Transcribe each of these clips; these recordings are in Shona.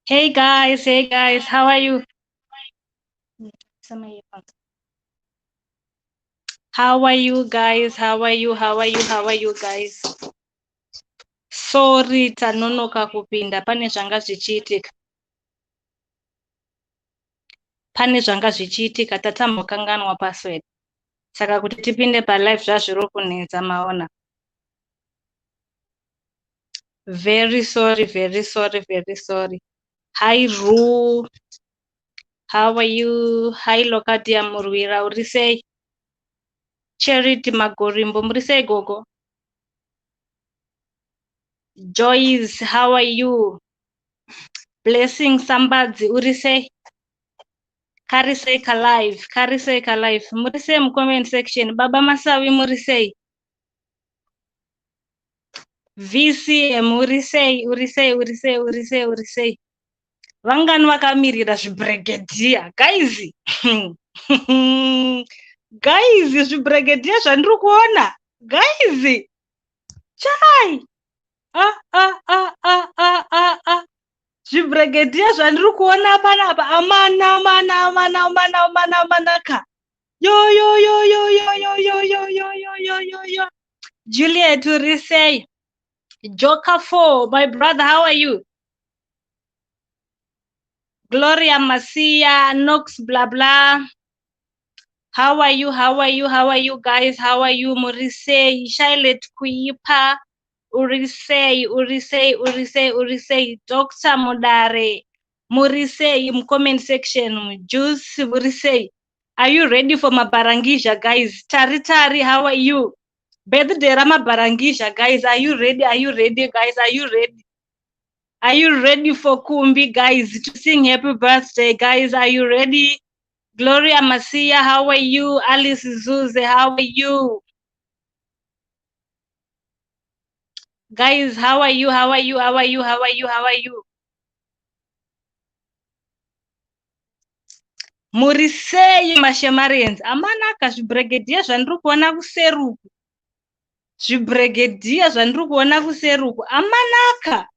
Hey guys, how are you? How are you guys? How are you guys? Sorry tanonoka kupinda, pane zvanga zvichiitika. Tatambokanganwa password. Saka kuti tipinde palive zvazviri kunetsa maona. Very sorry. Hi Ru. How are you? Hi Lokadia Murwira, uri sei? Charity Magorimbo, muri sei gogo? Joyce, how are you? Blessing Sambadzi, uri sei? Kariseka live. Muri sei mu comment section. Baba Masawi muri sei? VCM uri sei? Vangani vakamirira zvibregedia, guys. Guys, zvibregedia zvandiri kuona. Guys. Chai. Zvibregedia zvandiri kuona panapa. Amana ka. Yo. Juliet uri sei? Joker 4, my brother, how are you? Gloria Masia, Nox blah blah. How are you guys? How are you? Murisei, Charlotte Kuipa, Urisei, Dr. Modare, Murisei, in comment section, Juice, Murisei. Are you ready for Mabarangisha, guys? Tari, how are you? Birthday Rama Barangisha, guys. Are you ready, guys? Are you ready for Kumbi, guys, to sing happy birthday, guys? Are you ready? Gloria Masia, how are you? Alice Zuze, how are you? Guys, how are you? Murisei Mashemarians. Amanaka zvibregedia zvandiri kuona kuseruku. Amanaka.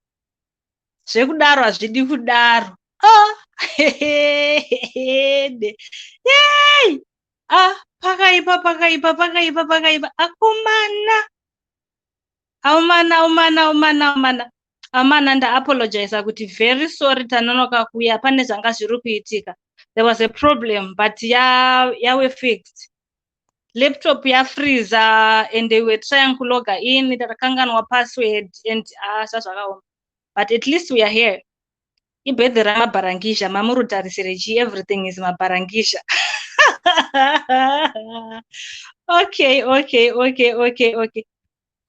Zvekudaro hazvidi kudaro. Yay! Pakaipa. Amana nda-apologize kuti very sorry tanonoka kuya pane zvanga zviri kuitika. There was a problem, but yawe fixed. Laptop freeze and they were trying to log in, ndakanganwa password and zvazvakaoma. But at least we are here. Ibedhe ramabarangisha, mamurutarisire everything is mabarangisha. Okay.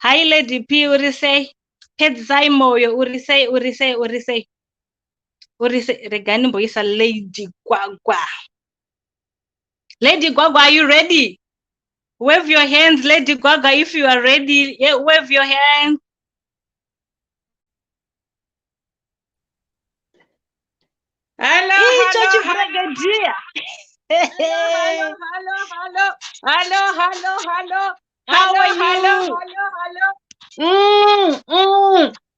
Hi Lady P, uri sei? Pet Zaimoyo, uri sei? Regani mboisa Lady Gwagwa. Lady Gwagwa, are you ready? Wave your hands, Lady Gwagwa, if you are ready. Yeah, wave your hands. Hello. How are you?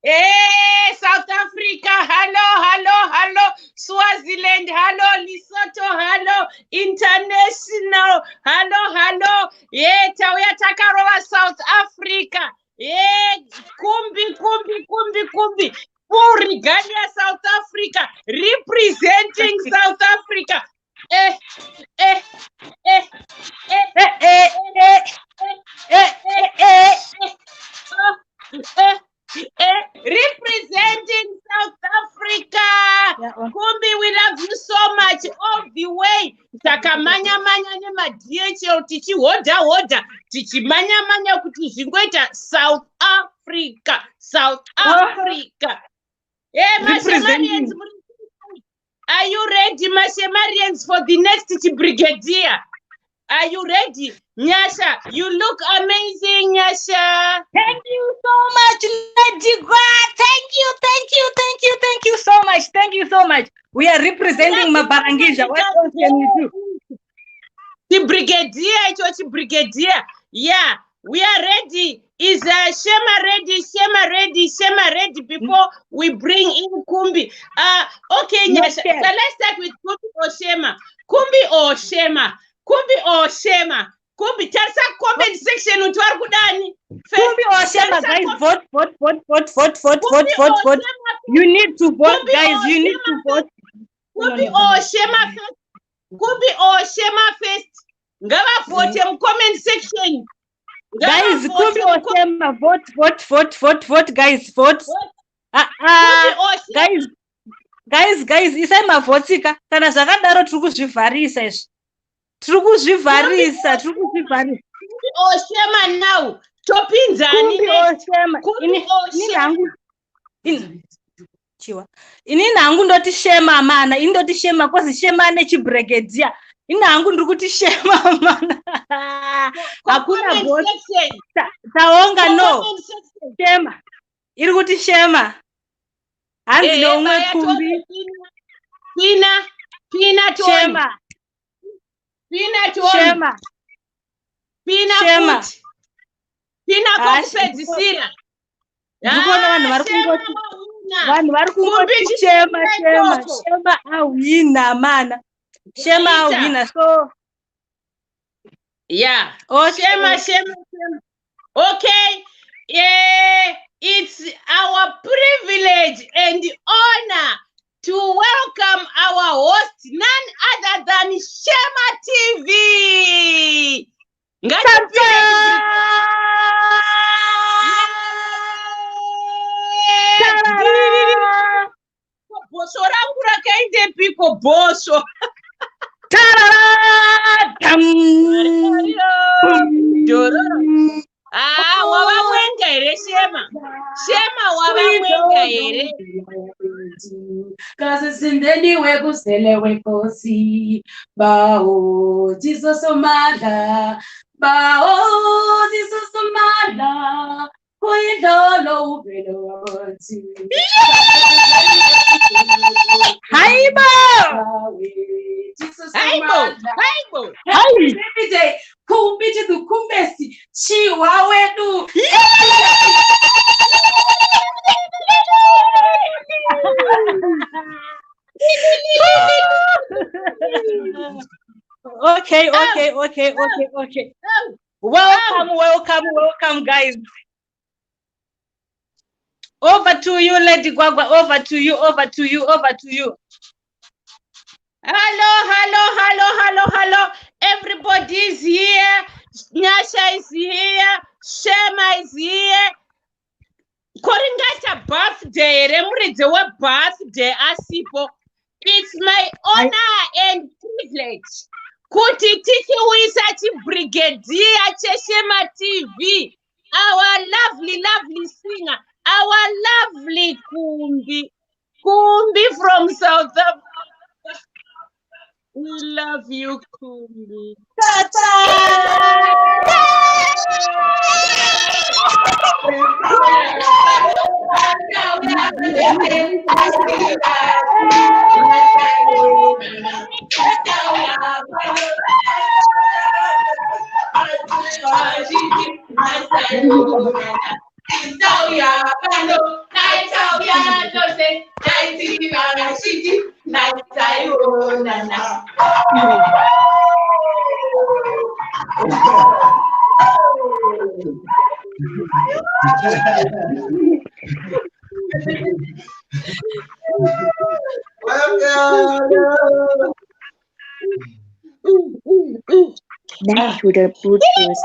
Hey, South Africa, hello. Swaziland, hello. Lesotho, hello. International, hello. Yeah, tauya takarova South Africa. Yeah, Kumbi. Regalia South Africa, representing South Africa. Representing South Africa. Kumbi, we love you so much all the way. Takamanya nemadhl tichihoda tichimanya kuti zvingoita South Africa. Yeah, Mashemarians, are you ready, Mashemarians, for the next brigadier? Are you ready? Nyasha, you look amazing, Nyasha. Thank you so much, Lady Gwa. Thank you so much. We are representing Mabarangisha. What else can we do? The brigadier. Yeah. We are ready. Is Shema ready? Shema ready? Shema ready before we bring in Kumbi? Okay, Nyasha. So let's start with Kumbi or Shema. Kumbi or Shema? Kumbi or Shema? Kumbi, tell some comment section. Kumbi or Shema, guys, vote. You need to vote, guys. You need to vote. Kumbi or Shema first. Kumbi or Shema first. Ngava vote in comment section. Guys, Kumbi or Shema, vote, guys, vote. Guys, isema votika. Kana zvakadaro tiri kuzvivharisa izvi. Tiri kuzvivharisa. Or Shema now. Topinzani. Kumbi or Shema. Inini hangu ndoti Shema mana. Indoti Shema kozi Shema nechibrigadier. Ina hangu ndiri kuti Shema mana. Hakuna vote. Taonga no. Shema. Iri kuti Shema. Hanzi nomwe Kumbi. Pina Shema. Shema. Pina kokupedzisira. Ndikuona vanhu vari kungoti Shema awina mana. Shema awina, so yeah. Oh, Shema. Okay. Yeah, it's our privilege and honor to welcome our host, none other than Shema TV. Boso rangu rakainde piko boso. Wavamwenga here Shema. Shema wavamwenga here. Kazi sindeni wekusele wekosi. Bao jisosomala. Kuyidolo uvelo waboti. Haibo. Every day, Kumbi to the Kumbesi, Chiwa wedu. Okay. Welcome, guys. Over to you, Lady Gwagwa. Over to you. Hello. Everybody's here. Nyasha is here. Shema is here. Koringata birthday. Remuridze wa birthday asipo. It's my honor and privilege. Kuti tichiwisa chibrigadier cheShema TV. Our lovely singer. Our lovely Kumbi from South Africa. We love you, Kumbi. That would have put us.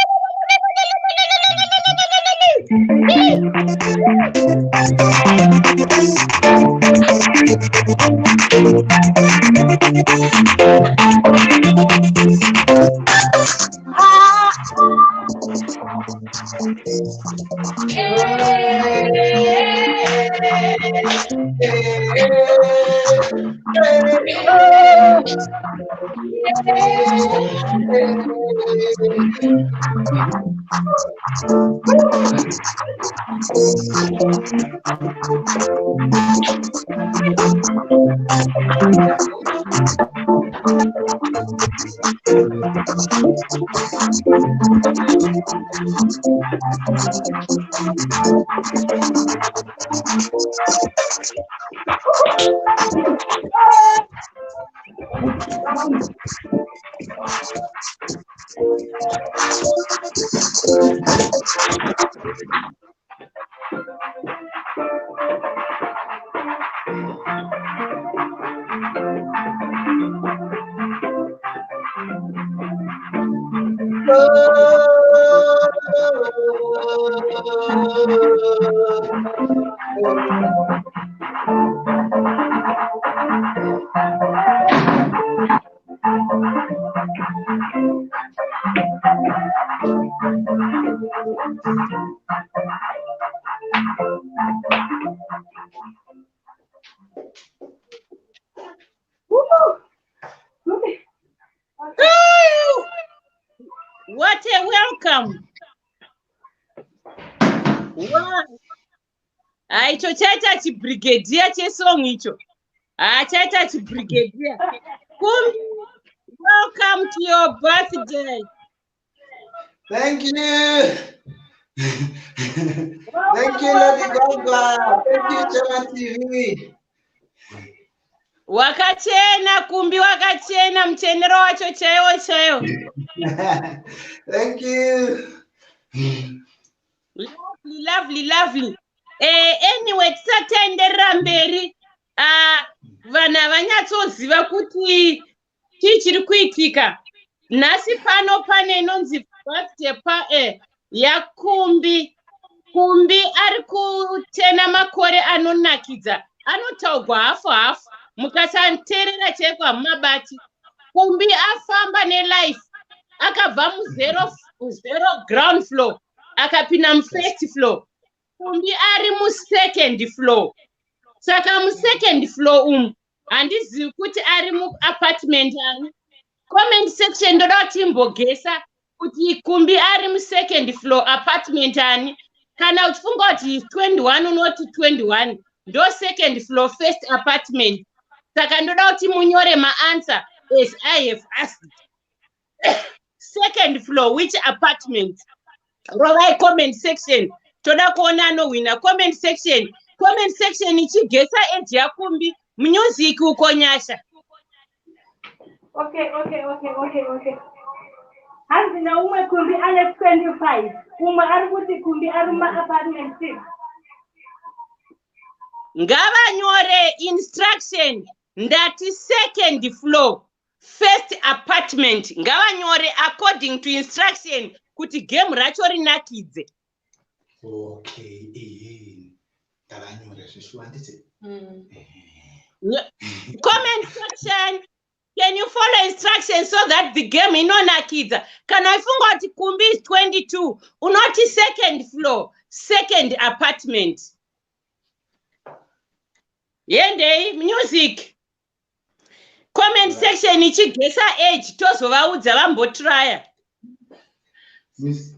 What a welcome. Wow. Icho chaita chibrigadier chesong icho. Chaita chibrigadier. Kumbi, welcome to your birthday. Thank you. Thank you, Lady Gaga. Thank you, Celani TV. Wakachena, Kumbi wakachena, mchenero wacho chayo chayo. Thank you. Lovely, lovely, lovely. Anyway, tisatendera mberi. Vana vanyatsoziva kuti chii chiri kuitika. Nhasi pano pane inonzi birthday yaKumbi. Kumbi ari kutena makore anonakidza. Anotaugwa hafu hafu. Mukasanteerera cheko hamumabati. Kumbi afamba nelife. Akabva muzero ground floor. Akapinda mufirst floor. Kumbi ari musecond floor. Saka musecond floor handizivi kuti ari muapartment ani. Comment section ndoda kuti imbogesa kuti Kumbi ari musecond floor apartment ani. Kana uchifunga kuti 21 unoti 21 ndo second floor first apartment. Saka ndoda kuti munyore maanswer as I have asked. Second floor which apartment? Rovai comment section. Toda kuona anowina comment section. Comment section ichigesa age yaKumbi music uko Nyasha. Okay. Hanzi na umwe Kumbi ane 25. Umwe ari kuti Kumbi ari apartment 6. Ngavanyore instruction ndati second floor first apartment. Ngavanyore according to instruction kuti game racho rinakidze. Okay. Ndavanyore zvishwandise. Comment section. Can you follow instructions so that the game inonakidza? Kana ifunga kuti Kumbi is 22, unoti second floor, second apartment. Yendei music. Comment section ichigesa age tozovaudza vambotraya. Miss.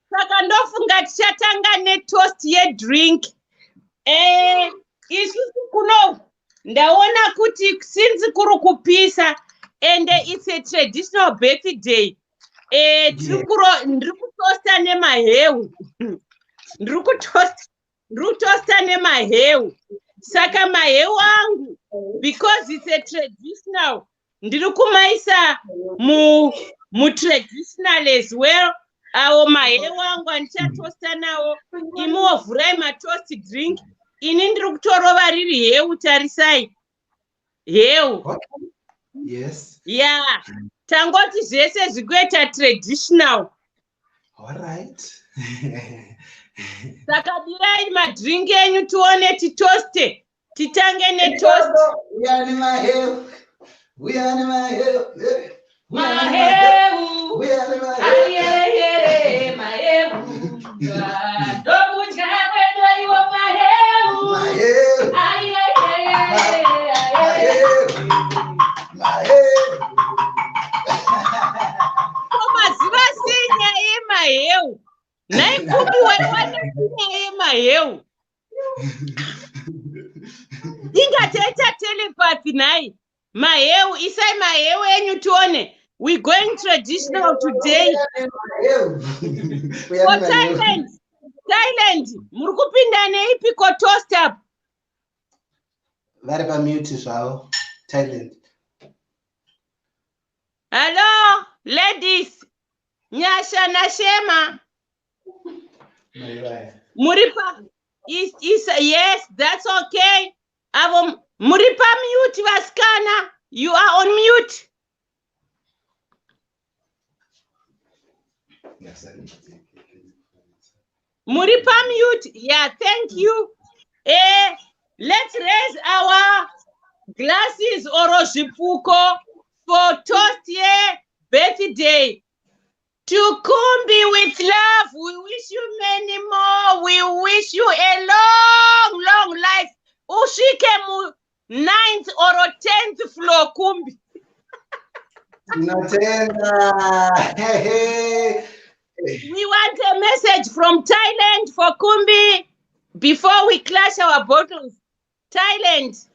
saka ndofunga tichatanga netoast yedrink. Isusu kuno ndaona kuti since kuri kupisa and it's a traditional birthday. Ndiri kutosta nemahewu. Ndiri kutosta nemahewu. Saka mahewu angu, because it's a traditional, ndiri kumaisa mu traditional as well. Awo mahewu angu andichatosta nawo. Imuwo vhurai matoast drink. Ini ndiri kutorova riri hewu, tarisai. Hewu. Okay. Yes. Yeah. Tangoti zvese zvikuita traditional. All right. Saka dirai madrink enyu tuone titoste. Titange netoast. We are in my hill. We are in my hill. We are in my Mahewu. We are in my hill. Ayeye, mahewu. Ndokudya kwenda iwo mahewu. My hill. Ayeye, My hill. My hill. Maziva sinya emahewu. Nai Kumbi waiwana sinya emahewu. Ingataita telepathy nai. Mahewu, isai mahewu enyu tuone. We going traditional today. For Thailand. Thailand. Murukupinda neipi ko toast up. Vari pamute zvavo. Thailand. Hello, ladies. Nyasha na Shema. Muripa. Yes, that's okay. Muripa mute vaskana. You are on mute. Muripa mute. Yeah, thank you. Let's raise our glasses or zvipuko for toast birthday. To Kumbi with love, we wish you many more. We wish you a long, long life. Ushike mu 9th or 10th floor, Kumbi. We want a message from Thailand for Kumbi before we clash our bottles. Thailand.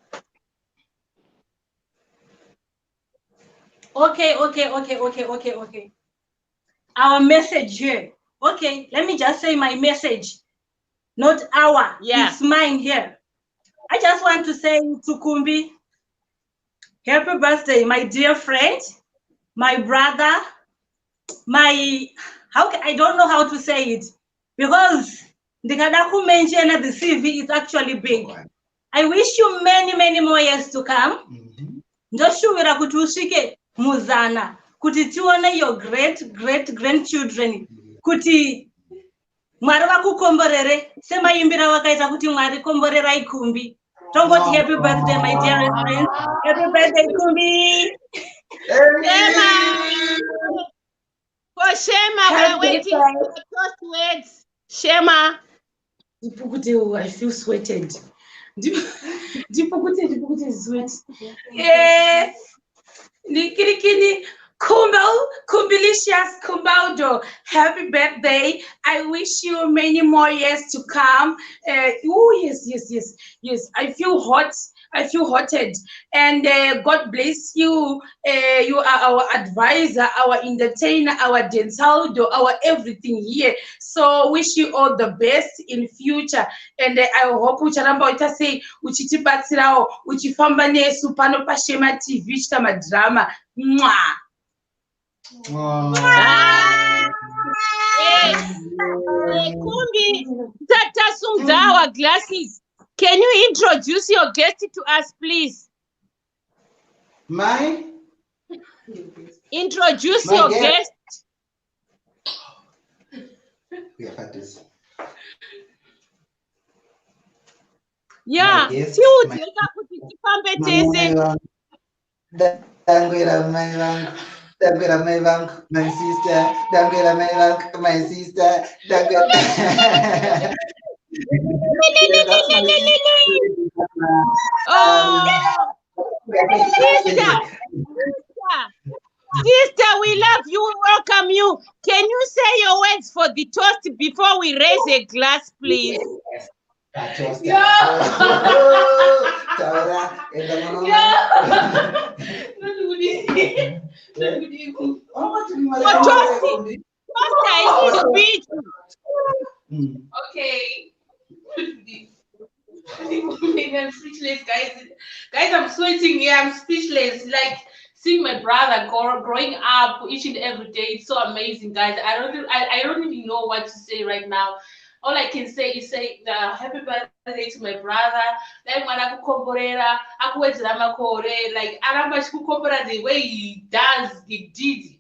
Okay. Our message here. Okay, let me just say my message. Not our. Yeah. It's mine here. I just want to say to Kumbi, happy birthday, my dear friend, my brother, I don't know how to say it, because the Kadaku mentioned the CV is actually big. I wish you many, many more years to come. Ndoshuvira kuti usvike muzana, kuti tione your great grandchildren, kuti Mwari vakukomborere semaimbira wakaita kuti Mwari komborerai Kumbi. Tongoti happy birthday, my dearest friend. Happy birthday, Kumbi. Shema. For Shema, we're waiting for the first words. Shema. I feel sweated. Dipukute sweat. Yeah. Nikirikini. Kumbilicious Kumbaldo, happy birthday. I wish you many more years to come. Yes. I feel hotted. And God bless you. You are our advisor, our entertainer, our dentaldo, our everything here. So wish you all the best in future. And I hope ucharamba utasei uchitipatsirao uchifamba nesu pano paShema TV chitama drama. Mwah. Kumbi, tatasungza our glasses. Can you introduce your guest to us, please? Introduce your guest. Yeah, see who take up with the pampe. My sister, my sister, Sister, we love you. We welcome you. Can you say your words for the toast before we raise a glass, please? Toaster is speech. Okay. I'm speechless, guys. Guys, I'm sweating here. I'm speechless. Like seeing my brother growing up each and every day. It's so amazing, guys. I don't even know what to say right now. All I can say is say happy birthday to my brother. Like when I kukomborera, akuwedzera makore. Like aramba chikukombora the way he does, he did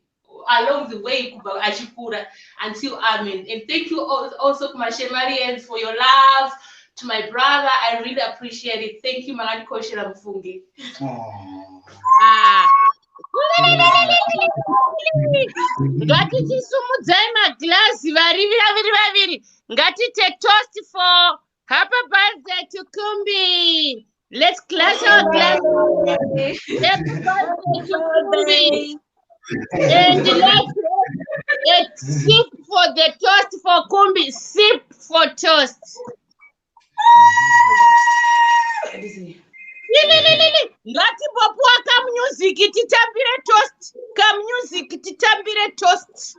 along the way kubva achikura until amen. And thank you also Kumashemarians for your love. To my brother, I really appreciate it. Thank you, Magani Koshira Mfungi. Ngatitisimudzai maglazi vaviri. Ngatite toast for happy birthday to Kumbi. Let's clash our glasses. Happy birthday to Kumbi. And let's a sip for the toast for Kumbi. Sip for toast. Ngatipopuwa kamusic titambire toast. Kamusic titambire toast.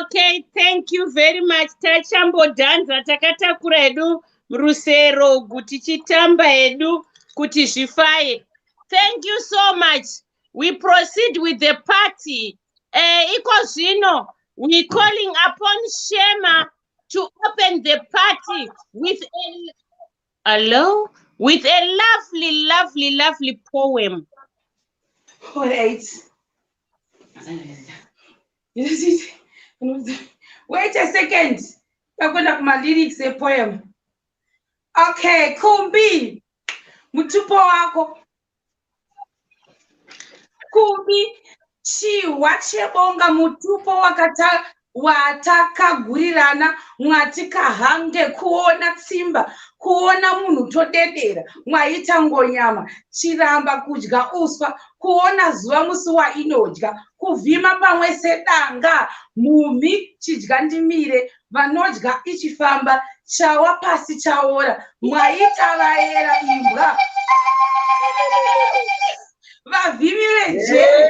Okay. Thank you very much. Tachambodanza takatakura hedu rusero kuti chitamba hedu kuti zvifaye. Thank you so much. We proceed with the party. Iko zvino, we calling upon Shema to open the party with a lovely poem. All right. Wait a second. I'm going to have my lyrics a poem. Okay, Kumbi. Mutupo wako. Kumbi. Chiwa chebonga mutupo watakagurirana mwati kahange kuona tsimba kuona munhu todedera mwaita ngonyama chiramba kudya uswa kuona zuva musi wainodya kuvhima pamwe sedanga mumi chidya ndimire vanodya ichifamba chawa pasi chaora mwaita vaera imbwa vavhimi vejeri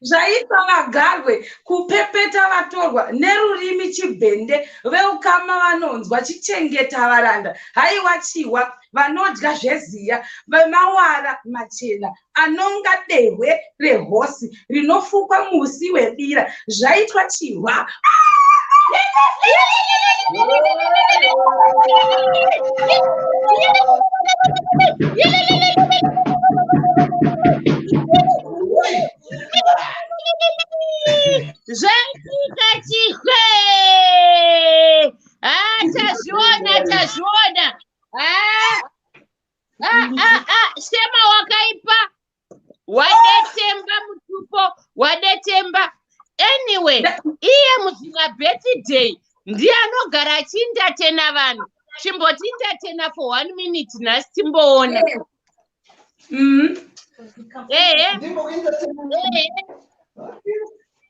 zvaitwa vagarwe kupepeta vatorwa nerurimi chibhende veukama vanonzwa chichengeta varanda haiwa chiwa vanodya zveziya vemawara machena anonga dehwe rehosi rinofukwa musi webira zvaitwa chihwa Zvaitika chihwe. Tazviona. Shema wakaipa. Wadetemba mutupo. Anyway, iye muzvina birthday ndiye anogara achindatena vanhu. Chimbotindatena for 1 minute nhasi timboona.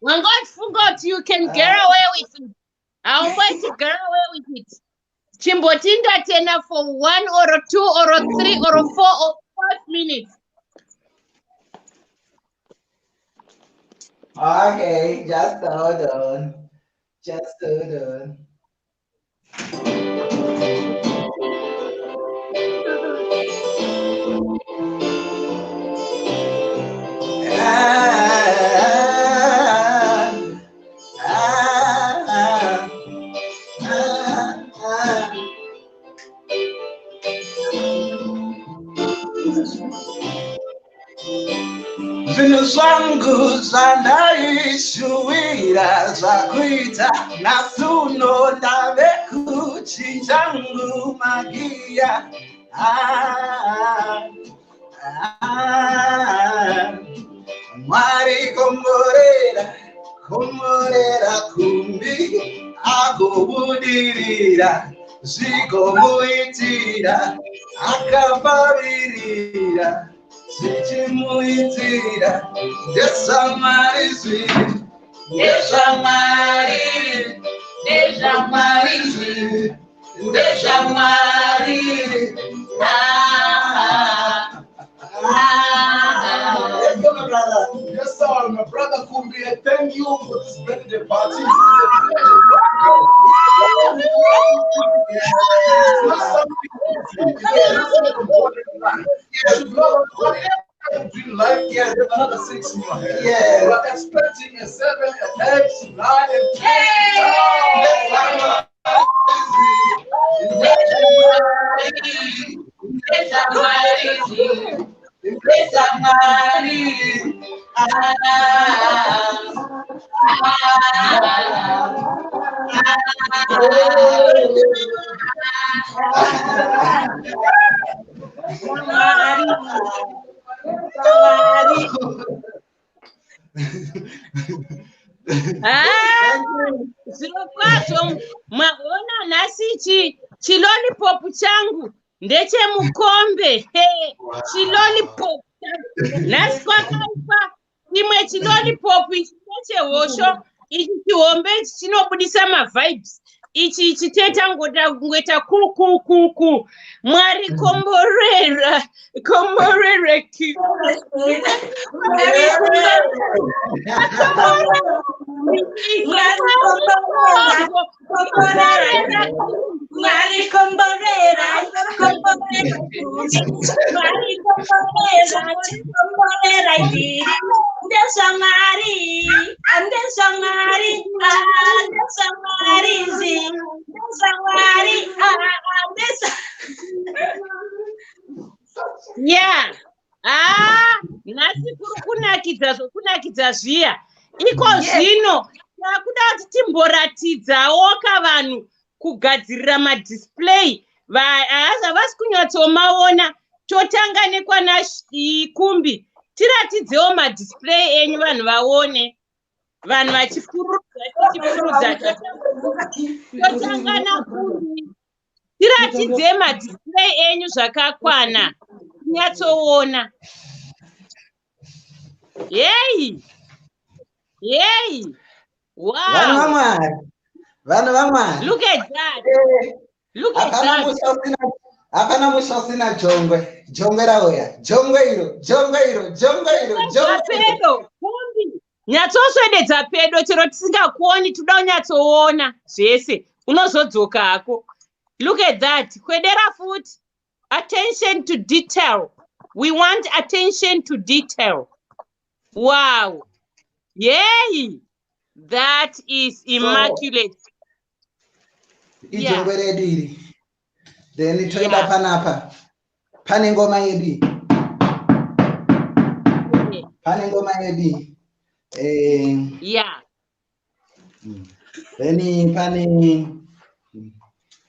Wangofunga you can get away with it. I'm going to get away with it. Chimbotindatena for 1 or 2 or 3 or 4 or 5 minutes. Okay, just hold on. Vino zvangu zvandaichuwira zvakuita nasuno ndave kuchinjangu magiya. Mwari komborera, komborera kumbi, agobudirira, zvigomuitira, akabavirira, zvichimuitira, ndeshamwari zviri, ndeshamwari, ndeshamwari zviri, ndeshamwari. Yes, sir, my brother Kumbi, I thank you for this birthday party. Life, yeah, there's another 6 more. Yeah. We're expecting a 7, an 8, 9, and 10. Zvirokwazvo mwaona nhasi chilolipopu changu ndechemukombe. Chilolipopu nhasi kwakaitwa imwe chilolipopu ichi ndechehosho, ichi chihombe ichi chinobudisa mavibes, ichi chiteta ngoita kukukuku. Mwari komborera, komborera yeah. Nhasi kuri kunakidza zvokunakidza zviya. Iko zvino takuda kuti timboratidzawo kavanhu kugadzirira madisplay. Havasi kunyatsomaona. Totanga nekwana Kumbi. Tiratidzewo madisplay enyu vanhu vaone. Vanhu vachifurudza. Totanga naKumbi. Tiratidze madisplay enyu zvakakwana. Nyatsoona. Yay! Yay! Wow! Vanhu vamwari. Look at that. Look at that. Hapana musasina jongwe. Jongwe rauya. Jongwe iro. Pedo. Kumbi. Nyatsoswededza pedo chero tisingakuoni toda kunyatsoona zvese. Unozodzoka hako. Look at that. Kwedera futi. Attention to detail. We want attention to detail. Wow. Yay! That is immaculate. Ijongwe redu iri. Then toenda panapa. Pane ngoma yedu. Pane ngoma yedu. Yeah. Then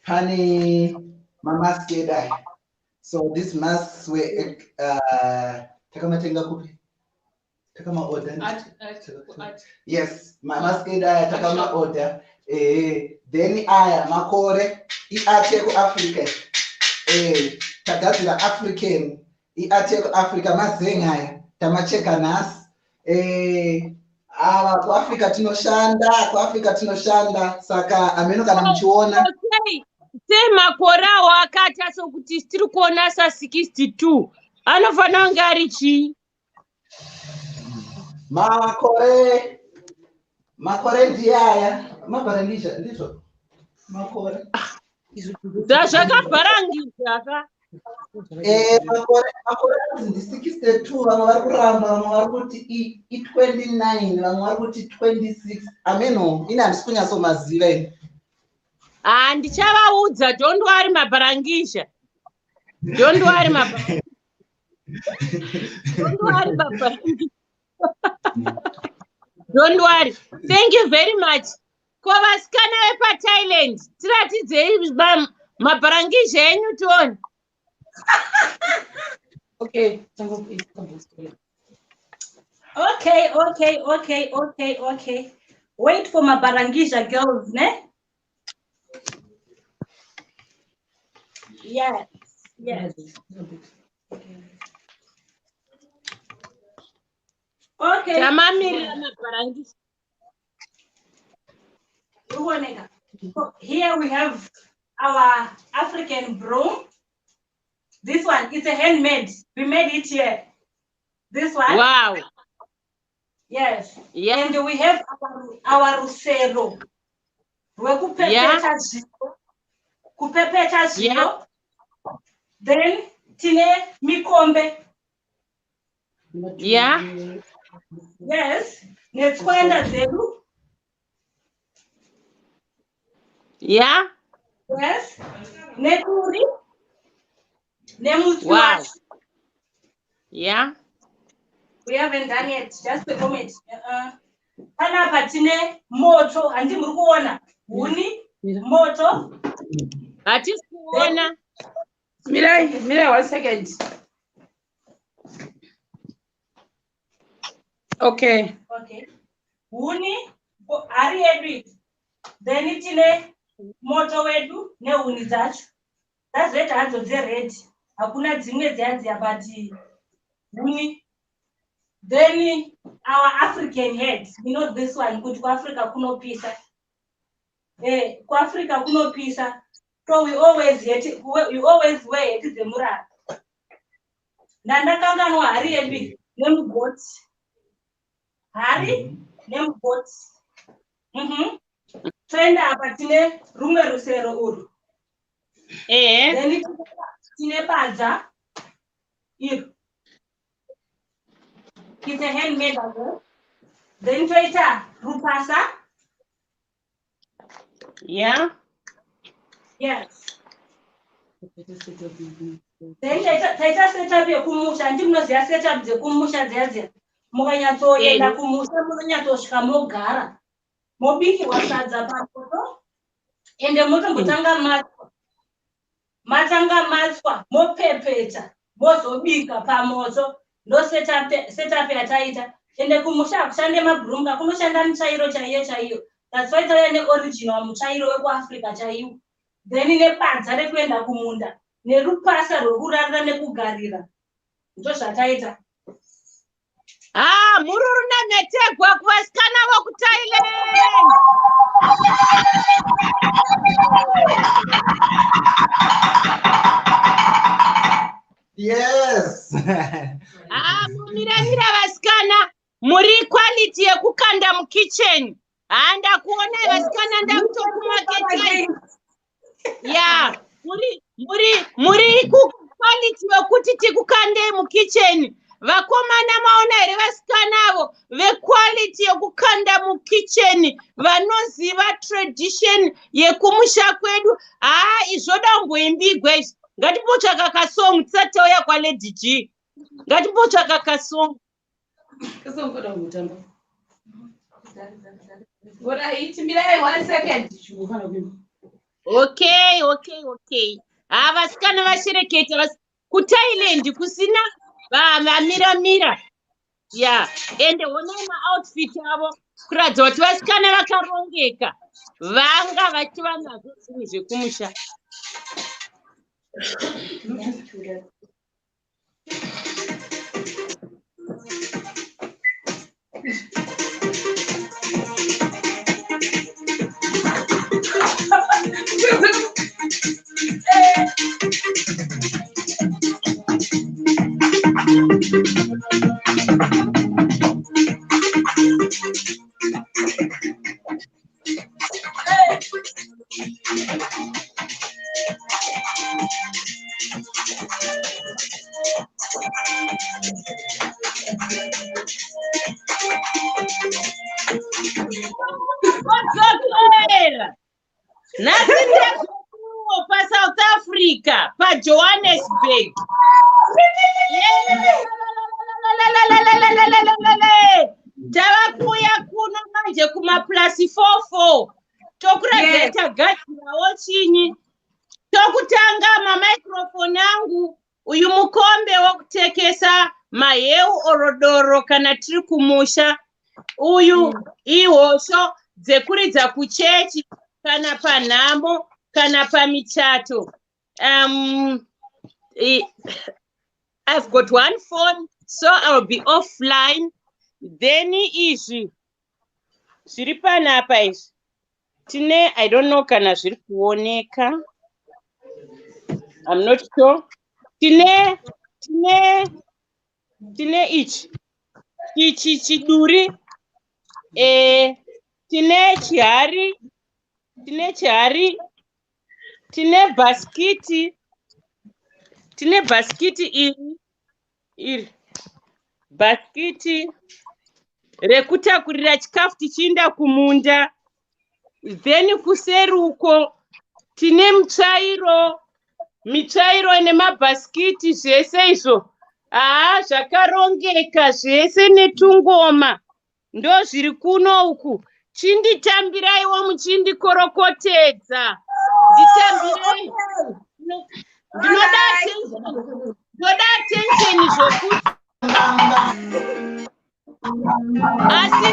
pane mamaskeda. So this masks were takamatenga kupi? Takama order. Yes, mamaskeda takama order. Then aya makore iate ku Africa. Tagazira African iate ku Africa mazengaya tamacheka nasi. Ku Africa tinoshanda saka ameno kana muchiona. Okay. Makore awo akati sokuti tiri kuona sa 62. Anofana kunge ari chii? Makore ndiaya. Mabara ndizvo. Makore. Zvakabarangidza. Makore 62 vamwe vari kuramba vamwe vari kuti i29 vamwe vari kuti 26 ameno ini handisi kunyatsomaziva ini. Ndichavaudza, don't worry mabarangizha. Don't worry mabarangizha. Don't worry mabarangizha. Don't worry. Thank you very much. Kwavasikana vepaThailand, tiratidzei mabarangizha enyu tione. Okay. Okay. Wait for my Barangisha girls, ne? Yes. Okay. Here we have our African broom. This one is a handmade. We made it here. This one. Wow. Yes. Yeah. And we have our rusero. Kupepeta zero. Then tine mikombe. Yeah. Yes. Netskwenda zedu. Yeah. Yes. Nekuri. Wow. Yeah. We haven't done it. Just a moment. Panapa tine moto andi muri kuona huni moto hatisi kuona. Mirai 1 second. Okay. Huni ari yedu. Then tine moto wedu nehuni dzacho. That's it. Hadzo red. Hakuna dzimwe dziya but huni. Then our African heads, you know this one, good for Africa kuno pisa. For Africa kuno pisa. So we always wear it the mura. Nanda kanga no hari ebi, name goat. Hari, name goat. Trend apatine rume rusero uru. Then it tine paja. It's a handmade as well. Then twaita rupasa. Yeah. Yes. Then taita setup yekumusha ndimnoziya setup dzekumusha dziya. Mukanyatsoenda kumusha munonyatosvika mogara. Mobikirwa sadza papoto. Ende motombotanga matswa mopepeta mozobika pamoto. No setup yataita. Ende kumusha kushande mabhurunga kunoshanda muchairo chaiyo. That's why tayane original muchairo weku Africa chaiyo. Then nepadza rekuenda kumunda nerupasa rwekurarira nekugarira. Ndo zvataita. Mururu nametegwa kuvasikana vokuThailand. Yes. Mumiramira vasikana muri quality yekukanda mukitchen. Ndakuonai vasikana ndakutokumaketi. Yeah, muri quality yekuti tikukande mukitchen. Vakomana maona here vasikanavo vequality yekukanda mukitchen vanoziva tradition yekumusha kwedu. Izvoda kumboimbigwa izvi. Ngatipotsvaka kasong tisati tauya kwaLady G. Ngatipotsvaka kasong. Mirai 1 second. Okay. Vasikana vashereketa kuThailand kusina vamiramira. Yeah. Ende onai maoutfit avo kuratidza kuti vasikana vakarongeka. Vanga vachiva nazvo zvinhu zvekumusha. Pa South Africa, pa Johannesburg. Tavakuya kuno manje kuma plus 44. Tokuradzeta gadzirawo chinyi. Tokutanga microphone yangu uyu mukombe wokutekesa maheu orodoro kana tiri kumusha. Uyu ihosho dzekuridza kuchechi kana panhamo kana pamichato. I've got one phone, so I'll be offline. Then izvi zviri panapa izvi tine, I don't know kana zviri kuoneka, I'm not sure. Tine ichi chiduri, tine chihari, tine baskiti iri baskiti rekutakurira chikafu tichienda kumunda. Then kuseri uko tine mitsvairo nemabhaskiti zvese izvo. Zvakarongeka zvese netungoma. Ndo zviri kuno uku. Chinditambiraiwo muchindikorokotedza. Nditambirai. Ndoda attention zvokuti. Asi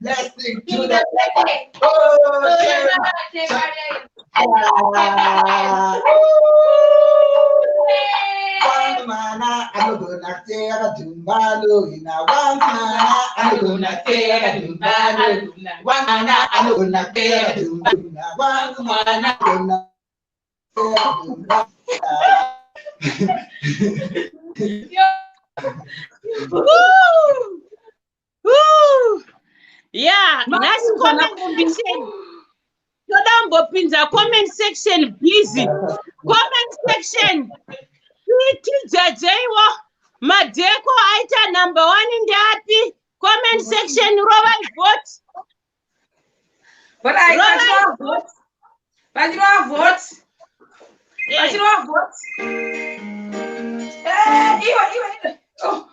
Blessing to the Mana, I'm gonna say a dumbalo in a one mana, I'm gonna say a dumbalo, one mana, I'm gonna say a dumbalo, one mana, I'm gonna yeah, nice comment section. Pinza comment section busy. Comment section. Tijajaiwa madeko aita number 1 in the happy comment section. Robert vote. But I can't vote. But you don't vote. But you don't vote. Oh,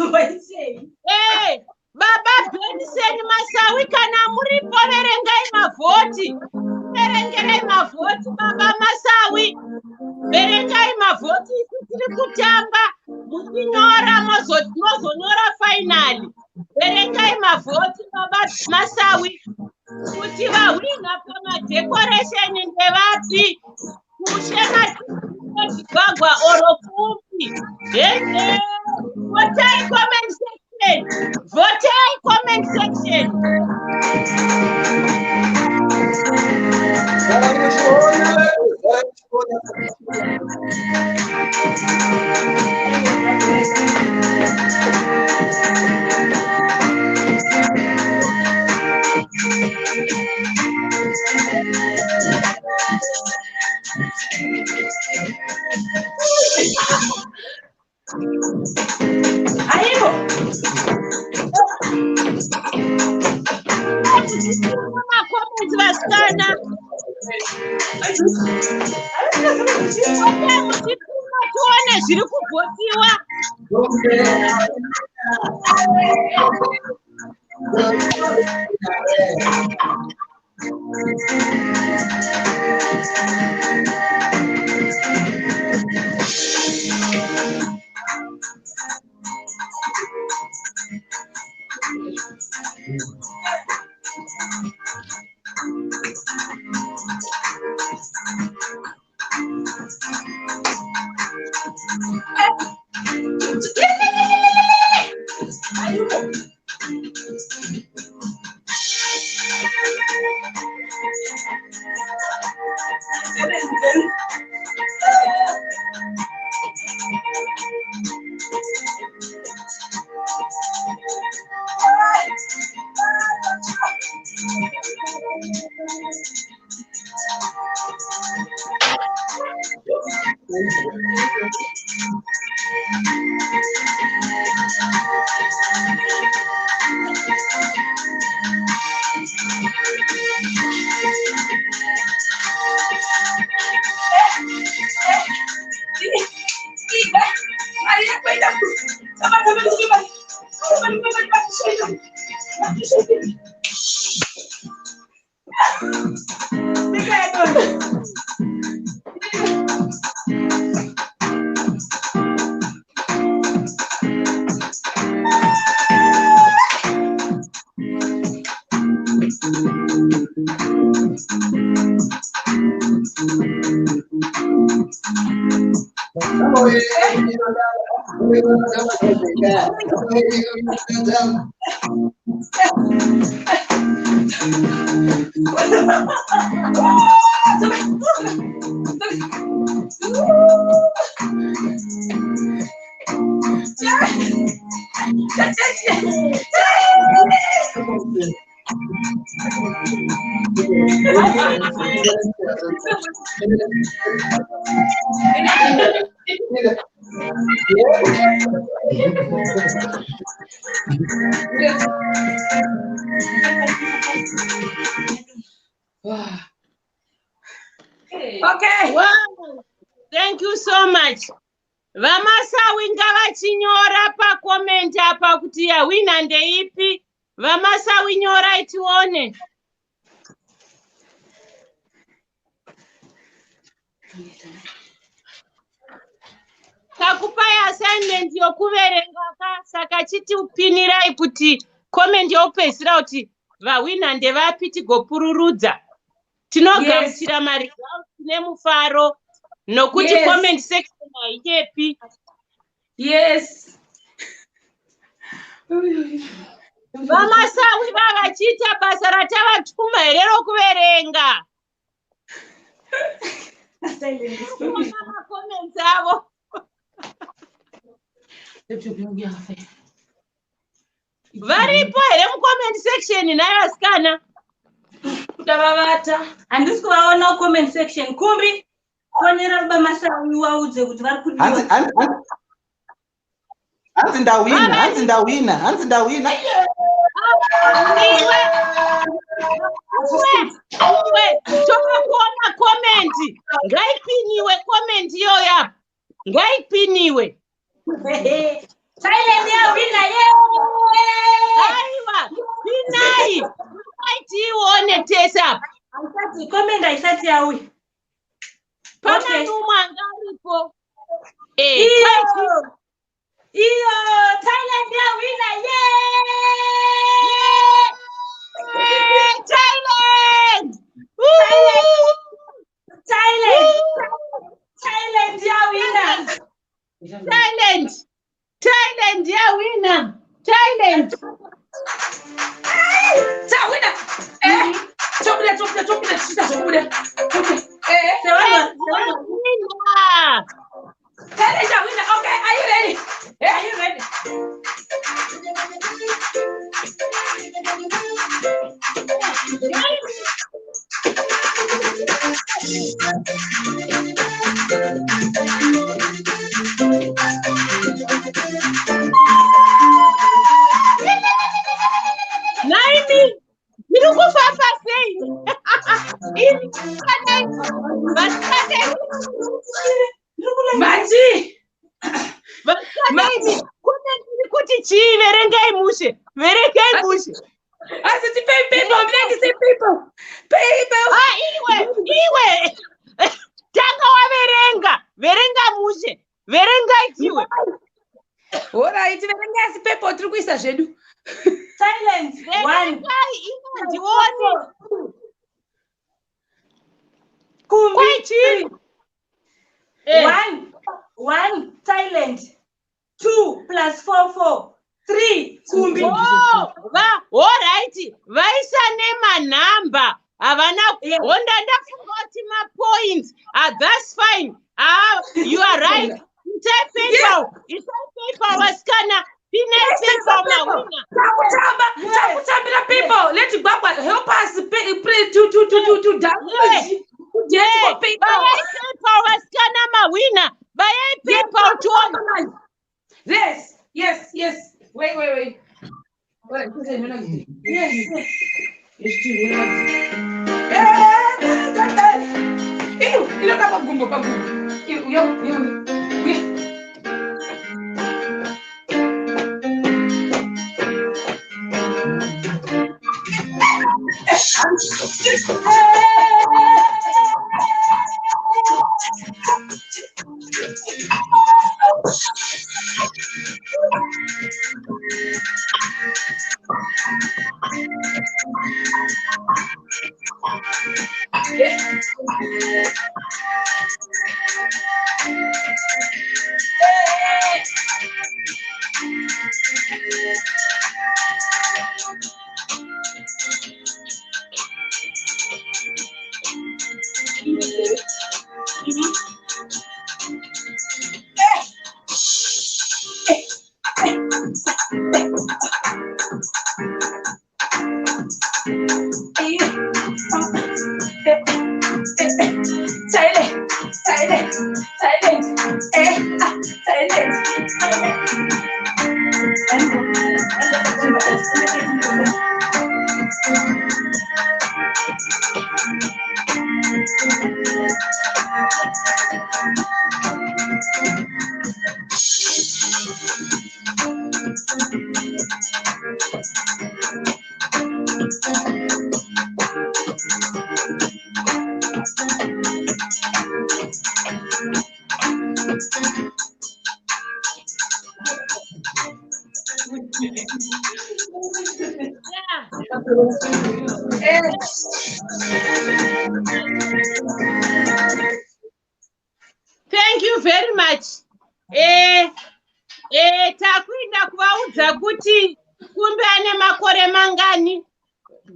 what is it? Hey, Baba Benson Masawi kana muripo verengai mavoti. Verengai mavoti Baba Masawi. Verengai mavoti tiri kutamba muchinyora mozonyora finally. Verengai mavoti Baba Masawi kuti vahwina pamadecoration ndevapi kushena chigwagwa oro Kumbi. Votai comment section. Votai comment section. Tuone zviri kugotiwa. Okay. Wow. Thank you so much. Vamasawi ngavachinyora pakomenti apa kuti yawina ndeipi. Vamasawi nyorai tione. Takupai assignment yokuverenga saka chitipinirai kuti comment yopedzisira kuti vawina ndevapi tigopururudza. Tinogamuchira maresults nemufaro nokuti comment section haichepi. Yes. Vamasawi vavachiita basa ratavatuma here rokuverenga. Comments avo. Varipo here mucomment section nayo asikana. Kutavavata handisi kuvaona comment section. Kumbi fonera Vamasawi waudze kuti vari kudiwa. Hanzi ndawina. Iwe tokakuona comment ngaipiniwe comment iyoyo ngaipiniwe. Thailand yawina Aiwa pinai tione tesa comment haisati yawi. pana numwe angaripo. Iyo Thailand yawina Thailand yawina. Thailand yawina. Thailand. Tawina. Chocolate, shita chocolate. Thailand yawina. Okay, are you ready? Are you ready? Naimi, you go for Mati. kuti chii verengai mushe. Asiti people, people. Iwe. Tanga verenga mushe. Verengai tiwe. Ora iti verenga asi people tiri kuisa zvedu. Silence. One. Kumbi. One. Thailand. 2 + 4, 4. 3. Kumbi. Alright, vaisa nemanhamba havana honda ndafunga kuti mapoints. That's fine. You are right. Type PayPal. You type PayPal waskana. PayPal mawina. Takutambira people. Let Baba help us pray to download. Yes, PayPal waskana mawina. Buy PayPal to online. Yes. Wait. Yes. Thank you very much. Takuinda kuvaudza kuti Kumbi ane makore mangani.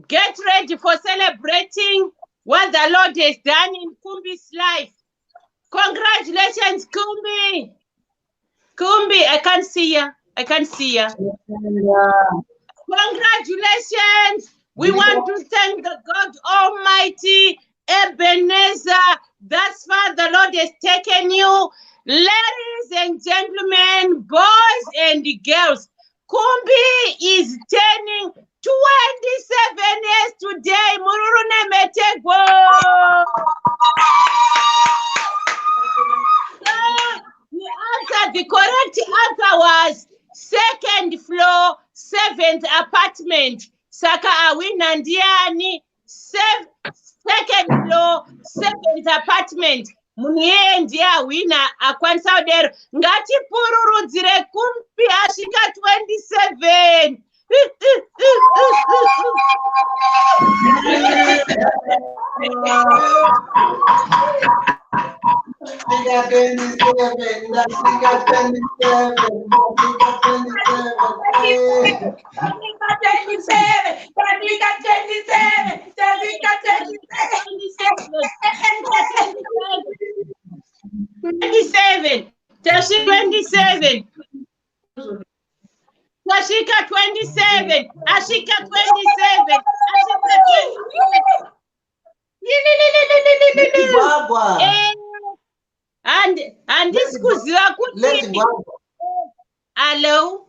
Get ready for celebrating what the Lord has done in Kumbi's life. Congratulations, Kumbi. Kumbi, I can't see ya. Congratulations. We want to thank the God Almighty, Ebenezer. That's far the Lord has taken you. Ladies and gentlemen, boys and girls, Kumbi is turning 27 years today. Mururune metegwo. The correct answer was second floor, 7th apartment. Saka awina ndiani, second floor, 7th apartment. Muniye ndiye awina akwanisa udero. Ngati pururudzire Kumbi asvika 27. Ashika 27. And this kuziwa kuti. Hello.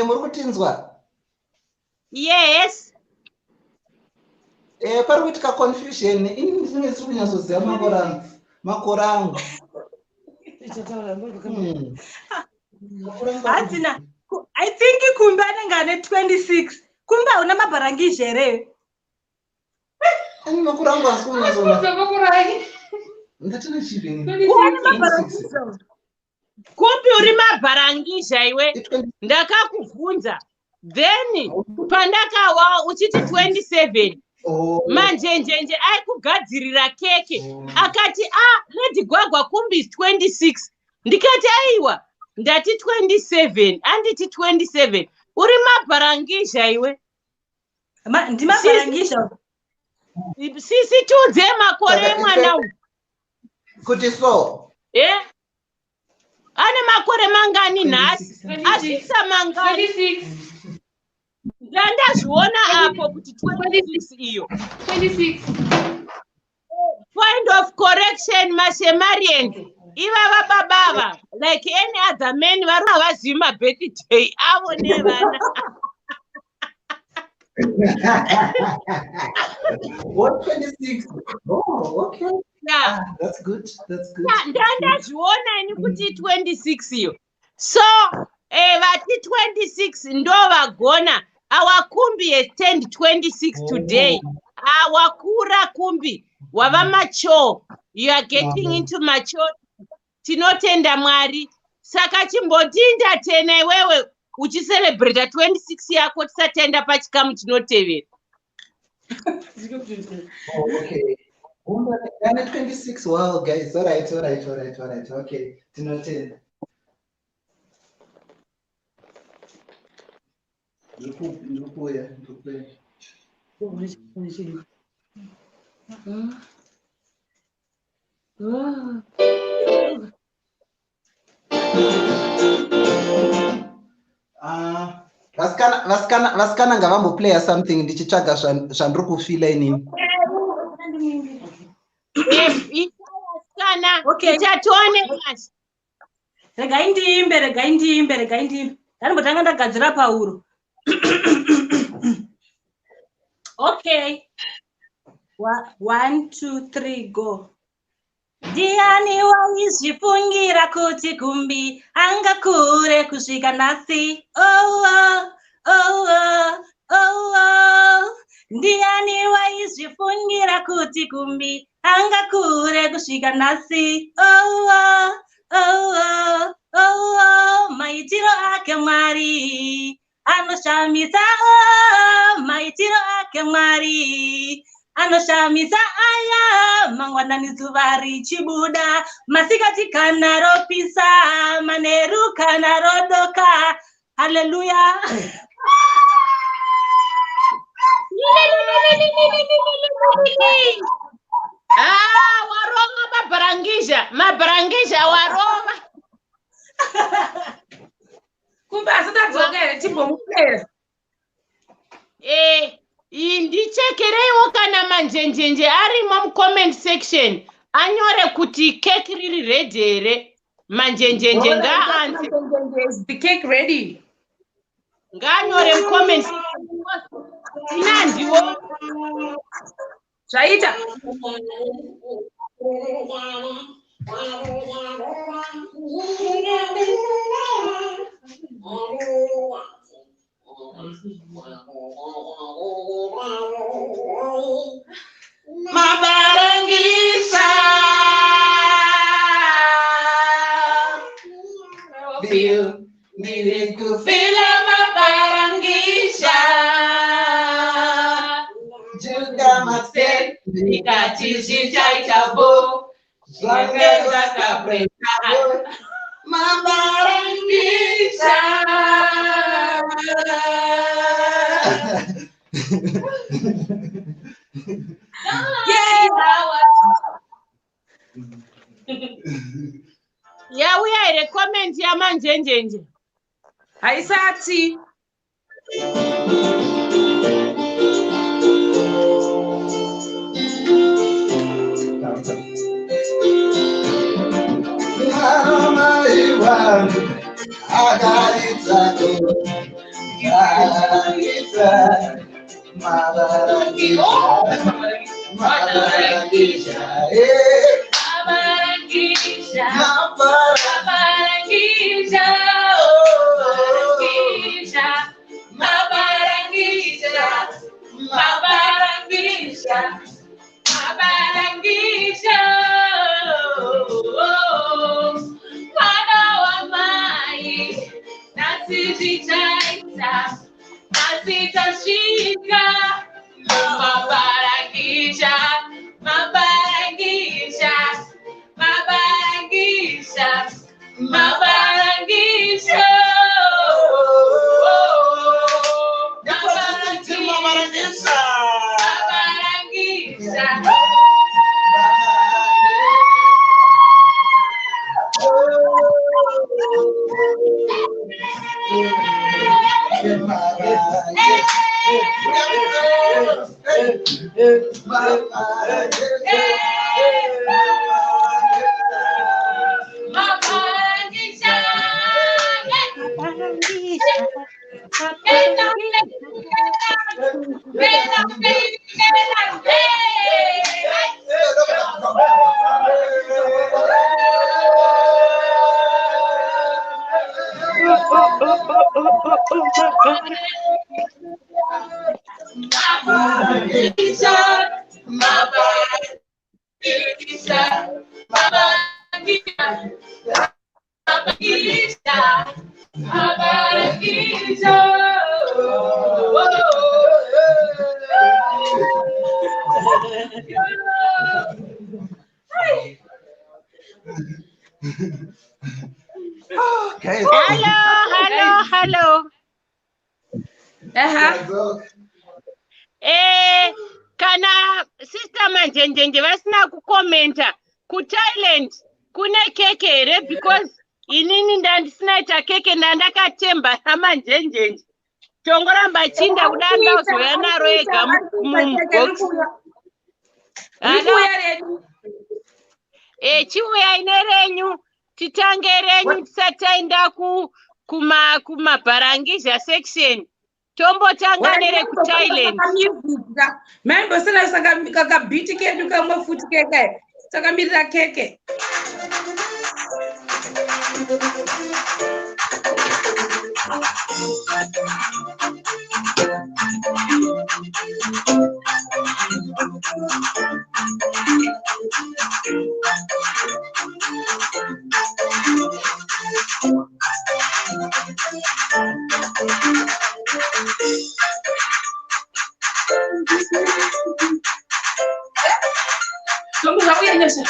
Muri kutinzwa? Yes. Pari kuitika confusion. Ini ndine siri kunyasoziva makore angu. I think Kumbi anenge ane 26. Kumbi hauna mabharangizha here? Ani makore angu asi kunyasoziva. Ndatina chivini. Kuwana mabharangizha. Kumbi uri mabharangizha iwe. Ndakakuvhunza. Then pandakawa uchiti 27. Manjenjenje aikugadzirira keke. Akati Lady Gwagwa Kumbi is 26. Ndikati aiwa ndati 27 anditi 27 uri mabharangisha iwe Ndimabarangisha. sisi tudze makore emwana uyu kuti so ane makore mangani nhasi asisa mangani ndandazviona apo kuti 26 iyo 26 point of correction masemarians ivava babava like any other men vari havazivi mabirthday avo nevana What 26? Oh, okay. Yeah. That's good. That's good. Ndandazviona ini kuti 26 iyo. So, vati 26 ndo vagona. Our Kumbi has turned 26 today. Our Kura Kumbi. Wava mature. You are getting into mature. Tinotenda Mwari. Saka chimbotinda tena iwewe uchicelebrate 26 yako tisatenda pachikamu chinotevera. Oh, okay. Done 26. Wow, guys. All right. Okay. Tinotenda. Ndupuya. Vasikana ngavamboplaya something ndichitsvaga zvandiri kufila inini. Okay. Ichatone basi. Regai ndiimbe. Ndanombotanga ndagadzira pauro. Okay. 1, 2, 3, go. Ndiani waizvifungira kuti Kumbi angakure kusvika nhasi? Ndiani waizvifungira kuti Kumbi angakure kusvika nhasi? Maitiro ake Mwari anoshamisa, maitiro ake Mwari anoshamisa aya mangwanani zuva richibuda masikati kana ropisa manheru kana rodoka. Haleluya. Waronga mabharangisha waronga. Kumbe asatadzokere timbomupera. Ndichekereiwo kana manjenjenje arimo mucomment section anyore kuti cake riri ready here. Manjenjenje ngaaanze. Is the cake ready? Ngaanyore mucomment section. Tinandiwo. Zvaita. Mabarangisa. Feel, need to feel mabarangisa. Juga master, dikasih caita bo. Langgar kapreta. Mabarangisa. Yauya here comment yamanjenjenje. Haisati. Mabarangisa. Okay. Hello. Kana sister manjenjenje vasina kukomenta kuThailand kune keke here because inini ndandisina cha keke ndandakatemba namanjenjenje tongoramba chinda kudaro ndauzoya naro ega mubox. Chiuya ine renyu titange renyu tisati taenda kumabharangizha section tombotanga nere kuThailand. Mambo sina saka biti kedu kama futi keke saka mirira keke. Kamu tahu ya nyasa?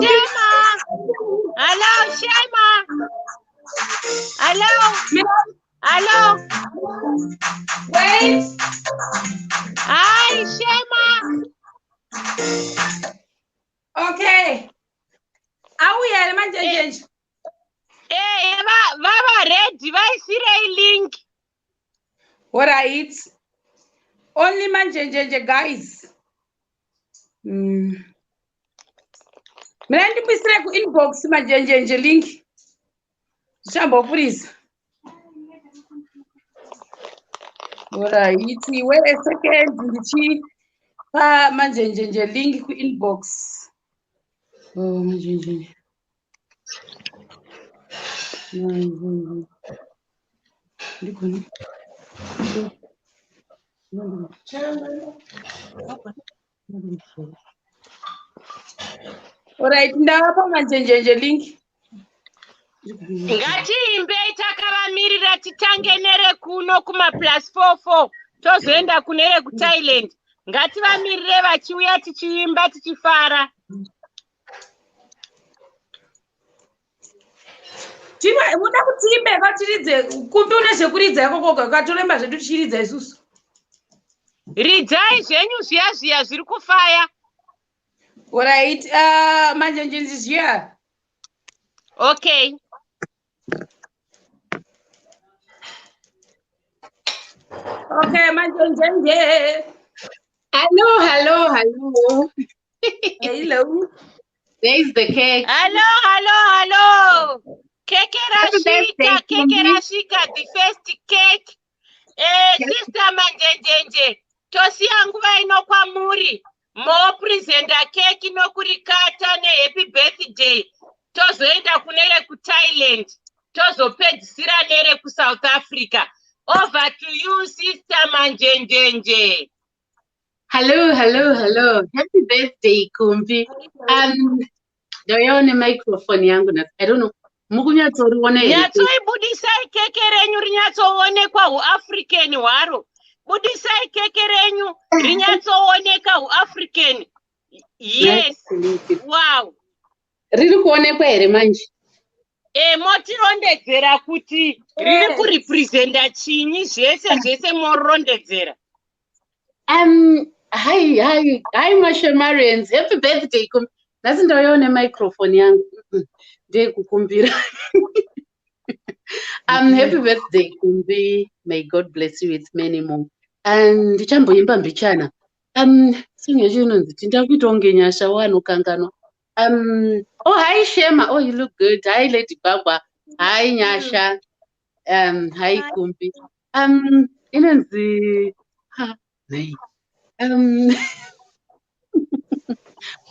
Shema. Hello, Shema. Hello. Hello. Wait. Hi, Shema. Okay. Auya manjenjenje. Vava ready. Vaisire link. All right. Only manjenjenje guys. Mrandi pisire ku inbox manjenjenje link. Jambo please. All right. Wait a second. Ndichi manjenjenje link ku inbox. Oh manjenjenje. Alright, ndapa manjenjenje link. Ngatiimbe takavamirira titange nere kuno kuma +44 tozoenda kunere kuThailand. Ngativamirire vachiuya tichiimba tichifara. Muda kutimbe kwatiridze kumbe une zvekuridza yako koga kwatoremba zvedu tichiridza isusu. Ridzai zvenyu zviya zviri kufaya. Alright, manjenjenje is here. Okay. Okay, manjenjenje. Hello. Hello. There's the cake. Hello. Keke rashika, the first cake. Sister manjenjenje. Tosia nguva inokwa muri. Mo presenta keki nokurikata ne happy birthday. Tozoenda kunere kuThailand. Tozopedzisira nere kuSouth Africa. Over to you, Sister manjenjenje. Hello. Happy birthday, Kumbi. Doyone microphone yangu na I don't know. Mukunyatsoruona here. Nyatsoibudisai keke renyu rinyatsoonekwa uAfrican hwaro. Budisai keke renyu rinyatsooneka uAfrican. Yes. Absolutely. Wow. Riri kuonekwa here manje? Motirondedzera kuti riri kurepresenta chinyi zvese morondedzera. Hi Mashemarians, happy birthday. That's ndoyone microphone yangu. Ndekukumbira. Happy birthday Kumbi. May God bless you with many more. And ndichamboimba mbichana. Singe chinonzi tindakuita unge nyasha wanokanganwa. Oh hi Shema. Oh you look good. Hi Lady Bagwa. Hi Nyasha. Hi Kumbi. Inonzi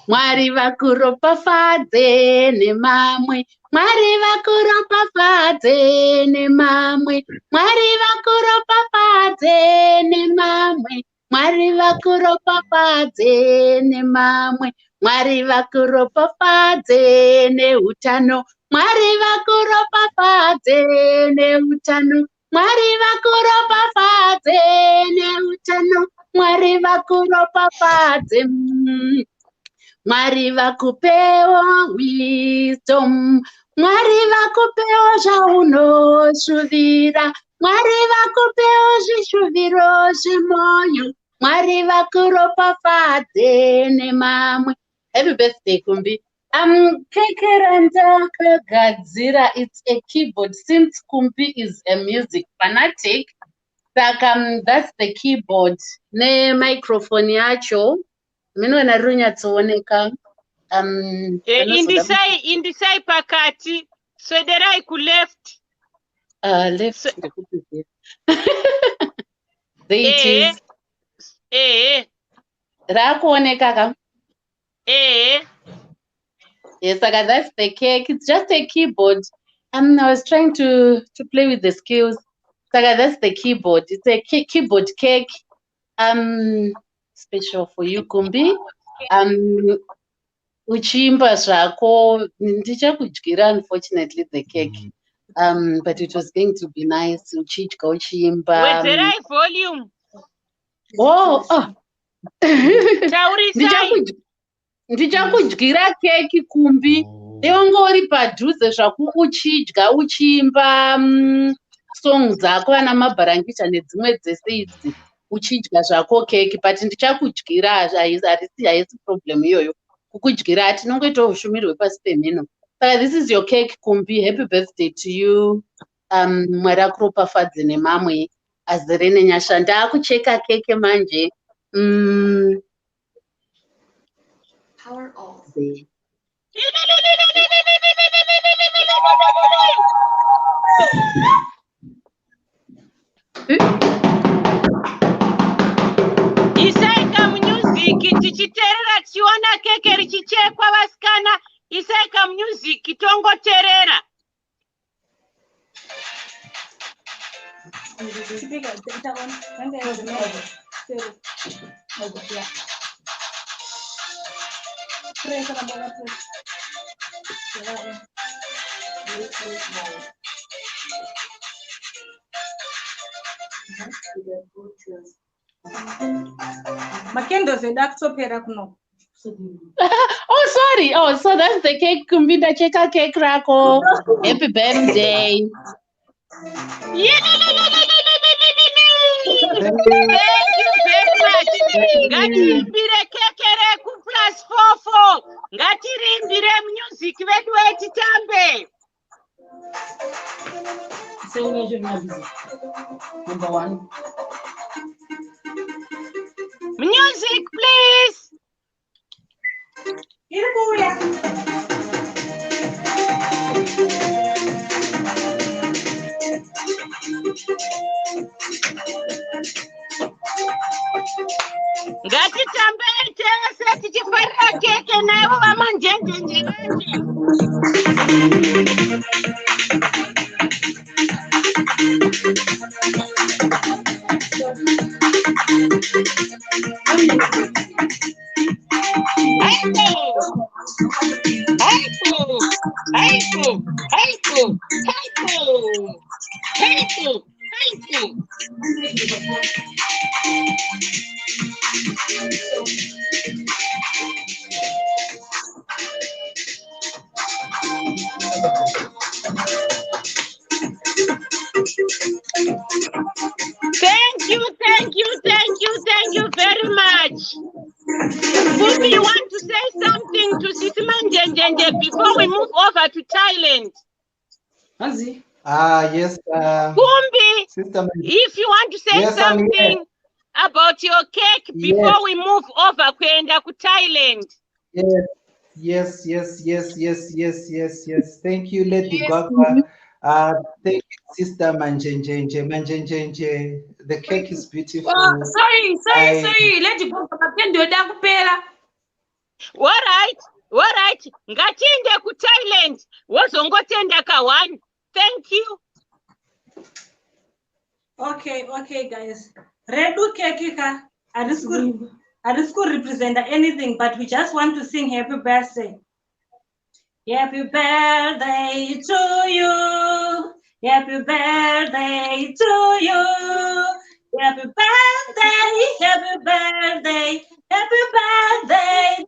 Mwari vakuropafadze nemamwe, Mwari vakuropafadze nemamwe, Mwari vakuropafadze nemamwe, Mwari vakuropafadze nemamwe, Mwari vakuropafadze neutano, Mwari vakuropafadze neutano, Mwari vakuropafadze neutano, Mwari vakuropafadze. Mwari vakupewo wisdom, Mwari vakupewo zvaunoshuvira, Mwari vakupewo zvishuviro zvemoyo, Mwari vakuropafadze nemamwe. Happy birthday Kumbi. Keke randakagadzira, it's a keyboard since Kumbi is a music fanatic. That's the keyboard ne microphone yacho. Minona runyatsooneka. Indisai pakati. Swederai ku left. Left. There it is. Rakuoneka ka? Yes, that's the cake. It's just a keyboard. I was trying to play with the skills. That's the keyboard. It's a keyboard cake. Special for you Kumbi. Uchimba zvako ndichakudyira unfortunately the cake. But it was going to be nice. Uchidya uchimba. Wedzerai volume. Ndichakudyira keki Kumbi. Ungori padhuze zvako uchidya uchimba song dzako ana mabharangisha nedzimwe dzese idzi. Uchidya zvako keki, but ndichakudyira haisi problem iyoyo. Kukudyira tinongoita ushumirwe pasi pemhino. Saka this is your cake Kumbi. Happy birthday to you. Mwari akuropafadze nemamwe azere nenyasha. Ndakucheka keke manje. Power off. Isaika music tichiterera tichiona keke richichekwa vasikana. Isaika music tongoterera. Makendo zenda kutopera kuno. Oh, sorry. Oh, so that's the cake. Kumbi ndacheka cake rako. Happy birthday. Thank you very much. Ngatiimbire keke reku +44. Ngatirimbire music vedu vetitambe. Number one. Music, please. Ngatitambe tese tichifarira keke naivo vamanjenjenjeranje. Thank you very much. Kumbi, you want to say something to Sitimanjenjenje before we move over to Thailand? Yes. Kumbi, if you want to say something about your cake before we move over to Thailand. Yes. Thank you, Lady Gaga. Thank you, Sister Manjenjenje. The cake is beautiful. Sorry. Lady Gaga, all right. Ngatiende ku Thailand. Wozongotenda ka1. Thank you. Okay, guys. Redu cake ka. I could represent anything, but we just want to sing happy birthday. Happy birthday to you. Happy birthday to you. Happy birthday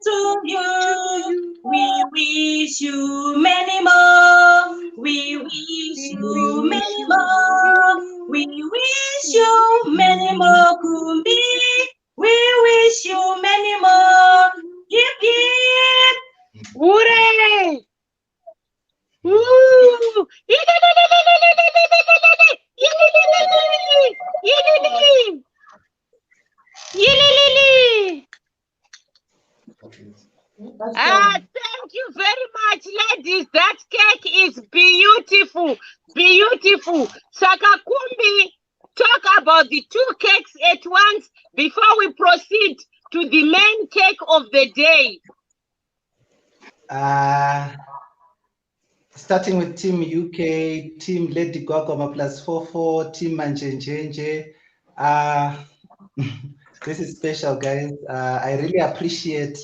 to you. We wish you many more. We wish you many more. We wish you many more, Kumbi. We wish you many more. Yip yip. Hooray! Thank you very much, ladies. That cake is beautiful. Saka Kumbi, talk about the 2 cakes at once before we proceed to the main cake of the day. Starting with Team UK, Team Lady Gaga +44, Team Manjenjenje. This is special, guys. I really appreciate.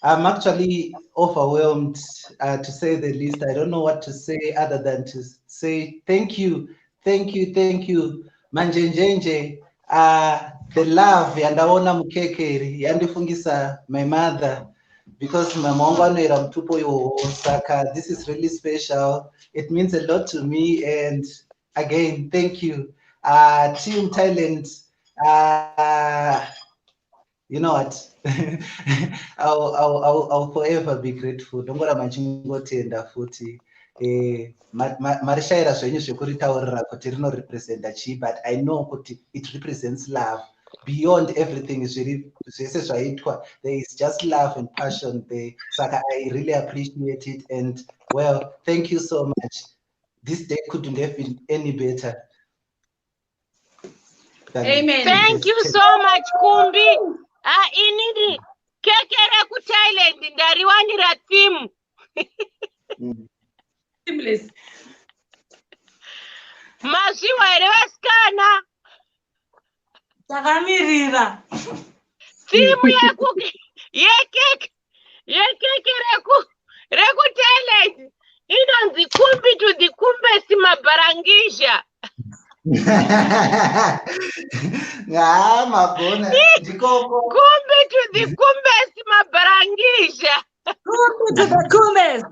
I'm actually overwhelmed, to say the least. I don't know what to say other than to say thank you, Manjenjenje. The love yandaona mukekeri yandifungisa my mother, because mama wangu anoera mtupo yo Saka. This is really special. It means a lot to me, and again, thank you. Team Thailand, you know what? I'll forever be grateful. Ndongora manchingotenda futi. Marishaira zvenyu zvekuritaurira kuti rinorepresenta chi, but I know kuti it represents love. Beyond everything zvese zvaitwa, there is just love and passion there. Saka I really appreciate it, and well, thank you so much. This day couldn't have been any better. Amen. Thank you so much, Kumbi. Inini kekere ku Thailand ndariwanira theme. Seamless. Mazviwa here vasikana. Takamirira. Theme yekeke reku Thailand inonzi Kumbi to the Kumbesi Mabarangizha. Mabona. Kumbi to the Kumbesi Mabarangizha. Kumbi to the Kumbes.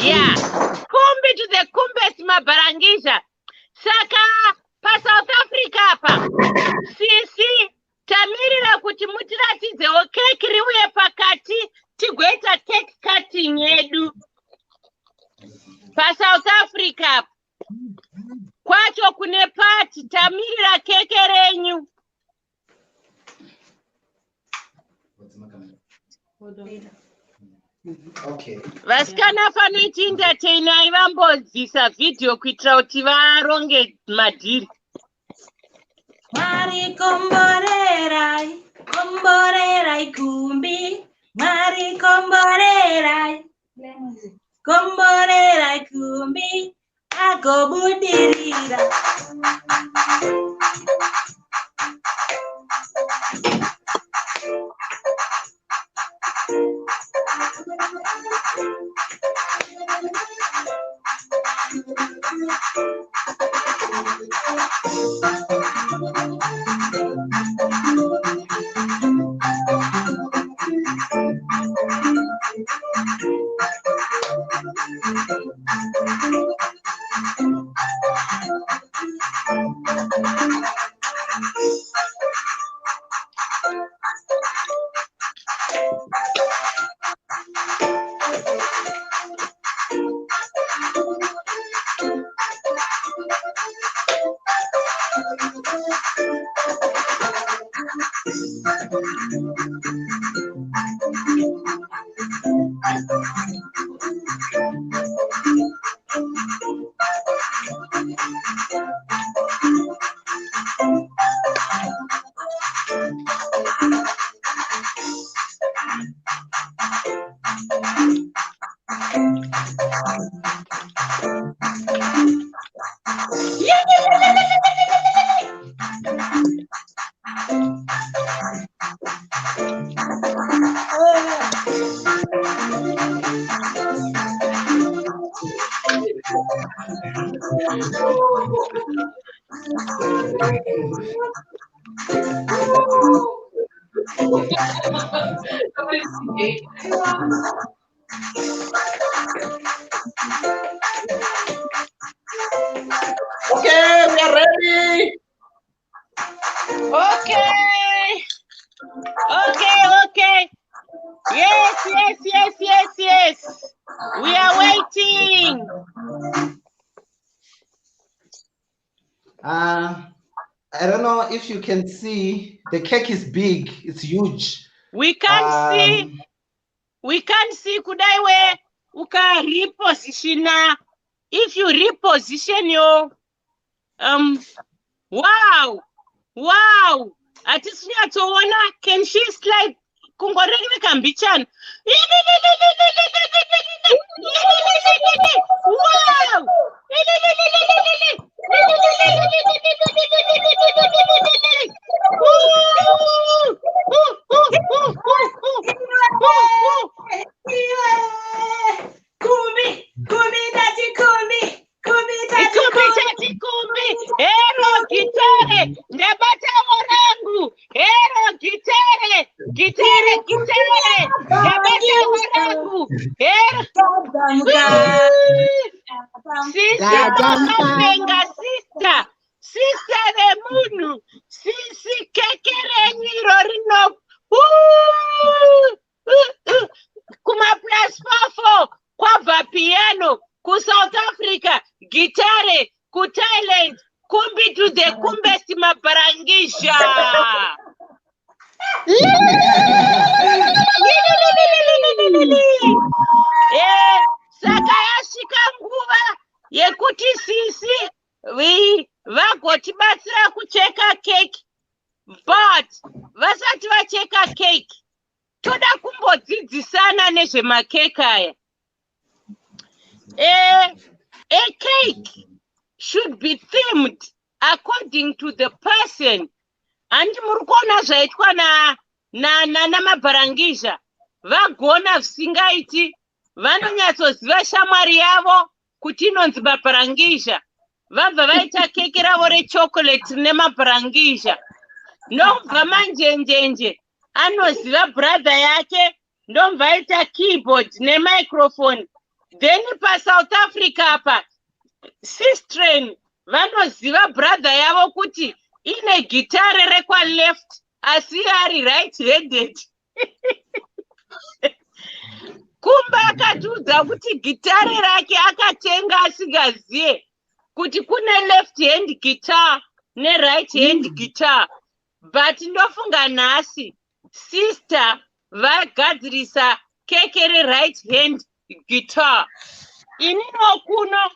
Yeah, Kumbi to the Kumbesi Mabarangizha. Saka pa South Africa pa. Sisi tamirira kuti mutiratidzewo cake riuye pakati tigoita cake cutting yedu. Pa South Africa kwacho kune party tamirira keke renyu. Okay. Vasikana fanoiti entertainai vambodzisa video kuitira kuti varonge madhiri. Mari komborerai Kumbi. Mari komborerai Kumbi. Agobudirira. Okay, we are ready. Okay. Yes. We are waiting. I don't know if you can see, the cake is big, it's huge. We can't see kudai we uka reposition. If you reposition your wow. Atisinyatsoona, can she slide kungoreke kambichan? Wow! Kumbi, hero gitare, ndabata warangu, hero gitare, ndabata warangu, hero. Sister Remunu, sisi kekere niro rino. Kuma plus 44, kwa piano, ku South Africa, gitare, ku Thailand, Kumbi to the Kumbesti maparangisha. Saka yasvika nguva yekuti sisi vagotibatsira kucheka keki, but vasati vacheka keki toda kumbodzidzisana nezvemakeke aya. A cake should be themed according to the person. And murukona zvaitwa na mabharangisha vagona visingaiti, vanonyatsoziva shamwari yavo kuti inonzi mabharangisha, vabva vaita keke ravo rechocolate nemabharangisha. Ndomubva manjenjenje anoziva brother yake, ndomubva aita keyboard nemicrophone. Then paSouth Africa apa sistren vanoziva brother yavo kuti ine gitare rekwa left asi ari right handed. Kumba akatiudza kuti gitare rake akatenga asingaziye kuti kune left hand guitar ne right hand guitar, but ndofunga nhasi sister vagadzirisa keke re-right hand guitar. Inino kuno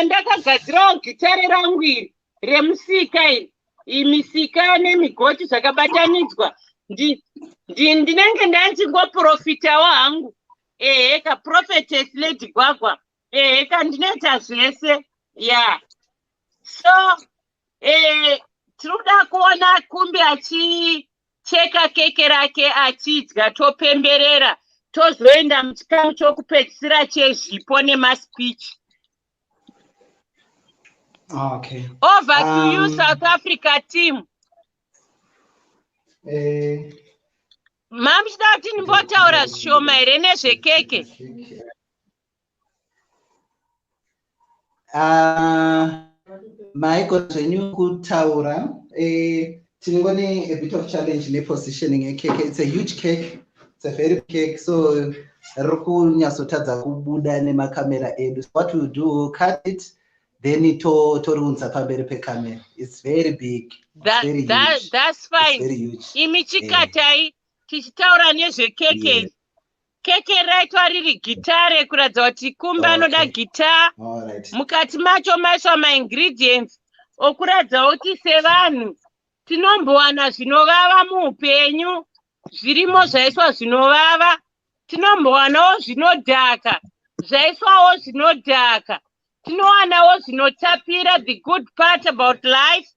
ndakagadzirawo gitare rangu iri remusika iri, imisika nemigoti zvakabatanidzwa. Ndinenge ndanzingoprofitawo hangu. Ka prophetess Lady Gwagwa. Ndinoita zvese. Yeah. So tinoda kuona Kumbi achicheka keke rake achidya, topemberera, tozoenda muchikamu chokupedzisira chezvipo nemaspeech. Okay. Over to you, South Africa team. Mami chida kuti nimbotaura zvishoma here nezvekeke. Michael, zvenyu kutaura, tinongone a bit of challenge nepositioning cake. It's a huge cake. It's a very big cake. So rukunyatsotadza kubuda nemakamera edu. So what we'll do, we'll cut it, then torunza pamberi pecamera. It's very big. It's very huge. That's fine. It's very huge. Imichikatai tichitaura nezvekeke. Keke raitwa riri gitare kuratidza kuti Kumbi anoda gita. Mukati macho maiswa ma-ingredients okuratidza kuti sevanhu tinombowana zvinovava muupenyu, zvirimo zvaiswa zvinovava, tinombowanawo zvinodhaka, zvaiswawo zvinodhaka, tinowanawo zvinotapira, the good part about life,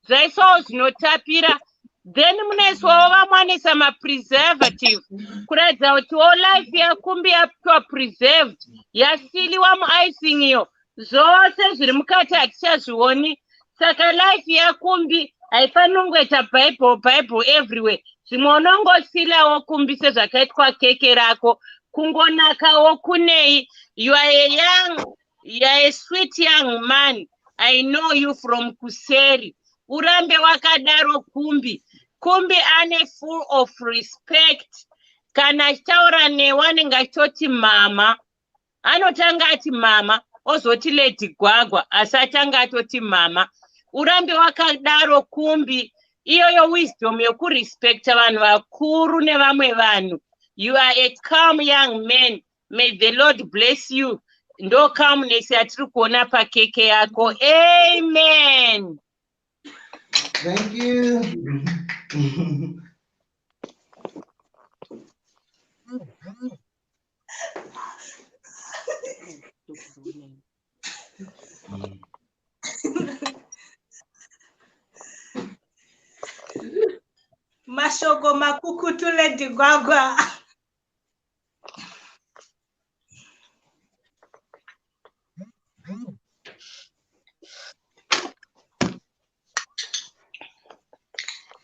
zvaiswawo zvinotapira. Then munoiswawo vamwanisa ma-preservative kuratidza kuti life yaKumbi yapwa preserved, yasiliwa muicing iyo, zvose zviri mukati hatichazvioni. Saka life yaKumbi haifaniri kungoita bible everywhere. Zvimwe unongosilawo Kumbi sezvakaitwa keke rako, kungonakawo kunei. You are a sweet young man. I know you from Kuseri. Urambe wakadaro Kumbi. Kumbi ane full of respect. Kana achitaura newe anenge achitoti mama. Anotanga ati mama, ozoti Lady Gwagwa, asi atanga atoti mama. Urambe wakadaro Kumbi. Iyoyo wisdom yokurespecta vanhu vakuru nevamwe vanhu. You are a calm young man. May the Lord bless you. Ndo calmness yatiri kuona pakeke yako. Amen. Thank you. Mashoko makukutu Lady Gwagwa.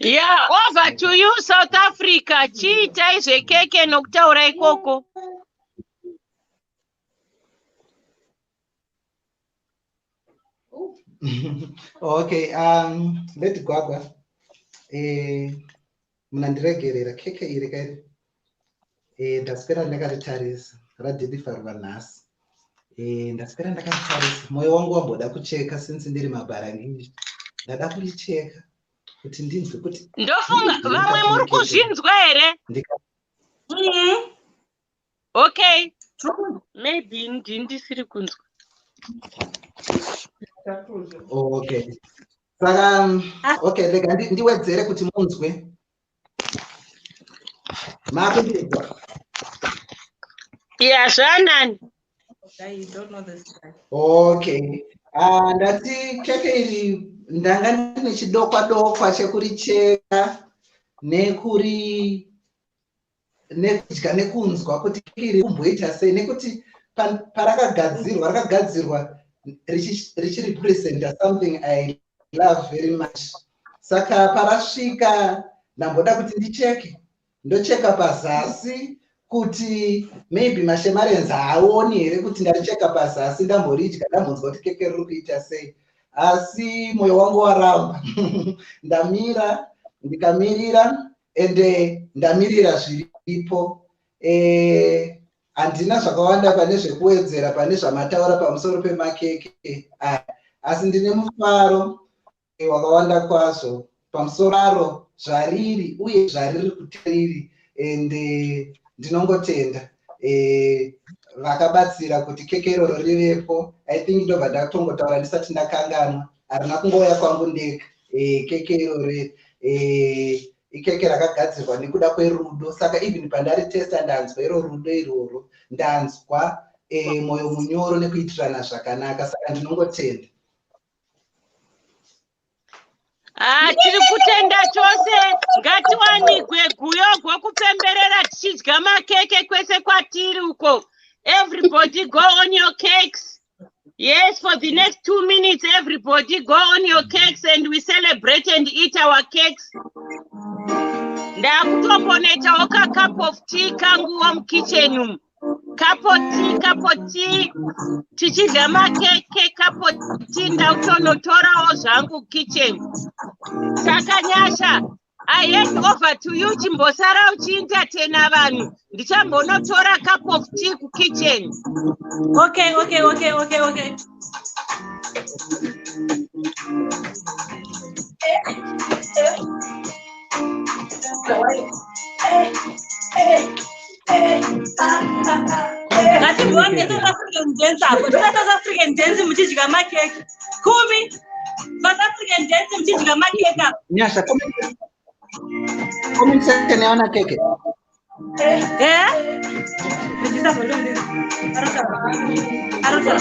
Yeah, over to you, South Africa. Chiita izvekeke nokutaura ikoko. Okay, Lady Gwagwa. Munandiregerera keke iri kai. Ndaspera ndakaritarisa radhilifarwa nhasi. Ndaspera ndakaritarisa. Moyo wangu wamboda kucheka since ndiri maBarangizha. Ndada kuricheka. Kuti ndinzwe kuti ndofunga vamwe muri kuzvinzwa here? Okay, maybe ndisiri kunzwa. Okay. Saka okay, lega ndiwedzere kuti munzwe. Makundizwa. Yeah, zvanani. You don't know this guy. Okay. Ndati keke iri ndanga ndine chidokwa chekuricheka nekudya nekunzwa kuti keke iri kumboita sei nekuti rakagadzirwa richirepresenta something I love very much. Saka parasvika ndamboda kuti ndicheke, ndocheka pazasi kuti maybe mashemarenzi haaoni here kuti ndaricheka pazasi ndamboridya ndambonzwa kuti keke riri kuita sei. Asi moyo wangu waramba. Ndamira, ndikamirira, ende ndamirira zviripo. Handina zvakawanda pane zvekuwedzera pane zvamataura pamusoro pemakeke. Asi ndine mufaro wakawanda kwazvo pamusoro aro zvariri uye zvariri kutiriri. Ende ndinongotenda vakabatsira kuti keke iroro rivepo. I think ndobva ndatongotaura ndisati ndakanganwa. Harina kungouya kwangu ndega. Keke iroro ikeke rakagadzirwa nekuda kwerudo. Saka even pandaritesta ndanzwa iro rudo iroro. Ndanzwa moyo munyoro nekuitirana zvakanaka. Saka ndinongotenda. Tiri kutenda chose. Ngatiwanikwe guyo gwekupemberera tichidya makeke kwese kwatiri uko. Everybody go on your cakes. Yes, for the next 2 minutes, everybody go on your cakes and we celebrate and eat our cakes. Ndakutoponetawo ka cup of tea kangu wa mukitchen. kapoti tichidya makeke kapoti ndautonotorawo zvangu kitchen. Saka Nyasha, I hand over to you chimbosara uchientertaina vanhu. Ndichambonotora cup of tea kitchen. Okay. Ngati bonge South African dance hapo. South African dance muchidya makeke. Kumbi South African dance muchidya makeke hapo. Nyasha, comment section yaona keke. Regista volume. Arusa.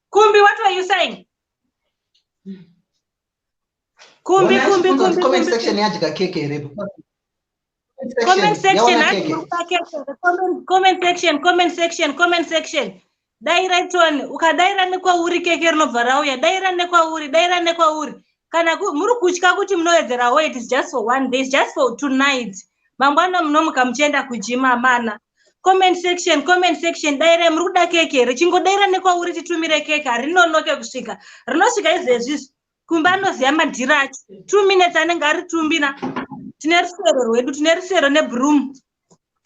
Kumbi, what were you saying? Kumbi. Comment section yajika keke repo. Comment section. Daira tone ukadaira nekwa uri keke rinobva rauya daira nekwa uri kana muri kutya kuti munoedzera weight is just for one day, it's just for tonight. Mangwana munomuka muchienda kujima mana. Comment section daira muri kuda keke richingo daira nekwa uri titumire keke rinonoke kusvika rinosvika izvezvi Kumbi anoziya madhira acho 2 minutes anenge ari tumbina tine rusero nebroom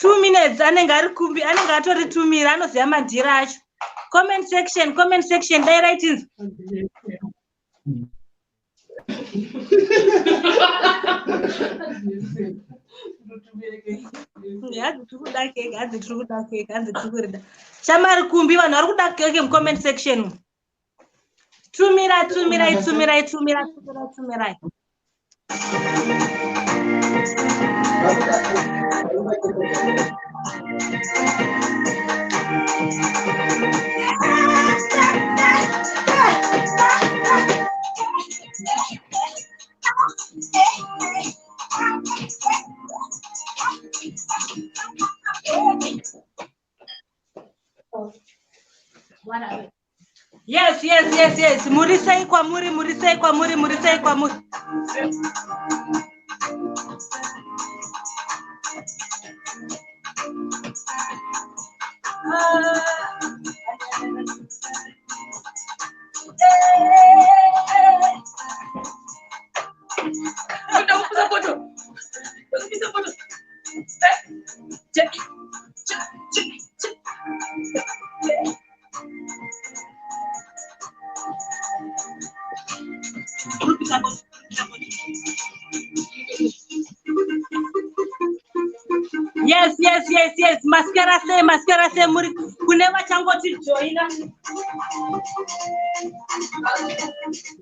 2 minutes anenge ari Kumbi anenge atoritumira anoziya madhira acho. Comment section daira it is Shamari Kumbi vanhu vari kuda keke mucomment section. Tumirai. Yes. Murisei kwa muri. Yes. Mascara se muri kune vachangoti joina.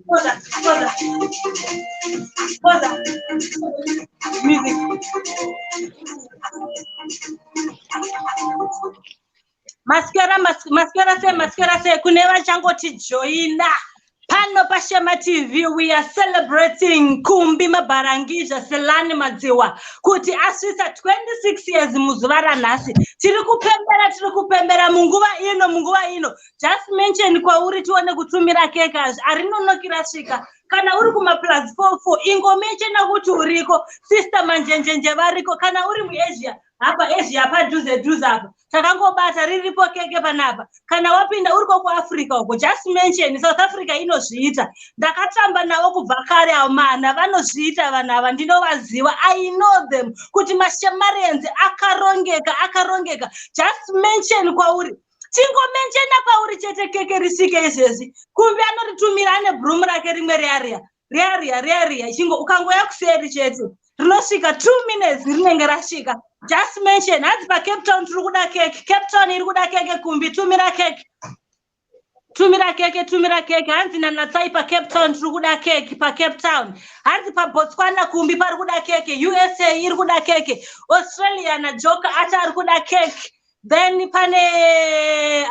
Poza. Music. Mascara se kune vachangoti joina. Pano Pashema TV, we are celebrating Kumbi Mabarangija Celani Madziwa kuti asvitsa 26 years muzuvara nhasi. Tiri kupembera munguva ino. Just mention kwauri tione kutumira keke arinonokira svika. Kana uri kuma plus 44 ingo mention kuti uriko sister manjenjenje variko kana uri muAsia Asia padhuze apa takangobata riripo keke panapa kana wapinda uriko kuAfrica uko just mention South Africa inozviita ndakatamba navo kubva kare amana vanozviita vanhu ava ndinovaziva I know them kuti mashamarians akarongeka just mention kwauri tingo mention kwauri chete keke risike izvezi Kumbi anoritumira ane broom rake rimwe rearia chingo ukangoya kuseri chete rinosvika 2 minutes rinenge rasvika. Just mention hanzi pa Cape Town tiri kuda keke. Cape Town iri kuda keke Kumbi tumira keke hanzi nanatsai pa Cape Town tiri kuda keke pa Cape Town. Hanzi pa Botswana Kumbi pari kuda keke. USA iri kuda keke. Australia na Joka acha ari kuda keke. Then pane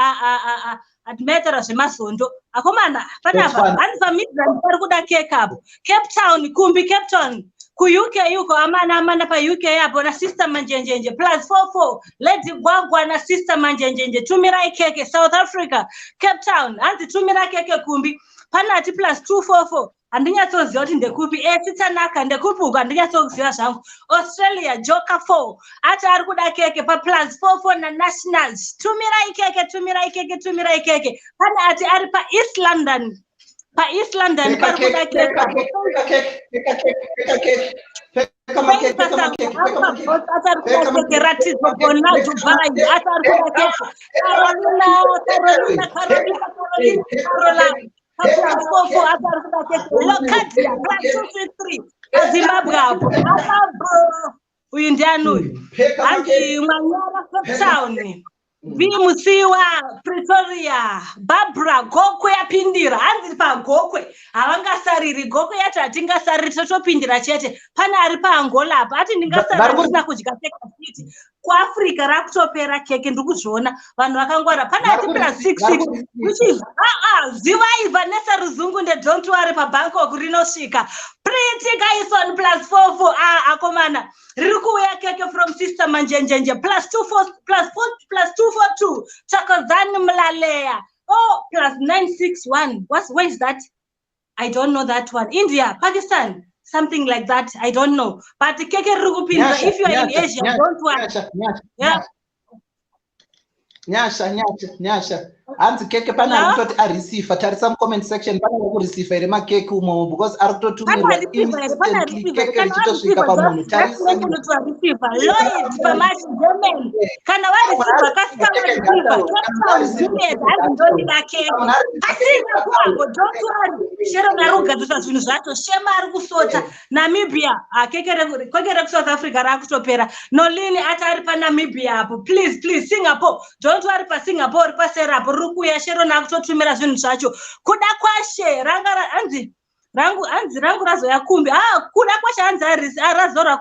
admetera zvemazondo akomana panapa hanzi pa Midrand pari kuda keke apo. Cape Town Kumbi Cape Town UK yuko amana pa UK yapo na sister manjenjenje +44 Lady Gwagwa na sister manjenjenje tumirai keke South Africa Cape Town anti tumira keke Kumbi panati +244 andinyasoziva kuti ndekupi Titanaka ndekupi uko andinyasoziva zvangu Australia Joker 4 ati ari kuda keke pa +44 na nationals tumirai keke pana ati ari pa East London pari kuda keke Zimbabwe hapo uyu ndiani uyu anti Mwanyara Cape Town Vimusiwa Pretoria Barbara Gokwe yapindira hanzi pa Gokwe havangasariri Gokwe yati hatingasariri totopindira chete pana ari pa Angola apa ati ndingasarira kudya keke fiti kuAfrica rakutopera keke ndikuzviona vanhu vakangwara pana ati +66 which is zivai Vanessa Ruzungu don't worry pa Bangkok rinosvika Pretty guys on +44 akomana riri kuuya keke from sister manjenjenje +242 Chakozani Mlalea +961 where is that? I don't know that one. India, Pakistan, something like that. I don't know. But keke riri kupinza if you are in Asia don't worry. Nyasha. Anti keke pana kutoti receive tarisa comment section pana ku receive ere makeke umo because ari kutotumirwa instantly keke richitosvika pamunhu tarisa receive Lloyd pamashi German kana wa receive kasika receive ndoni na keke asina kwako don't worry shero narugadzisa zvinhu zvacho shema ari kusota Namibia keke ku South Africa rakutopera Nolini atari pa Namibia apo please Singapore don't worry pa Singapore pa Serapo rukuya shero nakutotumira zvinhu zvacho kuda kwashe rangu razoya Kumbi kuda kwashe hanzi razora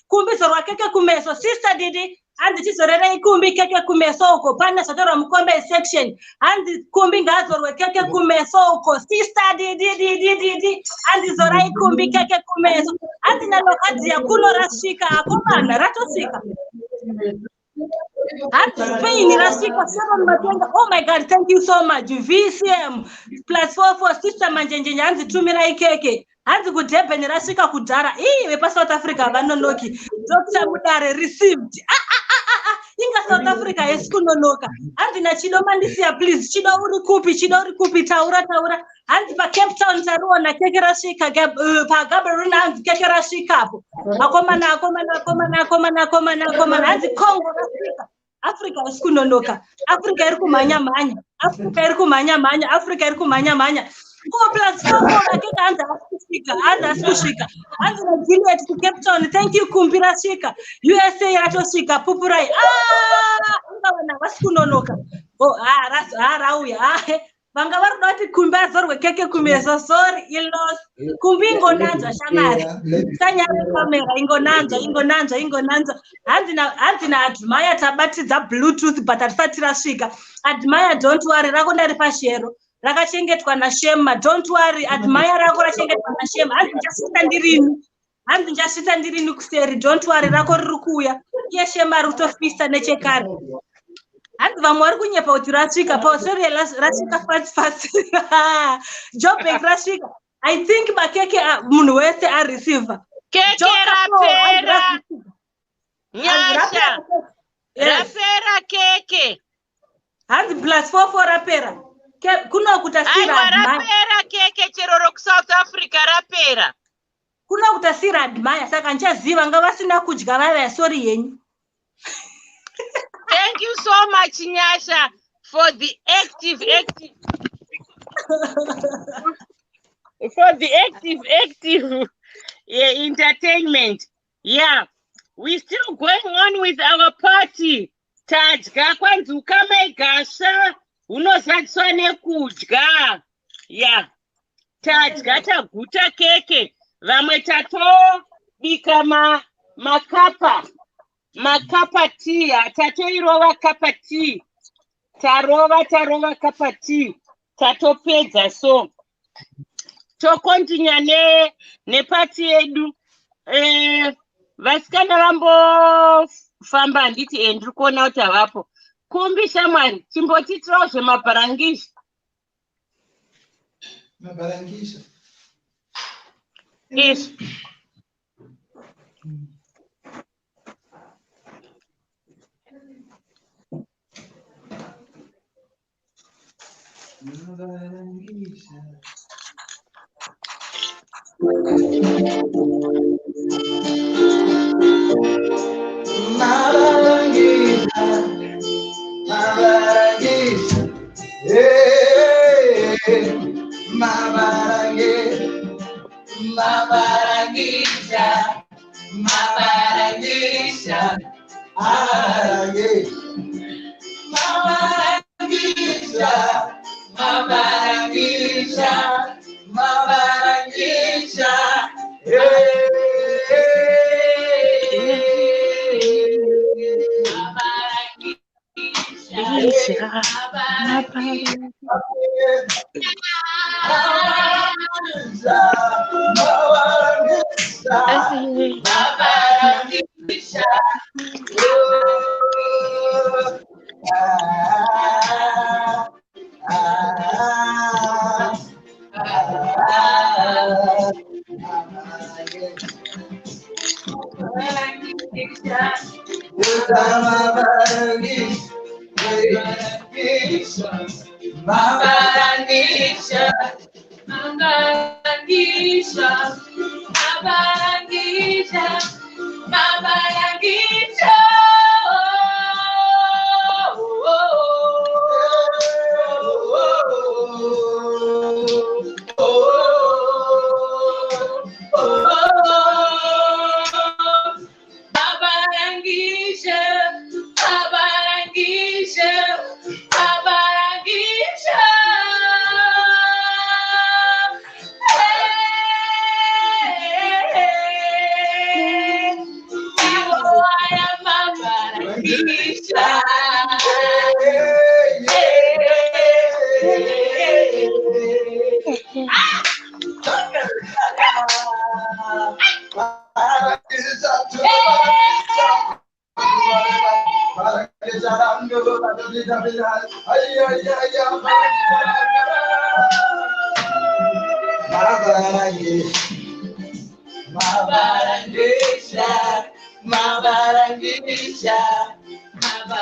Kumbi zorwa keke kumeso sister Didi hanzi chizorera Kumbi keke kumeso uko pana zvatorwa mukombe section hanzi Kumbi ngazorwe keke kumeso uko sister Didi hanzi zora Kumbi keke kumeso hanzi nalokadzi yakuno rasvika akomana ratosvika Spain, oh my God, thank you so much. VCM +44 sister manjenjenje hanzi tumira ikeke hanzi kudurban rasvika kudhara vepa South Africa vanonoki Dr. Mudare received inga South Africa yesikunonoka hanzi nachidomandisiya please chido uri kupi taura hanzi pa Cape Town tariona keke rasvika pa Gaborone hanzi keke rasvikapo akomana hanzi Congo rasvika Africa isikunonoka Africa iri kumhanya +44 akeka hanzi asikusvika hanzi na Juliet ku Cape Town thank you Kumbi rasvika USA ratosvika pupurai ungavana vasikunonoka rauya vanga vari kuda kuti Kumbi azorwe keke kumeso sorry ilos Kumbi ingonanzva shamari sanyari kamera ingonanzva hanzi na Admire tabatidza Bluetooth but hatisati rasvika Admire don't worry rako ndari pashero rakachengetwa naShema don't worry Admire rako rachengetwa naShema hanzi njasvita ndirini kuseri don't worry rako riri kuuya iye Shema ari kutofista nechekare hanzi vamwe vari kunyepa kuti rasvika pausori rasvika fast Joburg rasvika I think makeke munhu wese areceive keke rapera Nyasha rapera keke hanzi +44 rapera kuno kutasira rapera keke cheroro ku South Africa rapera kuno kutasira Admire saka nchaziva nga vasina kudya vaya sorry yenyu. Thank you so much Nyasha for the active entertainment. Yeah, we're still going on with our party. Tadya kwanzuka megasha unozatswa nekudya. Yeah, tadya taguta keke vamwe tatobika makapa tea tatoirova kapa tea tarova kapa tea tatopedza so tokontinya nepati yedu vasikana vambofamba handiti ndiri kuona kuti havapo. Kumbi shamwari, chimbotitirawo zvemabharangisha. Mabarangisha. Izvo. Mabarangisha. Mabarangisha. Mabarangisha. Hey, Mabarangisha. Mabarangisha. Mabarangisha. Mabarangisha. Mabarangisha. Mabarangisha.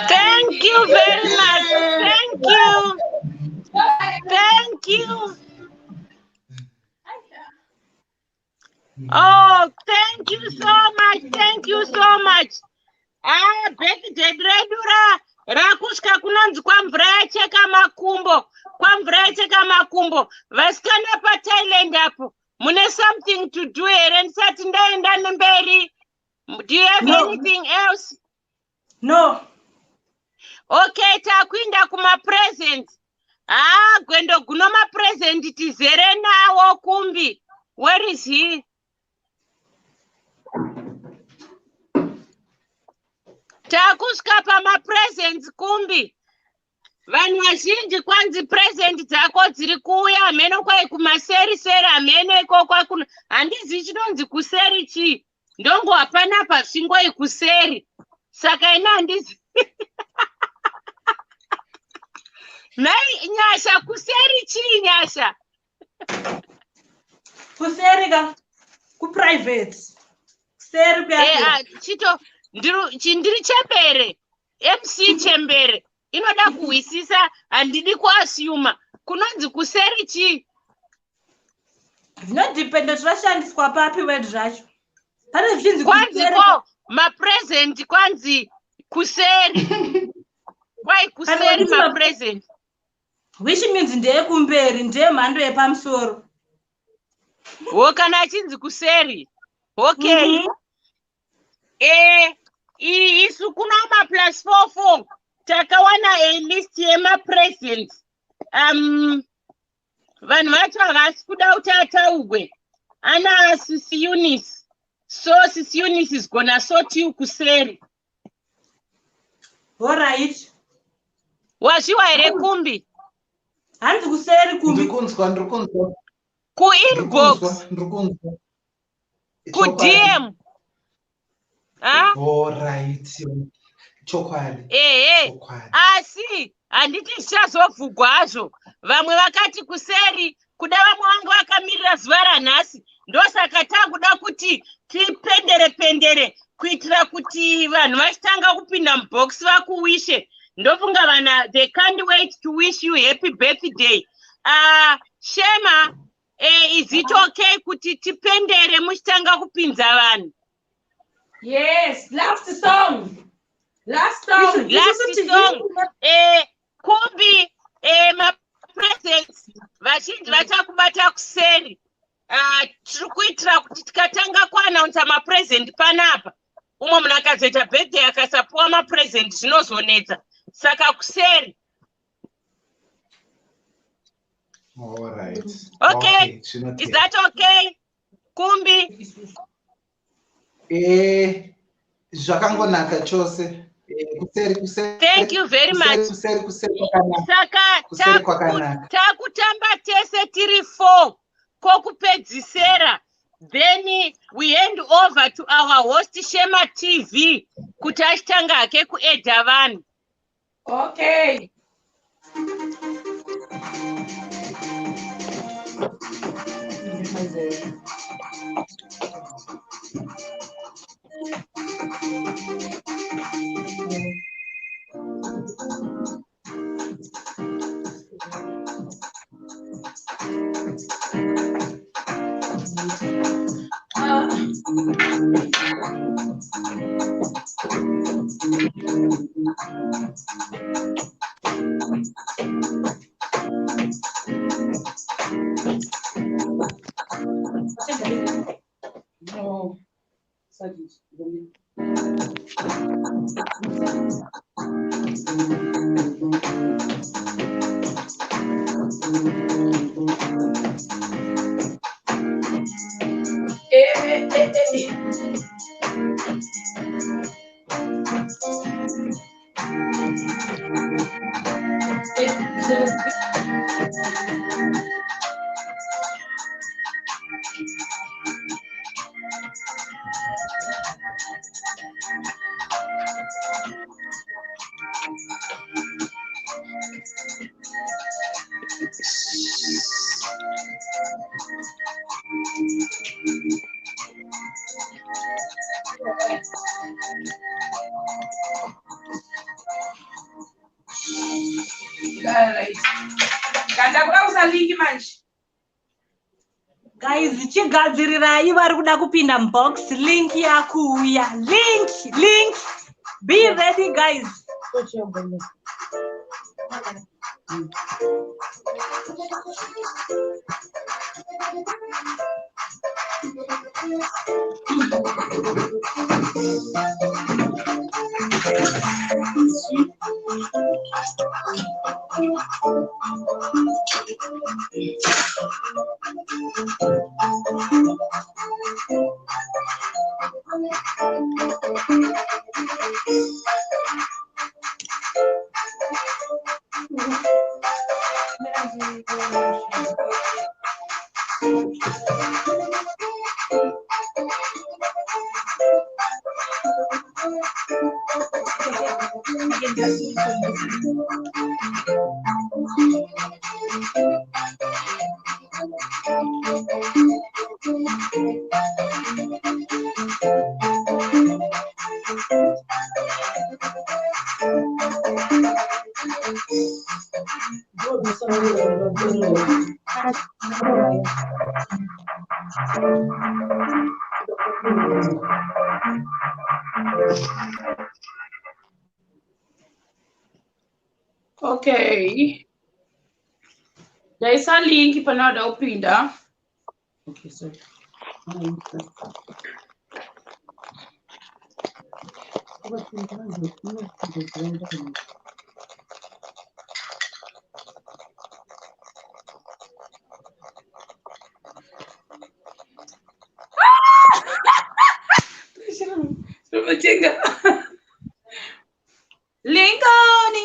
Thank you very much. Thank you. Thank you. Oh, thank you so much. Thank you so much. Birthday redura rakusvika kunonzi kwamvura yacheka makumbo. Kwamvura yacheka makumbo. Vasikana paThailand apo. Mune something to do here ndisati ndaenda nemberi. Do you have anything else? No. Okay, takuinda kuma-presents. Gwendo guno ma-present tizere nawo Kumbi. Where is he? Takusvika pama-presents Kumbi. Vanhu vazhinji kwanzi present dzako dziri kuuya hameno kwai kumaseri-seri hameno ikokwa kuno. Handizivi chinonzi kuseri chii. Ndongo hapana pasvingoi kuseri. Saka ina handizi. Nai Nyasha kuseri chii Nyasha? Kuseri ka ku-private. Kuseri kuyapera. Chito chindiri chembere. MC chembere. Inoda kuhwisisa handidi kuasuma. Kunonzi kuseri chii? Zvinodependa zvashandiswa papi word zvacho. Pane zvichinzi kwanzi ko ma-present kwanzi kuseri. Kwai kuseri ma-present. Which means ndeyekumberi, ndeyemhando yepamusoro. Kana achinzi kuseri. Okay. Isu kuna ma+44. Takawana a list yema-present. Vanhu vacho havasi kuda kuti ataugwe. Ana Sisi Eunice. So Sisi Eunice is gonna sort you kuseri. All right. Washiwa here Kumbi? Hanzi kuseri Kumbi. Ndikunzwa. Ku inbox. Kudm. All right. Chokwadi. Asi handiti zvichazovhugwa hazvo. Vamwe vakati kuseri kuda vamwe vangu vakamirira zuva ranhasi. Ndosaka takuda kuti tipendere kuitira kuti vanhu vachitanga kupinda mubox vakuwishe. Ndofunga vana they can't wait to wish you happy birthday. Shema, is it okay kuti tipendere muchitanga kupinza vanhu? Yes, last song. Kumbi, ma-presents vazhinji vachakubata kuseri. Tiri kuitira kuti tikatanga kuanaunsa ma-present panapa. Umwe munhu akazoita birthday akasapuwa ma-present zvinozonetsa. Saka kuseri. All right. Okay. Is that okay? Kumbi? Zvakangonaka chose. Kuseri. Thank you very much. Saka takutamba tese tiri 4 kokupedzisera. Then we hand over to our host Shema TV kuti achitanga hake kuedha vanhu. Okay. No. Guys, chigadzirirai vari kuda kupinda box. Link yakuuya. Link. Be ready, guys. Okay. There is a link for another upinda. Okay, sorry. Lincoln.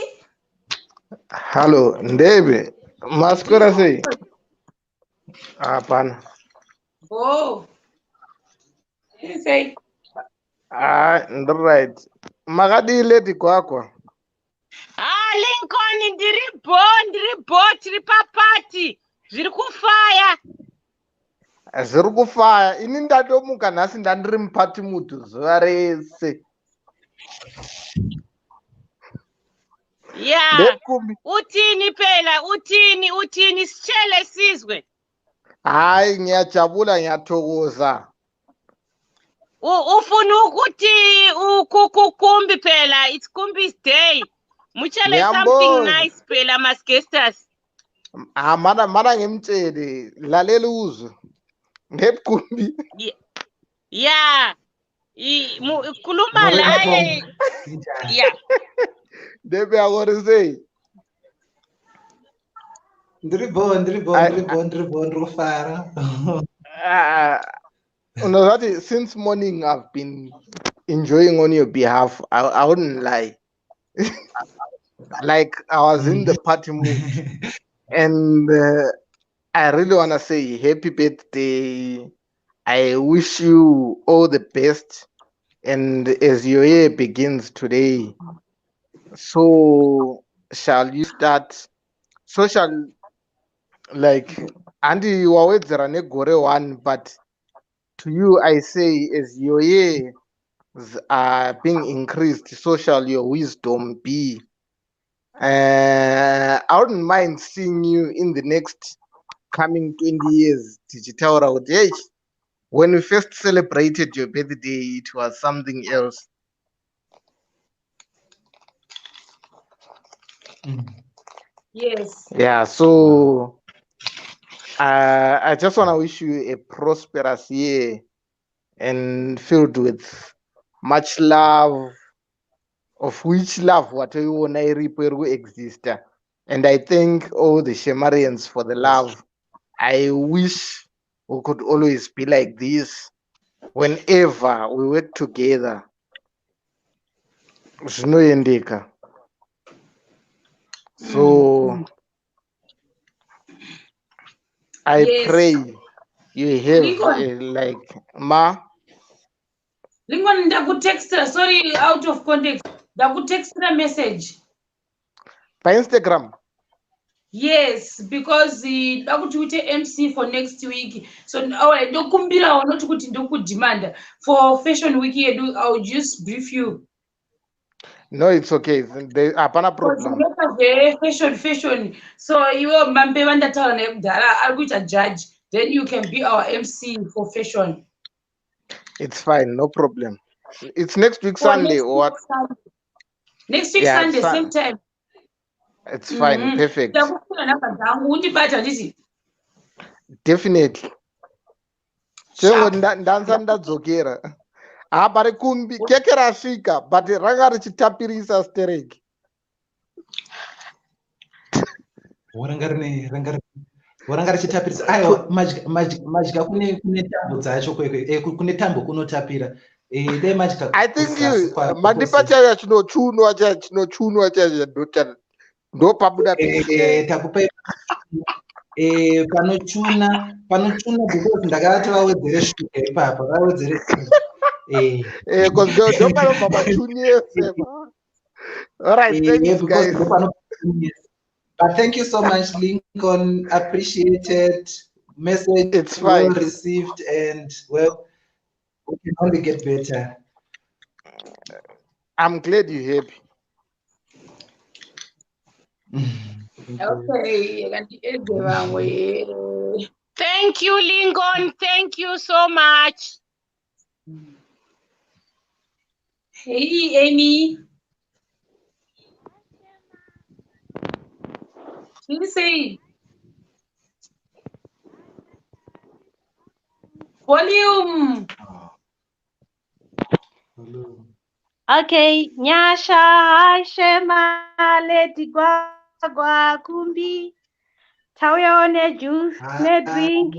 Hello, Ndebe. Maskora sei. Hapana. Oh. Say. Right. Magadi lady kwakwa. Lincoln ndiribo tiri papati zviri kufaya. Zviri kufaya. Ini ndatomuka nhasi ndandiri mupati mutu zuva rese. Yeah. Utini pela, utini sichele sizwe. Hayi ngiyajabula ngiyathokoza. Ufuna ukuthi ukukumbi phela, it's Kumbi's day. Muchele something nice phela masgestas. Mana ngimtshele lalela uzwe. Ngekumbi. Yeah. Kuluma la. Yeah. Debe agorisei. Ndiribo fara. Since morning I've been enjoying on your behalf. I wouldn't lie. Like I was in the party mood. And I really want to say happy birthday. I wish you all the best. And as your year begins today, so shall you start social, like Andy, you always run a gore one, but to you I say as your years are being increased, so shall your wisdom be. I wouldn't mind seeing you in the next coming 20 years, digital route. Hey, when we first celebrated your birthday, it was something else. Yes. Yeah, so I just want to wish you a prosperous year and filled with much love, of which love whatever you want to exist. And I thank all the Shemarians for the love. I wish we could always be like this whenever we work together. Zvinoendeka. So I pray you have like ma. Lincoln, ndakutext, sorry, out of context. Ndakutext a message. By Instagram. Yes, because ndakuti MC for next week. So ndokumbira not kuti ndokudemand for fashion week yedu. I'll just brief you. No, it's okay. There hapana problem. Fashion. So you mambe vandataura nekudhara ari kuita judge. Then you can be our MC for fashion. It's fine, no problem. It's next week Sunday or what? Next week Sunday, same time. It's fine, perfect. Definitely. Ndanza ndadzokera. Pari Kumbi keke rasvika but ranga richitapirisa stereki. Waranga richitapirisa. Aiwa majika kune tambo dzacho kune tambo kunotapira. Dai majika. I think you mandipa chaya chinochunwa chacho ndo pabuda pese. Takupa panochuna because ndakati vawedzere shuga ipapa vawedzere because ndo panobva machuni ese. All right, thanks guys. But thank you so much, Lincoln. Appreciated. Message it's fine. Well received, and well, we can only get better. I'm glad you're happy. Okay. Thank you, Lincoln. Thank you so much. Hey, Amy. What you say? Volume. Okay, Nyasha, Shema, Lady Gwa, Kumbi, Tauya ne juice, ne drink.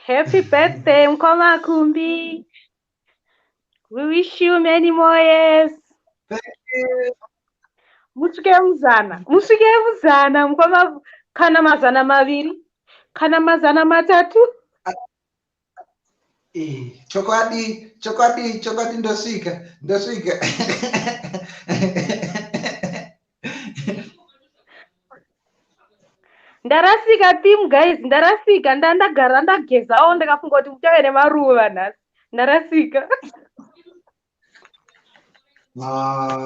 Happy birthday, Mkoma Kumbi. We wish you many more years. Thank you. Musike muzana, Mkoma kana mazana maviri, kana mazana matatu. chokwadi ndosvika. Ndarasika team guys, ndarasika ndagara ndagezawo ndakafunga kuti muchave nemaruva nhasi. Ndarasika.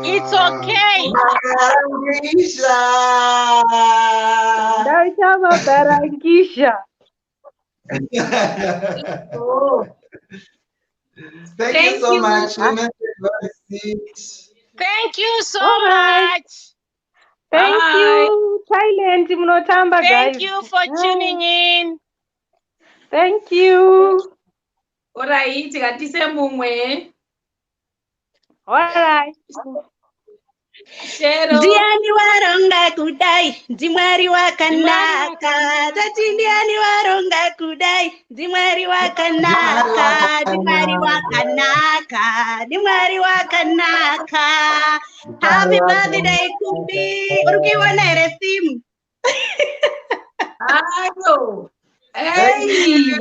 It's okay. Mabarangisha. Ndaita mabarangisha. Thank you so you. much. Thank you so much. Thank Bye. you. Thailand, munotamba guys. Thank you for tuning in. Thank you. Alright, tikatise mumwe. Alright. Shero. Ndiani waronga kudai, ndimwari wakanaka. Tati ndiani waronga kudai, ndimwari wakanaka. Ndimwari wakanaka, ndimwari wakanaka. Happy birthday Kumbi. Urukiona here simu. Ayo. Hey.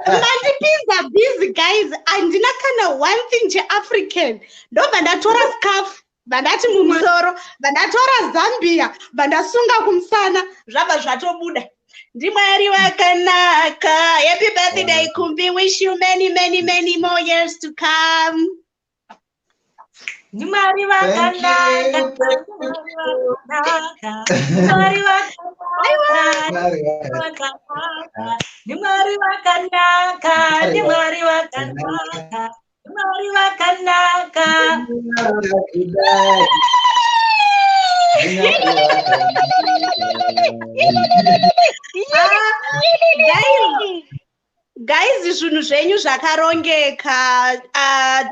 Mandipinza busy guys. Andina kana one thing che African. Ndo bandatora scarf, bandati mumusoro, bandatora Zambia, bandasunga kumsana, zvaba zvatobuda. Ndimwari wakanaka. Happy birthday Kumbi. Wish you many more years to come. Ndimwari wakanaka. Ndimwari wakanaka. Ndimwari wakanaka. Ndimwari wakanaka. Ndimwari wakanaka. Guys, zvinhu zvenyu zvakarongeka.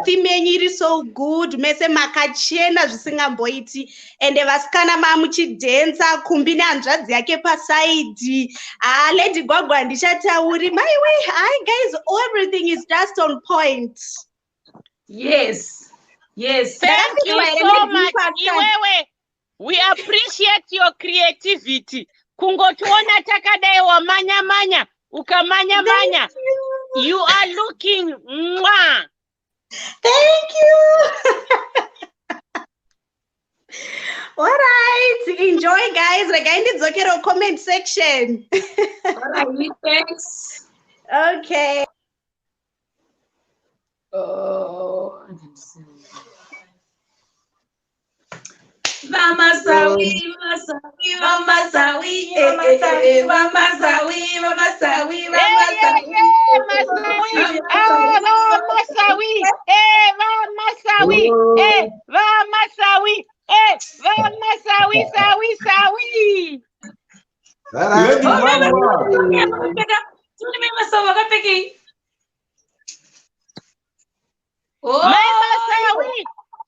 Theme yenyu iri so good. Mese makachena zvisingamboiti. Ende vasikana mamuchidhensa. Kumbi nehanzvadzi yake pasaidi. Lady Gwagwa handichatauri. My way, hi guys, everything is just on point. Yes. Thank you so much. Iwewe, we appreciate your creativity. Kungotuona takadai wa manya. Ukamanya. You are looking. Mwah. Thank you. Alright, enjoy guys. Ragaindidzokera comment section. Alright, thanks. Okay. Vamasawi.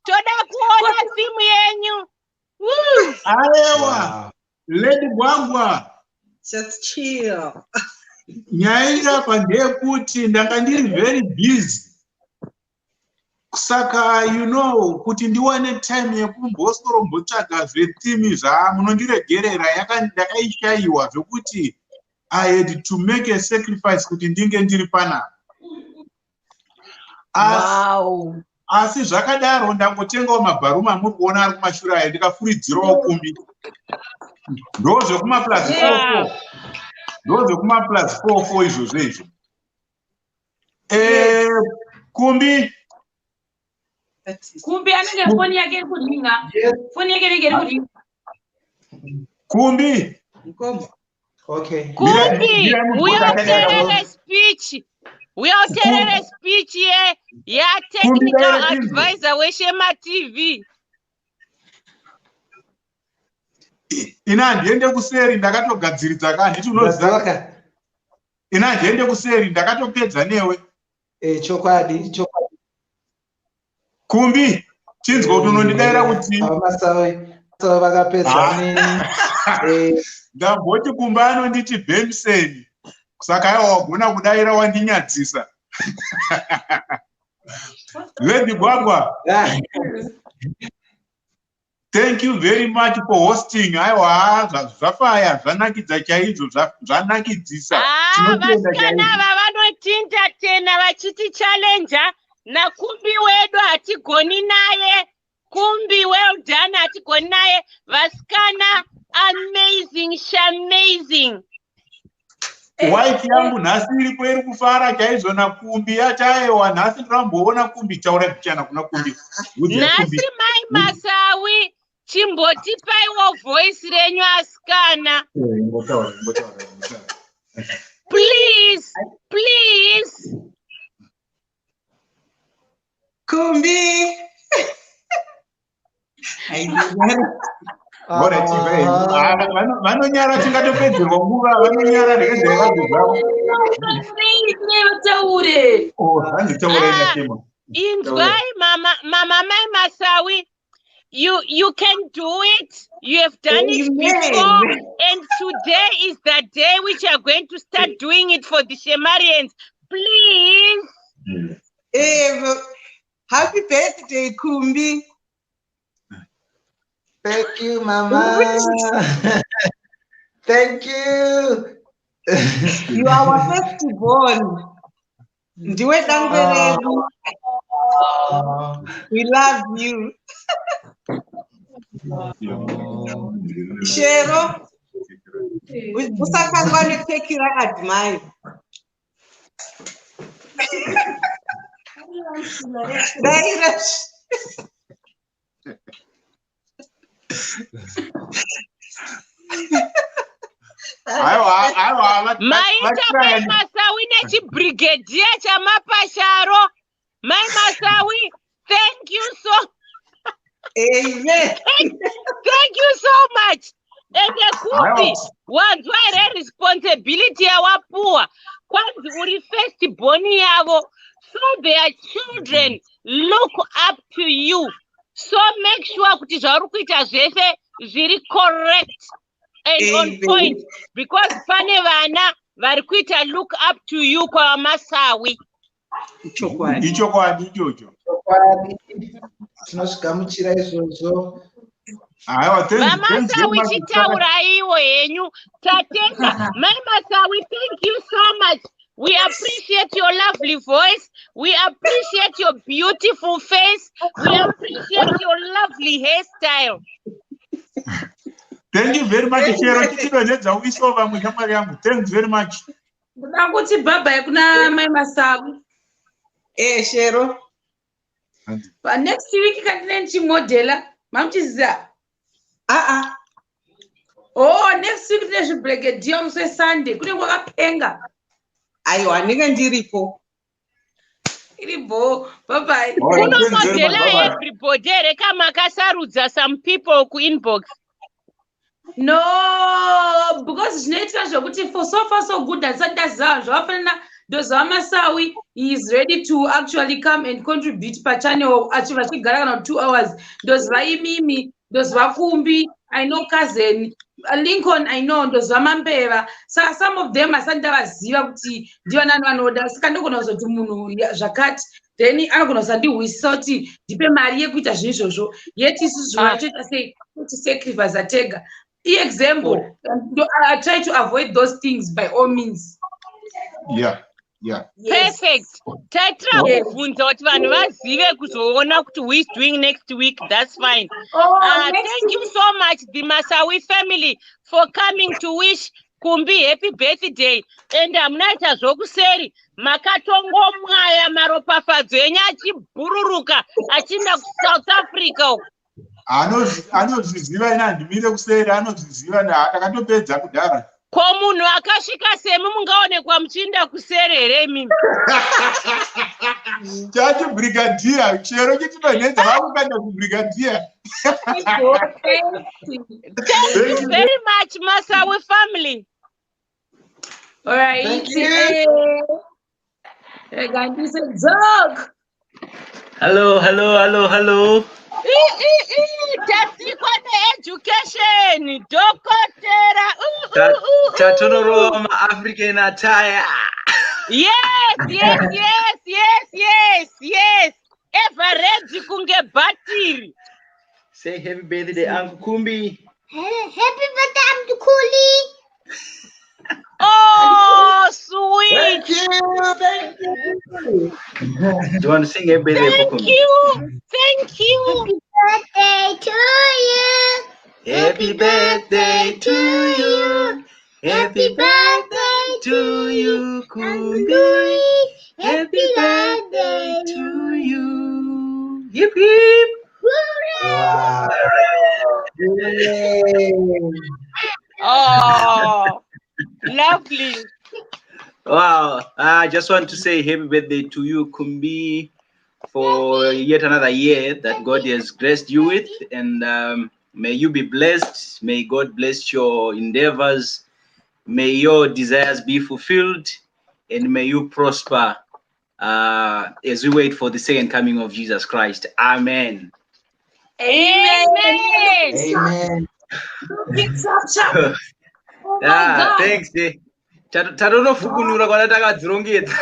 Toda kuona simu yenyu. Ayewa, Lady Gwagwa. Just chill. Nyaira pandekuti ndanga ndiri very busy. Saka kuti ndiwane time yekumbotsvaga zvetimi zvamunondiregerera ndakaishayiwa zvokuti I had to make a sacrifice kuti ndinge ndiri panapa. Wow. Asi zvakadaro ndangotengawo mabharuma amuri kuona ari kumashure aya ndikafuridzirawo Kumbi. Ndozvekumaplazi 44. Ndozvekumaplazi 44 izvozvo. Kumbi. Kumbi anenge foni yake iri kudinga. Foni yake iri kudinga. Kumbi. Okay. Kumbi, uyoterere speech. Uyoterere speech ya technical advisor weshema TV. Ina ndiende kuseri ndakatogadziridza handiti unoziva. Ina ndiende kuseri ndakatopedza newe. Chokwadi. Kumbi, chinzwa kuti unondidaira kuti Masawi vakapedza ndamboti Kumbi anonditi Benson. Saka iwe wagona kudaira wandinyadzisa. Lady Gwagwa. Thank you very much for hosting. Aiwa, zvafaya, zvanakidza chaizvo, zvanakidzisa. Vasikana vanotinda tena vachiti challenge na Kumbi wedu hatigoni naye. Kumbi well done hatigoni naye. Vasikana amazing, shamazing. Wife yangu nhasi iripo iri kufara chaizvo naKumbi achaiwa nhasi ndamboona Kumbi taura kuchana kuna Kumbi. Nhasi mai Masawi chimbotipaiwo voice renyu asikana. Please. Kumbi. Vanonyara tingatopedzerwa nguva, vanonyara ndekedzevazvo zvavo. Inzwai mama mai Masawi, you can do it. You have done it before, and today is the day which you are going to start doing it for the Shemarians. Please. Happy birthday, Kumbi. Thank you, Mama. Thank you. You are our firstborn. Ndiwe dangu. We love you. Shero. Usakangwane keki ra admire. Maita mai Masawi nechibrigadier chamapasharo. Mai Masawi, thank you so. Amen. Thank you so much. And Kumbi, wanzwa responsibility yawapuwa. Kwanzi uri first born yavo. So their children look up to you. So make sure kuti zvauri kuita zvese zviri correct and on point, because pane vana vari kuita look up to you kwa Masawi. Ichokwadi ichocho. Tinosvigamuchira izvozvo. Masawi chitaura iwo henyu tatenda. Mai Masawi, thank you so much. We appreciate your lovely voice. We appreciate your beautiful face. We appreciate your lovely hairstyle. Thank you very much, Shero. Thanks very much. Kuti baba kuna mai Masawi. Shero. But next week kandine chimodela. Mamchiziza. Oh, next week tine zvibrigadier muswe Sunday. Kune kwakapenga. Aiwa, ndinge ndiripo. Iripo, bye-bye. Unomodela everybody, reka makasarudza some people ku inbox. No, because zvinoitika zvokuti for so far so good ndaziva zvavafanira ndoziva Masawi, he is ready to actually come and contribute pachannel vachigara kana 2 hours. Ndoziva imimi, ndoziva Kumbi, I know cousin Lincoln, I know ndoziva Mambeva. So some of them asati ndavaziva kuti ndivo nani vanoda, saka ndogona kuzoti munhu zvakati then anogona kuzandiwisa kuti ndipe mari yekuita zvinhu izvozvo, yet isusu vanotoita sei kuti sacrifice atega. Example, I try to avoid those things by all means. Yeah. Perfect. Taitra kubvunza kuti vanhu vazive kuzoona kuti who is doing next week. That's fine. Thank you so much, the Masawi family, for coming to wish Kumbi happy birthday. And munaita zvokuseri makatongomwaya maropafadzo enyu achibhururuka achienda kuSouth Africa. Anozviziva ina ndimire kuseri, anozviziva takatopedza kudhara. Ko munhu akasvika semi mungaonekwa muchienda kuseri here imimi? Chachi brigadier, Shero chitibonedza vakukanda kubrigadier. Thank you very much, Masawi family. All right. Thank you. Hello. Tasikwa education, dokotera. Tatonoro African attire. Yes. Ever ready kunge batiri. Say happy birthday, Uncle Kumbi. Happy birthday, Uncle Kuli. Oh, sweet. Thank you. Do you want to sing happy birthday for Thank Kumbi? you. Thank you. Happy birthday to you. Happy birthday to you. Happy birthday to you, Kumbi. Happy birthday to you. Hip hip. Wow. Yay. Oh, lovely. Wow. I just want to say happy birthday to you, Kumbi, for yet another year that God has graced you with. And may you be blessed. May God bless your endeavors. May your desires be fulfilled. And may you prosper as we wait for the second coming of Jesus Christ. Amen. Amen. Amen. Oh my God. Thanks. Tatonofukunura kwana takadzirongedza.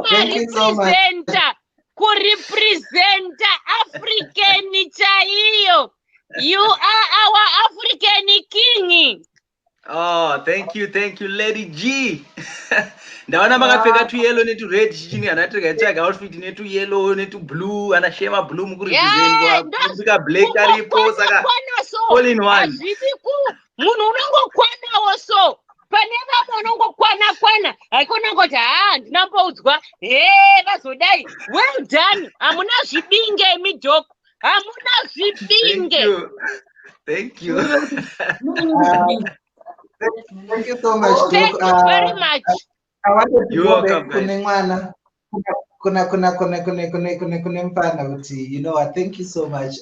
Thank you so much. Kurepresenta African chaiyo. You are our African king. Oh, thank you, Lady G. Ndaona makapfeka tu yellow netu red chini anatsvaga outfit netu yellow netu blue anashema blue mukurepresent kwa black aripo saka all in one. Azviku munhu unongokwanawo so. Pane vamwe unongokwana haikona ngoti ndinamboudzwa vazodai. Well done. Hamuna zvibinge midoko. Hamuna zvibinge. Thank you. Thank you so much. Thank you very much. I wanted to You're go welcome, back guys. kune mpana kuti, you know what, thank you so much.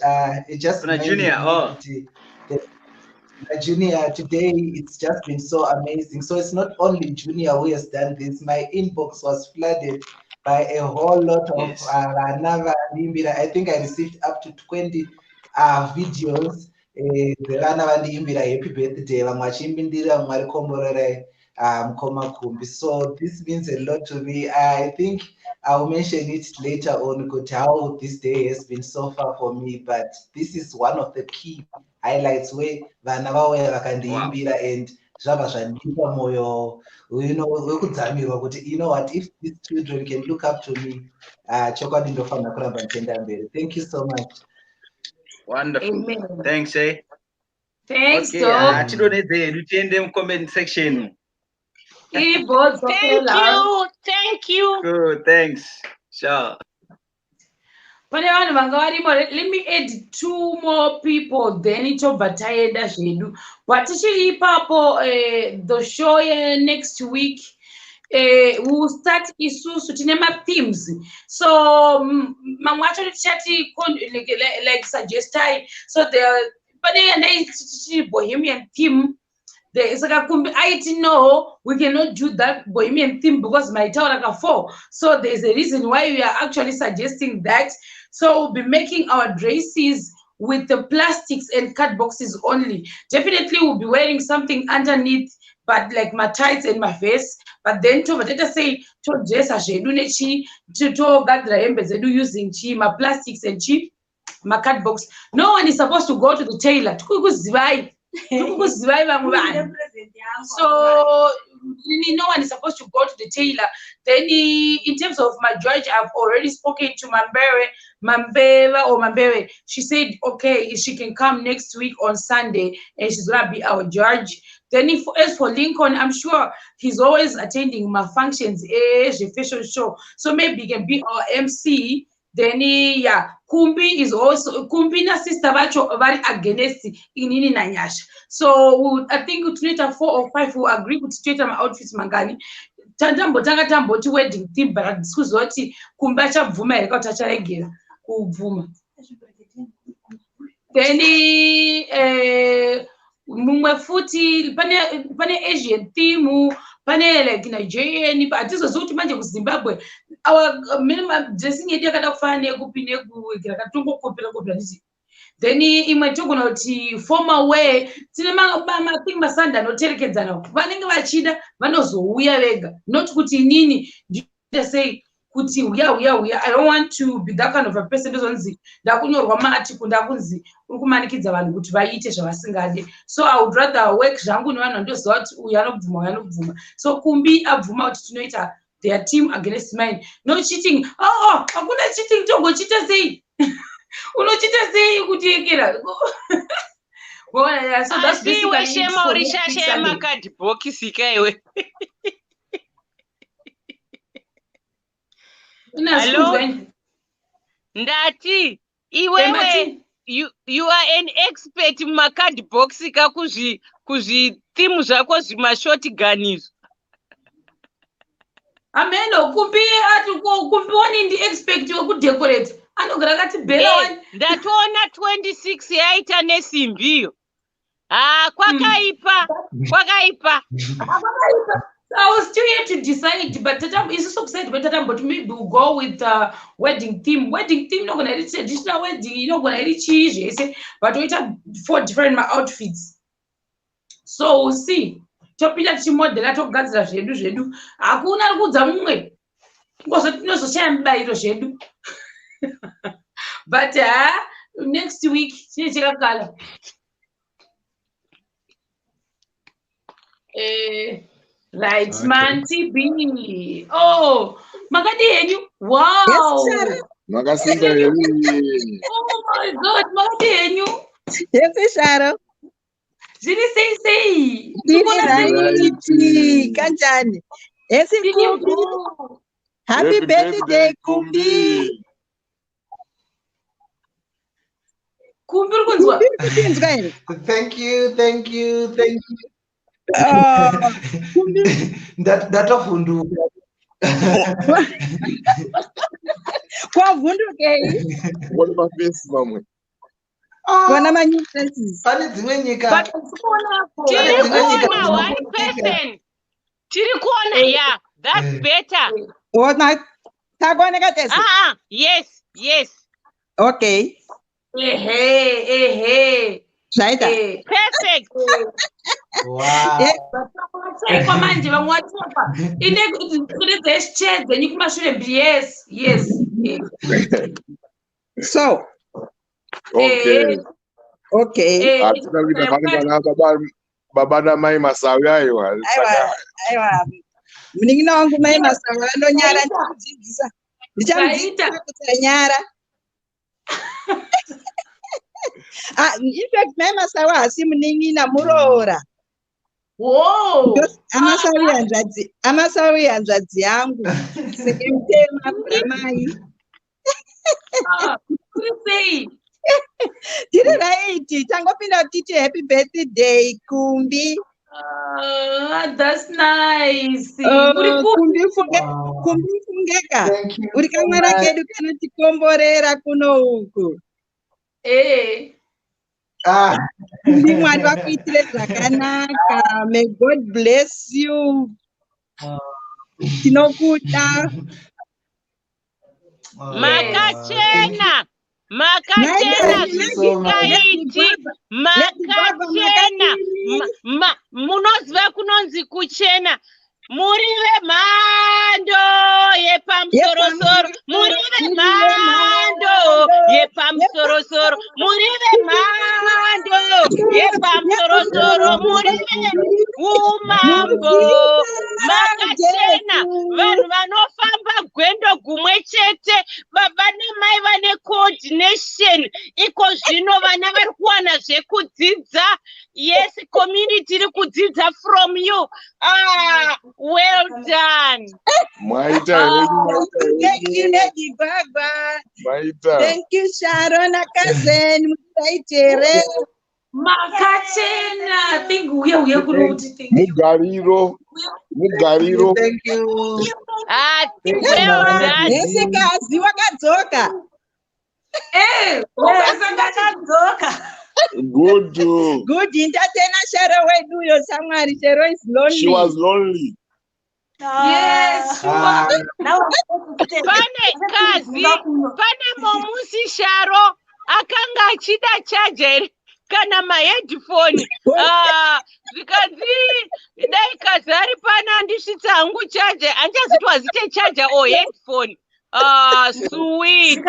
It just Junior, Junior, today it's just been so amazing. So it's not only Junior who has done this. My inbox was flooded by a whole lot of I think I received up to 20 videos. Vana vandiimbira happy birthday, vamwe vachiimbindira vamwe varikomborera mukoma Kumbi. So this means a lot to me. I think I'll mention it later on, how this day has been so far for me, but this is one of the key highlights where vana vauya vakandiimbira and zvabva zvandipa moyo, you know, wekudzamirwa kuti, you know what, if these children can look up to me, chokwadi ndofanira kuramba ndichienda mberi. Thank you so much. Wonderful. Amen. Thanks, Thanks, okay, Dog. Tiende comment section. Thank you. Good, thanks. Sure. Let me add 2 more people, then tobva taenda zvedu. But tichiri ipapo, the show next week, we'll start isusu tine themes. So mamwe acho tichati like suggest so the pane bohemian theme. I didn't know we cannot do that bohemian theme because my tower 4. So there's a reason why we are actually suggesting that. So we'll be making our dresses with the plastics and card boxes only. Definitely we'll be wearing something underneath, but like my tights and my vest. But then let us say to dress to gather hembe zedu using my plastics and my card box. No one is supposed to go to the tailor. So no one is supposed to go to the tailor. Then in terms of my judge, I've already spoken to Mambere. She said okay, she can come next week on Sunday and she's gonna be our judge. Then as for Lincoln, I'm sure he's always attending my functions, a fashion show, so maybe he can be our MC. Then Kumbi is also na sister vacho very against inini nanyasha. So I think tunaita 4 or 5 who agree with tunaita my outfits mangani. Tamboti wedding theme, but diskuzoti Kumbi achabvuma here kuti acharegera kubvuma. Then mumwe futi pane Asian theme, pane like Nigerian, but atizoziva manje kuZimbabwe our minimum dressing yedu yakada kufana nekupi yakatongokopera ndizi. Then imwe togona kuti formal wear tine thing masanda anoterekedzana vanenge vachida vanozouya vega, not kuti inini say kuti uya I don't want to be that kind of a person ndozonzi ndakunyorwa maarticle ndakunzi uri kumanikidza vanhu kuti vaite zvavasingade. So I would rather work zvangu nevanhu vandoziva kuti uyu anobvuma. So Kumbi abvuma kuti tinoita their team against mine. No cheating. Hakuna cheating, tongochita sei? Unochita sei kuti ekera? So that's basically shema urishashe makadhibhokisi kaiwe. Hello? Ndati, iwewe, you are an expert mumakadhibhokisi ka kuzvitimu zvako zvimashotgun izvo. Ameno, Kumbi wani ndi expect wekudecorate. Anogara kati bela wani. Ndatoona 26 yaita nesimbiyo. Kwakaipa. I was still here to decide, but Tata is so excited about Tata, but maybe we'll go with wedding theme. Wedding theme, not gonna reach traditional wedding, you know, gonna reach cheese, but we have 4 different outfits. So we'll see. Chopila chimodela to gadzira zvedu. Hakuna kudza mumwe. Ngozo tinozoshaya mubayiro zvedu. But next week, chine chakakala. Right, man, TB. Oh, Magadi henyu. Wow. Yes, Magasinda henyu. Oh my God, Magadi henyu. Yes, Sharo. Zini sei. Dini kanjani. Yes, Kumbi. Happy birthday, Kumbi. Kumbi kunzwa. Thank you. Ndatovhunduka. Kwavhunduke. What about this, mamwe? Kona many places. Pane dzimwe nyika. Tiri kuona one person. Tiri kuona, yeah, that's better. What my tagoneka test? Yes. Okay. Hey. Right. Perfect. Wow. Kwa manje vamwatopa. Ine kuti dzeshedze nikumashure yes. So. Okay. Atina kuita bana baba na mai masawi aiwa. Aiwa. Mningina wangu mai masawi anonyara ndichidzidzisa. Ndichamudzidzisa kuti nyara. In fact, my masawa asi muningina muroora. Whoa! Amasawi hanzvadzi yangu. Sekemtema kuramai. Tiri right. Tangopinda titi happy birthday, Kumbi. That's nice. Kumbi fungeka. Uri kamwana kedu kanotikomborera kuno uku. Mwari vakuitire zvakanaka. May God bless you. Tinokuda. Makachena zvisikaiti. Makachena. Munoziva kunonzi kuchena. Muri vemhando yepamusoro-soro. Muri vemhando yepamusoro-soro. Muri vemhando yepamusoro-soro. Muri veumambo. Makachena. Vanhu vanofamba gwendo gumwe chete. Baba namai vane coordination. Iko zvino vana vari kuwana zvekudzidza. Yes, community iri kudzidza from you. Well done. Maita. Thank you, Lady Baba. Maita. Thank you, Sharon Akazen. Mutaitere. Makachena. Think uye kuruti. Mugariro. Thank you. Well done. Nesikazi wakadzoka. Wakadzoka. Good. Ndatena Shero wedu yo Samwari. Shero is lonely. She was lonely. Yes, she was. Pane momusi Sharo akanga achida chajer. kana maheadphone zvikanzi dai kazari pana andisvitsa hangu chaja handichaziti wazite chaja or headphone. Sweet.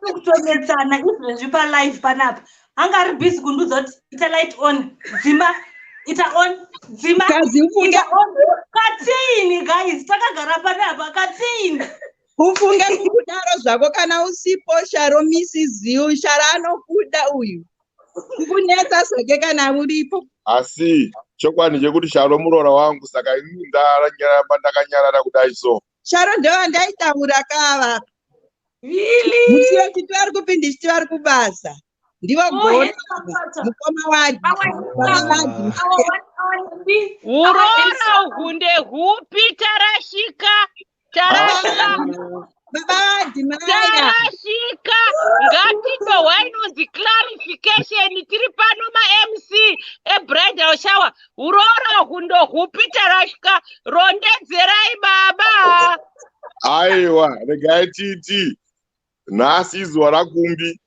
Kutonetsana izvezvi palive panapa anga ari busy kundudza kuti ita light on dzima ita on dzima ita on katini guys takagara panapa katini ufunge kukudaro zvako kana usipo Sharo Mrs. You Sharo anokuda uyu kukunetsa zvake kana uripo asi chokwadi chekuti Sharo muroora wangu saka inini ndakanyarara kudai so Sharo ndo ndaitaura kava really musiwe kuti vari kupindisiti vari kubasa ndivo gona mukoma waji uroora ugunde hupi tarashika baba vadhimaya tarashika ngatipe wainonzi clarification tiri pano ma-MC ebridal shower uroora ugundo hupi tarashika rondedzerai baba. aiwa regai titi nhasi izuva rakumbi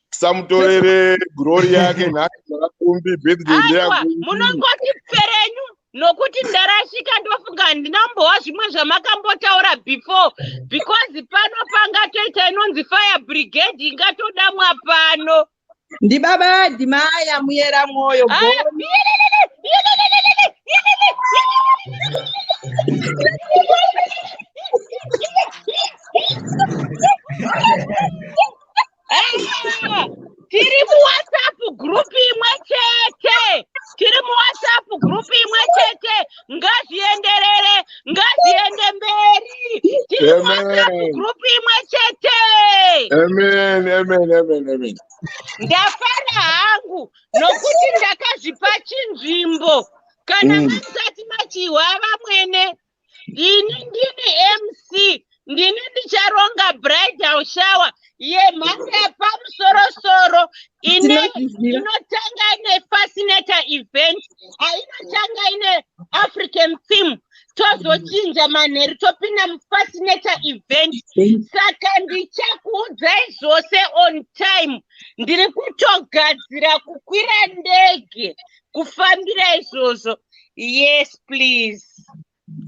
tisamutorere glory yake nhasi izuva rakumbi birthday ndeyakumbi munongoti perenyu nokuti ndarashika ndofunga handinambowa zvimwe zvamakambotaura before because pano pangatoita inonzi fire brigade ingatodamwa pano ndibaba vadhimaya muyera mwoyo tiri muwhatsapp group imwe chete ngazienderere ngaziende mberi tiri muwhatsapp group imwe chete. amen ndafara hangu nokuti ndakazvipa chinzvimbo kana masati machiwa vamwene ini ndini MC ndini ndicharonga bridal shower yemhando yepamusorosoro inotanga ine fascinator event ainotanga ine African theme tozochinja manheru topinda mufascinator event saka ndichakuudzai zvose on time ndiri kutogadzira kukwira ndege kufambira izvozvo. Yes please.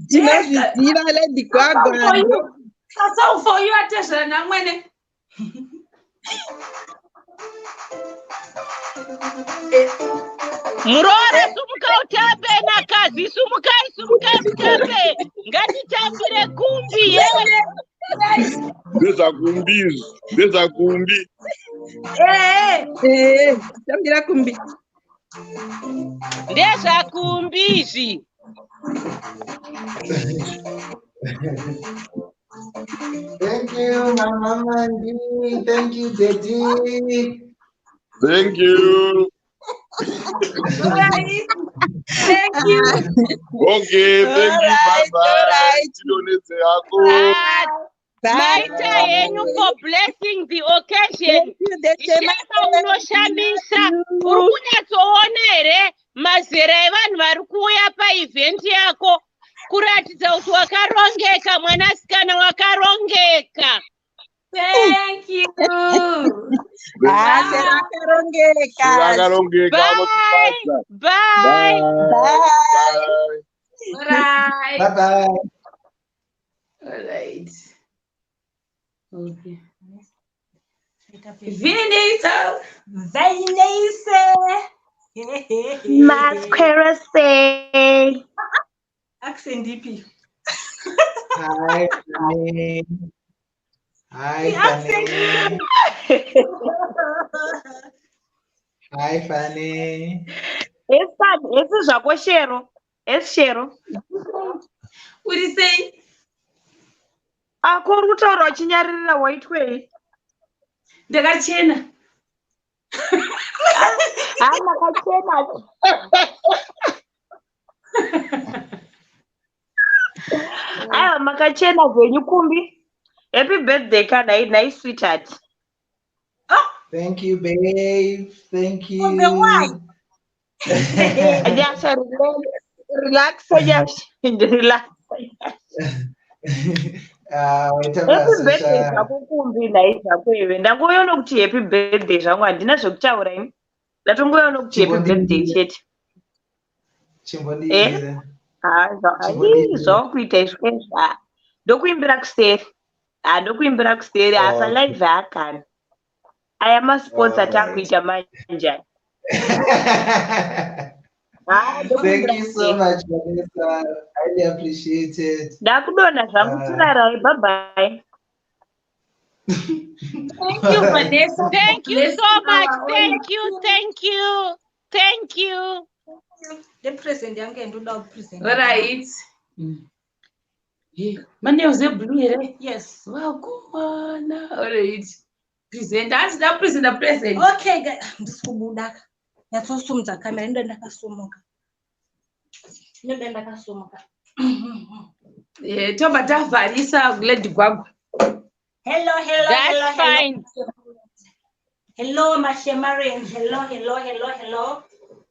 tinozviziva lady gwagwa satsaufoyu atezvera namwene muroora sumuka utambe nakazi sumukai mutambe ngatitambire kumbi ndezvakumbi tambira kumbi ndezvakumbi izvi. Thank you, Mama Mandy. Thank you, Daddy. Thank you. Thank you. Okay, thank you. Bye-bye. Maita yenyu for blessing the occasion. Ichema unoshamisa. Uri kunyatsoona here mazera evanhu vari kuuya paevhenti yako kuratidza kuti wakarongeka mwanasikana wakarongeka. Thank you. Bye. Bye-bye. All right. Okay. Vinisa. Masquerade. Accent DP. Hi, Fanny. Hi, Fanny. Hi, Fanny. Esse zvako Shero. Shero. What do you say? Akuri kutaura uchinyarira white way. Ndakachena. Makachena. Makachena zvenyu Kumbi. Happy birthday, Kana. Nice sweetheart. Thank you, babe. Thank you. Why? Just relax. Relax. Happy birthday Kumbi zvako iwe. Ndangoona kuti happy birthday zvangu handina zvekutaura ini. Ndatongoona kuti happy birthday chete. Chimbondigira. Zvakuita izvozvo. Ndokuimbira kuseri. Ndokuimbira kuseri apa live akani. Aya masponsor takuita manje. Thank you so much, Vanessa. Highly appreciate it. Ndakudona zvangu tirarai. Bye bye. Thank you, Vanessa. Thank you so much. Thank you. The present young and do not present. All right. Money was a blue here. Yes. Wow, come on. All right. Present. That's the present. Okay, guys. Ndisubudaka. Yatsosumudza kamera ndenda ndakasumuka. Ndenda ndakasumuka. Toba tavharisa Lady Gwagwa. Hello. That's fine. Hello, Mashemarian. Hello.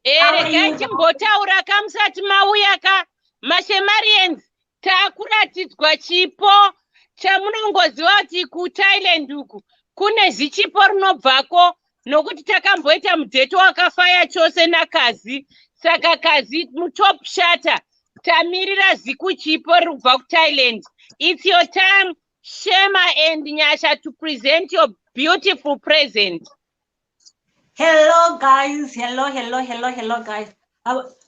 Regai timbotaura kamusati mauya ka Mashemarians takuratidzwa chipo chamunongoziva kuti kuThailand uku kune zichipo rinobvako nokuti takamboita mudheto wakafaya chose nakazi saka kazi mutop shatter tamirira zikuchipo rikubva kuThailand. It's your time, Shema and Nyasha, to present your beautiful present. Hello guys.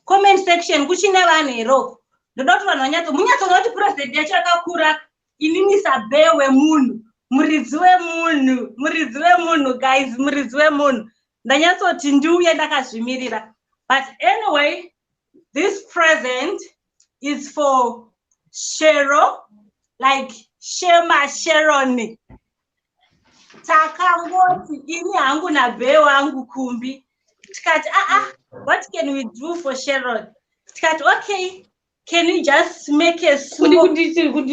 Comment section kuchine vanhu hero. Ndoda kuti vanhu vanyatso munyatsoona kuti president yacho akakura. Inini sabe wemunhu. Muridzi wemunhu guys, muridzi wemunhu. Ndanyatsoti ndiuye ndakazvimirira. But anyway, this present is for Cheryl, like Shema Sharon. Takangoti ini hangu na bhe wangu Kumbi. Tikati what can we do for Sharon? Tikati okay, can we just make a small surprise.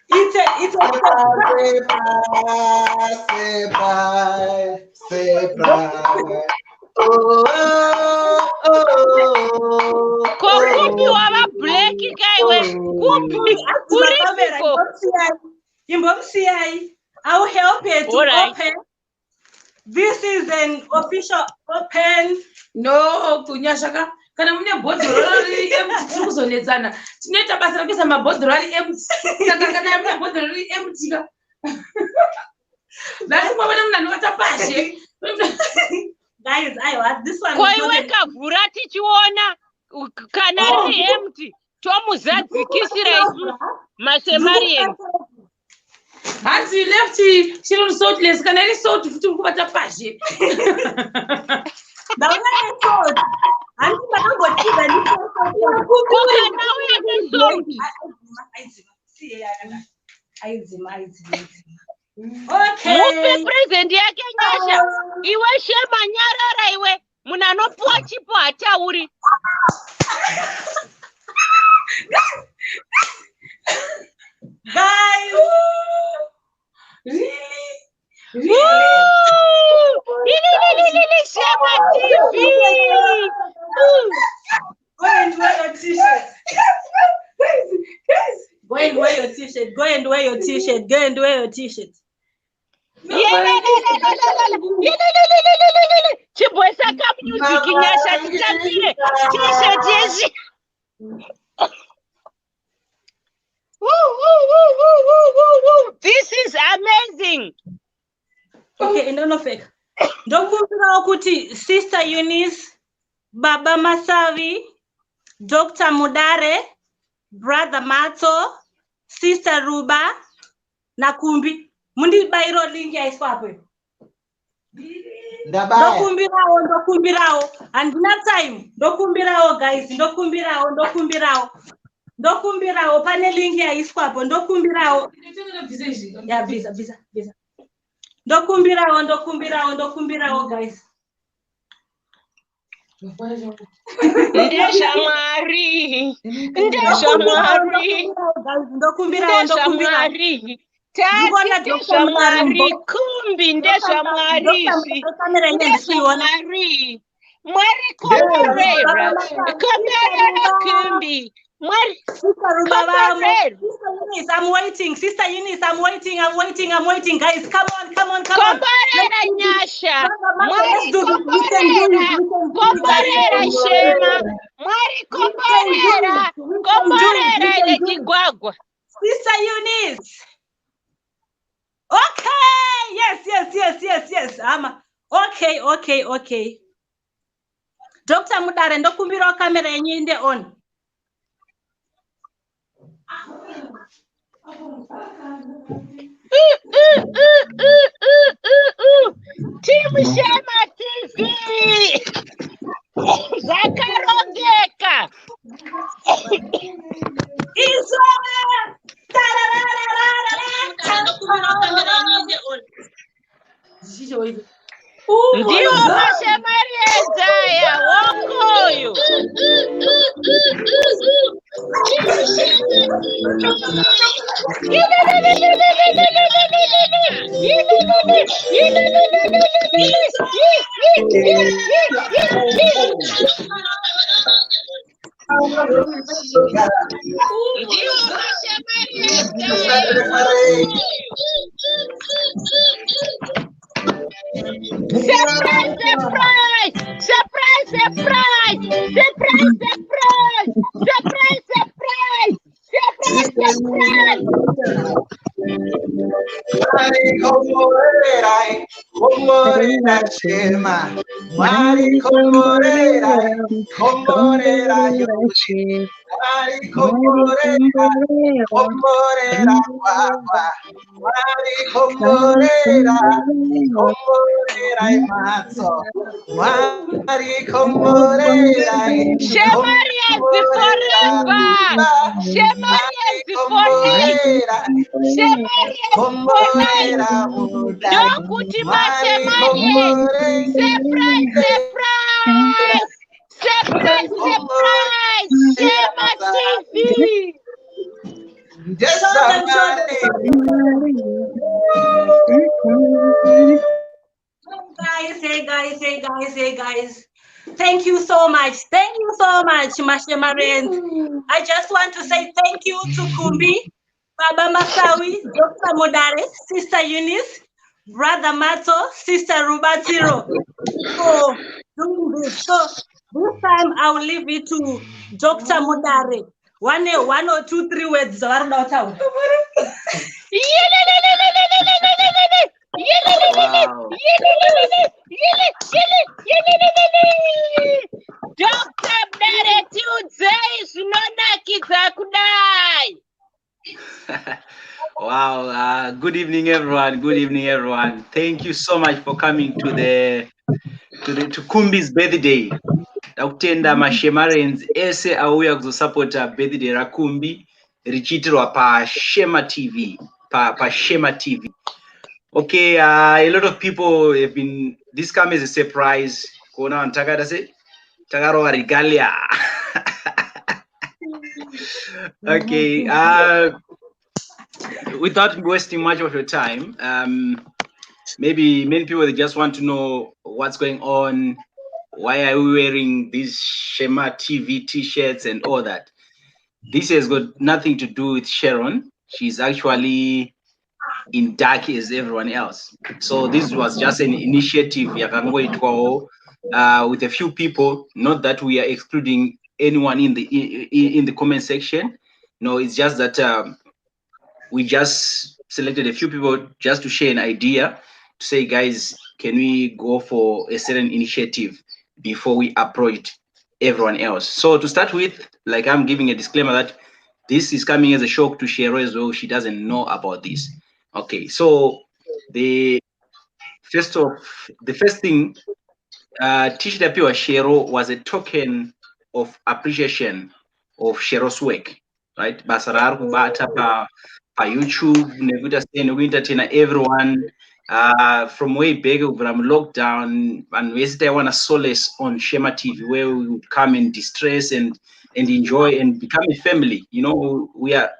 It's a surprise. Kumbi wava black kaiwe. Kumbi uriko. Imbomsiyai. I will help you to open. This is an official open. No, kunyashaka. Kana mune bhodhoro riri empty kuzonetsana. Tinoita basa rekuisa mabhodhoro ari empty. Saka kana mune bhodhoro riri empty ka. That's why when I'm not pashe. Guys, this one. Koiweka vhura tichiona kana riri empty. Tomuzadzikisira isu Mashemarian. As you left, she was saltless. Can I salt to put a pashe? Now mupe present yake Nyasha. Iwe Shema nyarara iwe munanopuwa chipo hatauri. Guys, really? Shema TV. Go and wear your t-shirt. Go and wear your t-shirt. Chibwesa cup music Nyasha titambire t-shirt yeshi. This is amazing. Okay, no fake. Ndokumbira kuti Sister Eunice, Baba Masavi, Dr. Mudare, Brother Mato, Sister Ruba, na Kumbi. Mundi bairo link ya iswapo. Ndokumbirawo. And not time. Ndokumbirawo guys, ndokumbirawo pane link ya iswapo. Ndokumbirawo. Ya visa. Ndokumbirawo guys. Ndeshamwari. Ndeshamwari. Tati Ndeshamwari. Kumbi ndezvamwari izvi. Ndezvamwari. Mwari komborera. Komborera Kumbi. Mwari komborera. I'm waiting. Sister Eunice, I'm waiting. Guys, come on. Komborera nyasha. Mwari komborera. Komborera shema. Mwari komborera. Komborera ile chigwagwa. Sister Eunice. Okay. Yes. Okay. Dr. Mudare, ndokumbira kamera yenyu inde on. Team Shema TV. Zakarongeka. Israel. Ndiwo mashamari ezaya wokoyo. Hey guys. Thank you so much, Mashemarians. I just want to say thank you to Kumbi, Baba Masawi, Dr. Modare, Sister Eunice, Brother Mato, Sister Rubatiro for doing this. So this time I will leave it to Dr. Modare. One or two, 3 words. Wow. Dr. Mdare Tuesday zvinonakidza kudai. Wow. Good evening, everyone. Thank you so much for coming to Kumbi's birthday. Takutenda Mashemarians ese auya kuzosupporta birthday raKumbi richiitirwa paShema TV. Okay, a lot of people have been. This comes as a surprise. Kona antakada se takarova regalia. Okay. Without wasting much of your time, maybe many people, they just want to know what's going on. Why are we wearing these Shema TV T-shirts and all that? This has got nothing to do with Sharon. She's actually in dark as everyone else. So this was just an initiative with a few people. Not that we are excluding anyone in the comment section. No, it's just that we just selected a few people just to share an idea, to say, guys, can we go for a certain initiative before we approach everyone else? So to start with, like, I'm giving a disclaimer that this is coming as a shock to Shero as well. She doesn't know about this. Okay, so the first thing, T-shirt appear Shero was a token of appreciation of Shero's work, right? Basarar kubata pa YouTube, neguta entertain everyone from way back from lockdown, and we want to solace on Shema TV, where we would come and distress and enjoy and become a family. You know, we are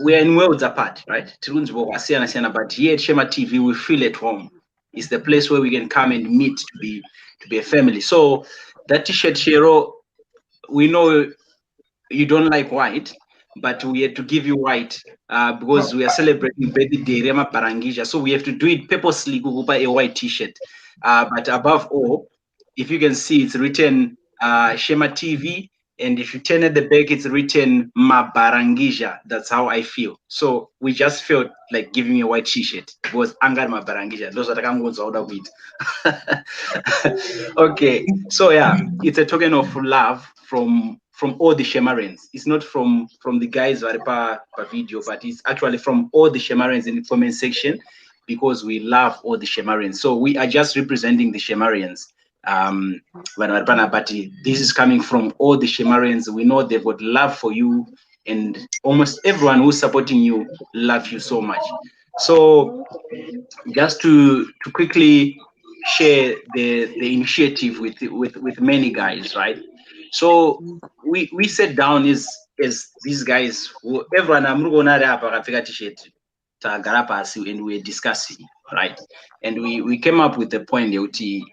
we are in worlds apart, right? But here at Shema TV, we feel at home. It's the place where we can come and meet to be a family. So that t-shirt, Shero, we know you don't like white, but we had to give you white because we are celebrating birthday Rema Barangija. So we have to do it purposely, go buy a white t-shirt. But above all, if you can see, it's written Shema TV. And if you turn at the back, it's written Mabarangija. That's how I feel. So we just felt like giving you a white t-shirt. It was Angar Mabarangija. Those are the kind of with. Okay. So yeah, it's a token of love from all the Shemarans. It's not from the guys per video, but it's actually from all the Shemarans in the comment section, because we love all the Shemarans. So we are just representing the Shemarans. But this is coming from all the Shemarans. We know they've got love for you, and almost everyone who's supporting you loves you so much. So just to quickly share the initiative with many guys, right? So we sat down as these guys, everyone and we were discussing, right? And we came up with the point that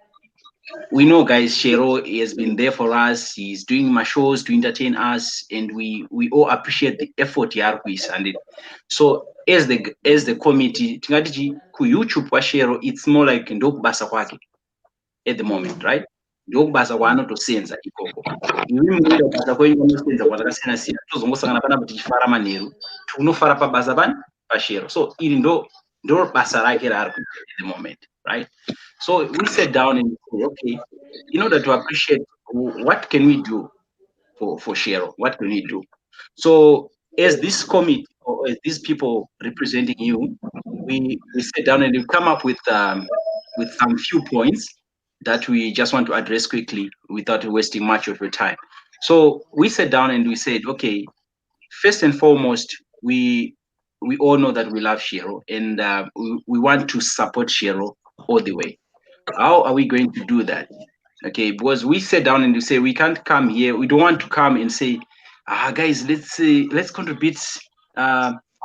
we know, guys, Shero has been there for us. He's doing my shows to entertain us, and we all appreciate the effort he has. And so as the committee, ku YouTube wa Shero, it's more like ndokubasa kwake at the moment, right? Ndokubasa kwano to senza ikoko. Iwe mwenda basa kwenye nosenza kwa takasina sina. Tuzongosangana pana kuti chifara maneru. Tunofara pa basa bani pa Shero. So ili ndo basa rake la at the moment, right? So we sat down and said, okay, in order to appreciate, what can we do for Shero? What can we do? So as this committee, or as these people representing you, we sat down and we come up with some few points that we just want to address quickly without wasting much of your time. So we sat down and we said, okay, first and foremost, we all know that we love Shero, and we want to support Shero all the way. How are we going to do that? Okay, because we sat down and we say we can't come here. We don't want to come and say, guys, let's contribute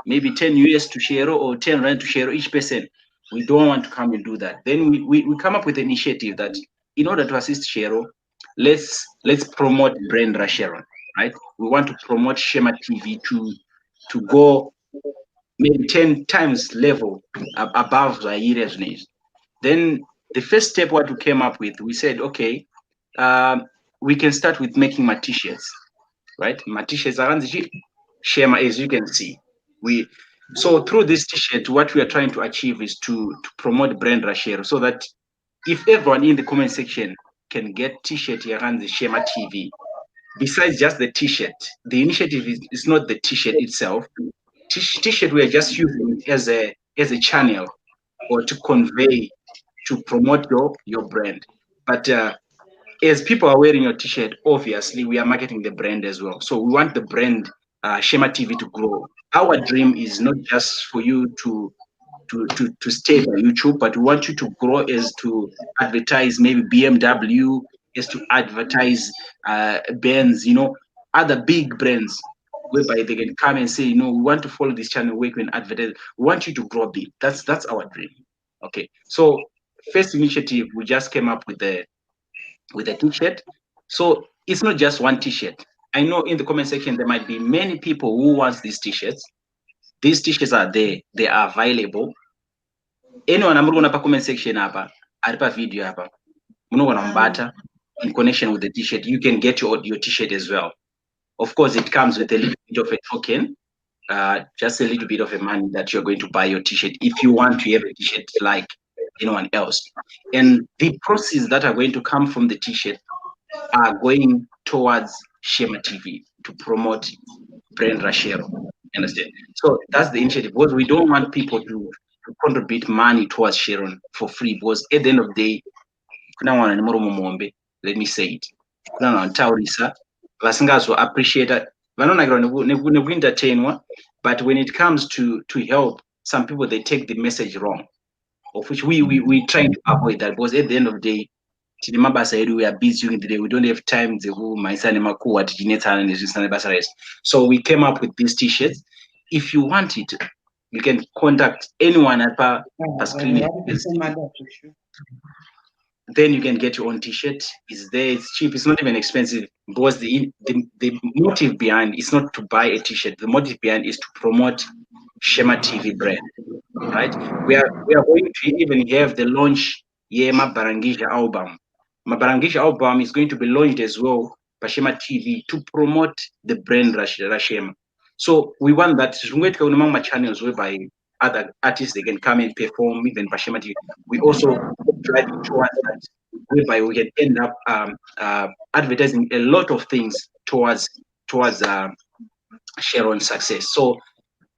maybe 10 US to Shero or 10 Rand to Shero each person. We don't want to come and do that. Then we come up with an initiative that in order to assist Shero, let's promote brand Sharon, right? We want to promote Shema TV to go maybe 10 times level above the area's needs. Then the first step what we came up with, we said, okay, we can start with making my t-shirts, right? My t-shirts are Shema, as you can see. So through this t-shirt, what we are trying to achieve is to promote brand Rashero, so that if everyone in the comment section can get t-shirt around the Shema TV, besides just the t-shirt, the initiative is not the t-shirt itself. T-shirt we are just using as a channel or to convey, to promote your brand. But as people are wearing your t-shirt, obviously we are marketing the brand as well. So we want the brand Shema TV to grow. Our dream is not just for you to stay on YouTube, but we want you to grow as to advertise maybe BMW, as to advertise Benz, other big brands, whereby they can come and say, we want to follow this channel where we can advertise. We want you to grow big. That's our dream. Okay. So first initiative, we just came up with a t-shirt. So it's not just one t-shirt. I know in the comment section there might be many people who want these t-shirts. These t-shirts are there. They are available. Anyone I'm going to comment section hapa, aripa video hapa. Mbata in connection with the t-shirt, you can get your t-shirt as well. Of course, it comes with a little bit of a token, just a little bit of a money that you're going to buy your t-shirt if you want to have a t-shirt like anyone else. And the proceeds that are going to come from the t-shirt are going towards Shema TV to promote brand Rashero. Understand? So that's the initiative, because we don't want people to contribute money towards Sharon for free, because at the end of the day, let me say it. Vasingazo appreciate it. But when it comes to help, some people they take the message wrong, of which we try to avoid that, because at the end of the day, we are busy during the day. We don't have time. So we came up with these t-shirts. if you want it, you can contact anyone at per screen. Then you can get your own t-shirt. It's there, it's cheap, it's not even expensive, because the motive behind it's not to buy a t-shirt. The motive behind is to promote Shema TV brand, right? We are going to even have the launch Mabarangisha album. Mabarangisha album is going to be launched as well by Shema TV to promote the brand Rashema. So we want that channels whereby other artists, they can come and perform even by Shema TV. We also try towards that, whereby we can end up advertising a lot of things towards Sharon's success. So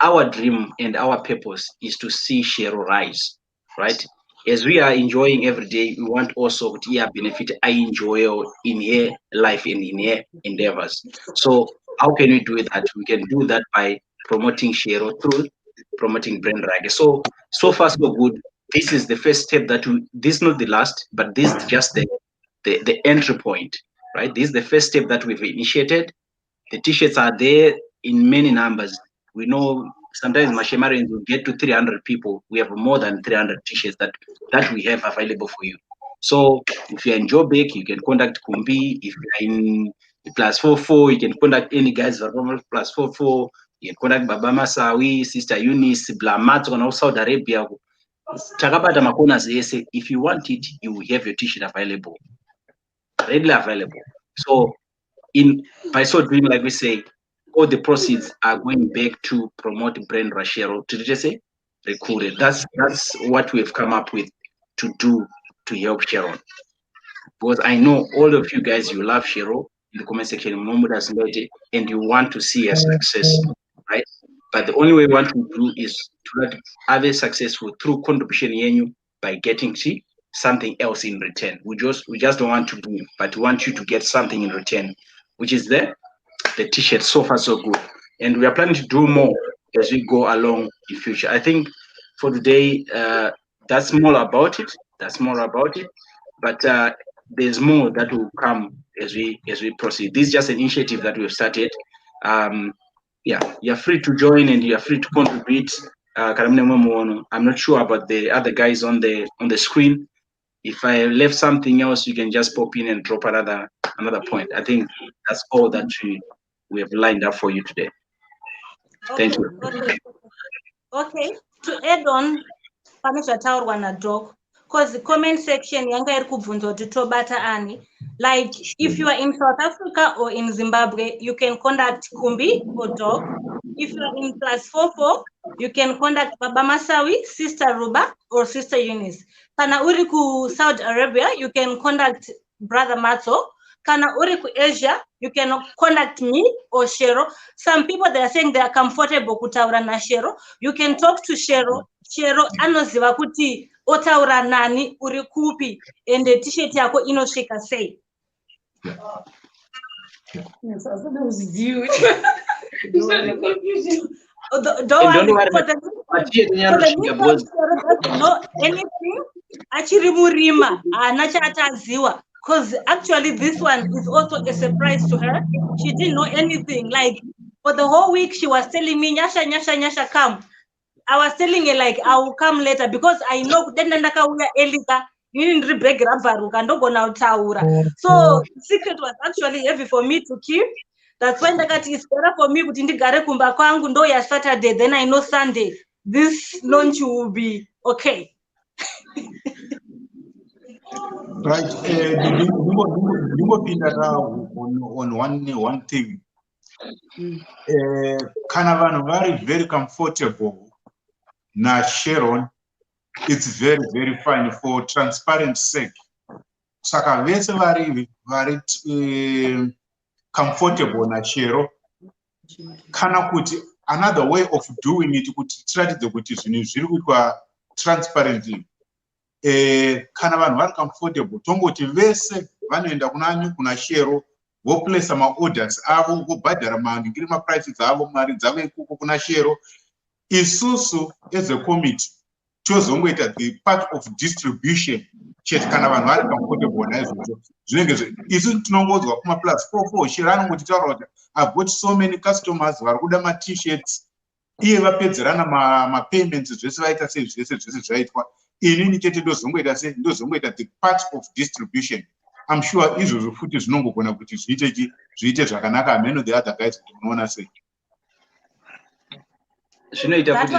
our dream and our purpose is to see Cheryl rise, right? As we are enjoying every day, we want also to benefit I enjoy in her life and in her endeavors. So how can we do that? We can do that by promoting Cheryl through promoting brand Rage. So far so good. This is the first step this is not the last, but this is just the entry point, right? This is the first step that we've initiated. The t-shirts are there in many numbers. We know sometimes Mashemarians will get to 300 people. We have more than 300 t-shirts that we have available for you. So if you're in Joburg, you can contact Kumbi. If you're in +44, you can contact any guys from +44. You can contact Baba Masawi, Sister Eunice, Blamat, or Saudi Arabia. If you want it, you will have your t-shirt available, readily available. So by so doing, like we say, all the proceeds are going back to promote brand Rashero to just say recruited. That's what we've come up with to do to help Sharon. Because I know all of you guys, you love Shero in the comment section, and you want to see her success, right? But the only way we want to do is to let other successful through contribution yenyu by getting something else in return. We just don't want to do, but we want you to get something in return, which is the t-shirt. So far so good, and we are planning to do more as we go along in future. I think for today, that's more about it. But there's more that will come as we proceed. This is just an initiative that we've started. You're free to join and you're free to contribute. I'm not sure about the other guys on the screen. If I left something else, you can just pop in and drop another point. I think that's all that we have lined up for you today. Thank you. Okay. To add on, because the comment section like if you are in South Africa or in Zimbabwe, you can contact Kumbi or Dog. If you are in +44, you can contact Baba Masawi, Sister Ruba, or Sister Eunice. Kana uri ku Saudi Arabia, you can contact Brother Matso. Kana uri ku Asia, you can contact me or Shero. Some people, they are saying they are comfortable kutaura na Shero. You can talk to Shero. Shero anoziva kuti otaura nani uri kupi, and the t-shirt yako inoshika say. Yes, I thought it was you. Don't worry. For the know anything, actually murima anachataziwa, because actually this one is also a surprise to her. She didn't know anything. Like for the whole week, she was telling me, Nyasha, come. I was telling her like I will come later because I know then Elisa. So secret was actually heavy for me to keep. That's why it's better for me to Saturday. Then I know Sunday this launch will be okay. Right. On one thing. Canavan very, very comfortable. Now Sharon, it's very, very fine for transparent sake. Saka vese very, very comfortable na Sharon. Kana kuti another way of doing it kuti strategy kuti zviri kuitwa transparently. Kana vanhu vari comfortable tongoti vese vanoenda kuna Shero voplace maorders avo vobhadhara ngiri maprices avo mari dzavo ikoko kuna Shero. Isusu as a committee tozongoita the part of distribution chete kana vanhu vari comfortable naizvozvo zvinenge isu tinongodzwa kuma +44 Shero anongoti taura kuti I've got so many customers vari kuda ma t-shirts iye vapedzerana mapayments zvese vaita sei zvese zvaitwa inini chete ndozongoita sei ndozongoita the part of distribution. I'm sure izvozvo futi zvinongogona kuti zviite zvakanaka. Ameno the other guys kuti munoona sei zvinoita kuti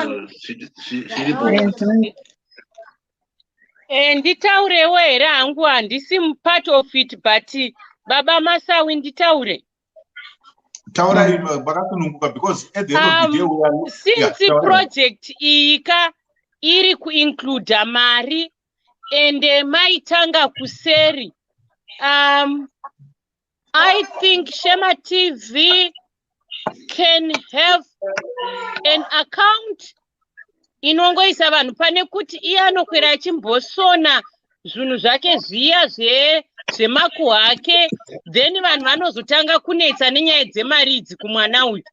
nditaurewo here hangu handisi part of it, but Baba Masawi nditaure. Taurai bakasununguka because at the end of the day we are since project ika iri kuinclude mari ende maitanga kuseri, I think Shema TV can have an account inongoisa vanhu pane kuti iye anokwera achimbosona zvinhu zvake zviya zvemaku hake, then vanhu vanozotanga kunetsa nenyaya dzemari idzi kumwana uyu.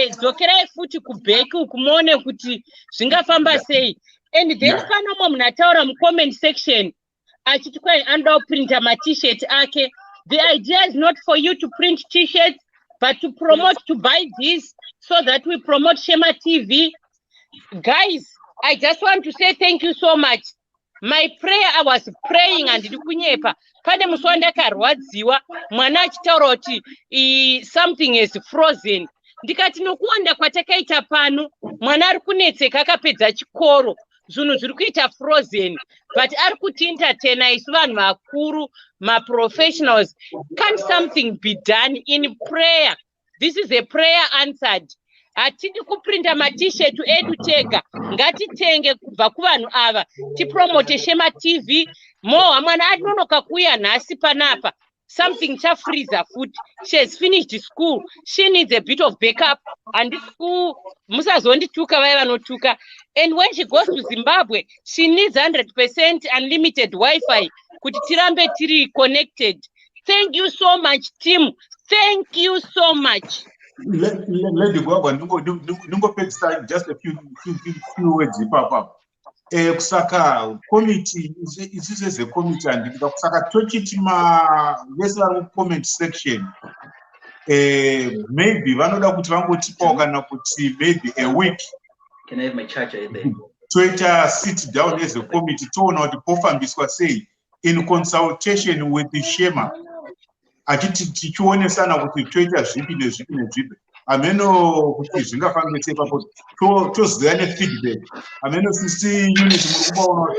Dzokerai futi kubheki uku muone kuti zvingafamba sei. And then kana mwe munhu ataura mucomment section achiti kwai anoda kuprinta ma-t-shirt ake. The idea is not for you to print t-shirts, but to promote, to buy this so that we promote Shema TV. Guys, I just want to say thank you so much. My prayer, I was praying and ndikunyepa. Pane musi ndakarwadziwa mwana achitaura kuti something is frozen. Ndikati nokuwanda kwatakaita pano mwana ari kunetseka akapedza chikoro zvinhu zviri kuita frozen, but ari kuti entertain isu vanhu vakuru, ma-professionals. Can something be done in prayer? This is a prayer answered. Hatidi kuprinta ma-t-shirt edu tega, ngatitenge kubva kuvanhu ava tipromote Shema TV. Moha mwana anonoka kuuya nhasi panapa, something chafreezer food. She has finished school, she needs a bit of backup, and school musazondituka vaya vanotuka. And when she goes to Zimbabwe, she needs 100% unlimited Wi-Fi kuti tirambe tiri connected. Thank you so much, team. Thank you so much. Let you go and just a few words papa. Kusaka committee this is a committee and kusaka tochiti vese comment section maybe vanoda kuti vangotipawo kana kuti maybe a week. Can I have my charger there? Toita sit down as a committee toona kuti pofambiswa sei in consultation with the Shema. Achiti tichionesana kuti toita zvipi nezvipi nezvipi. Ameno kuti zvingafambe sei papo toziva nefeedback. Ameno sisi unit murikubaona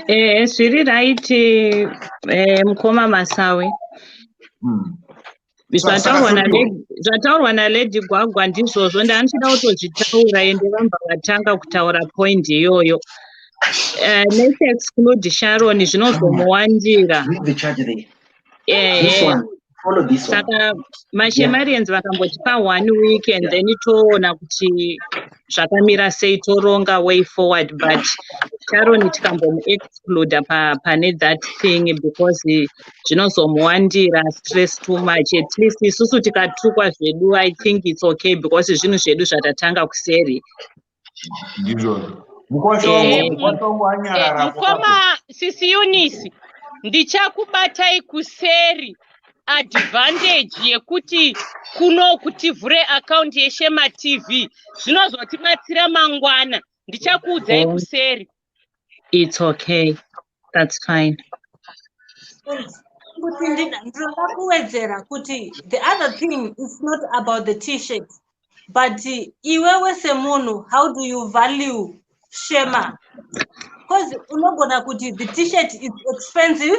sei. Zviri right mukoma Masawi. Zvataurwa naLady Gwagwa ndizvozvo ndanochida kutozvitaura ende vamba vatanga kutaura point iyoyo. Let's exclude Sharon zvinozomuwandira. Saka maShemarians vakambotipa 1 week and then toona kuti zvakamira sei toronga way forward, but Sharon tikambomu-exclude pane that thing because zvinozomuwandira stress too much. At least isusu tikatukwa zvedu I think it's okay because zvinhu zvedu zvatatanga kuseri. Mukoma Sisi Eunice, ndichakubatai kuseri advantage yekuti kuno kutivhure account yeShema TV zvinozotibatsira mangwana. Ndichakuudzai kuseri. It's okay. That's fine. The other thing is not about the t-shirt, but iwewe semunhu, how do you value Shema? Because unogona kuti the t-shirt is expensive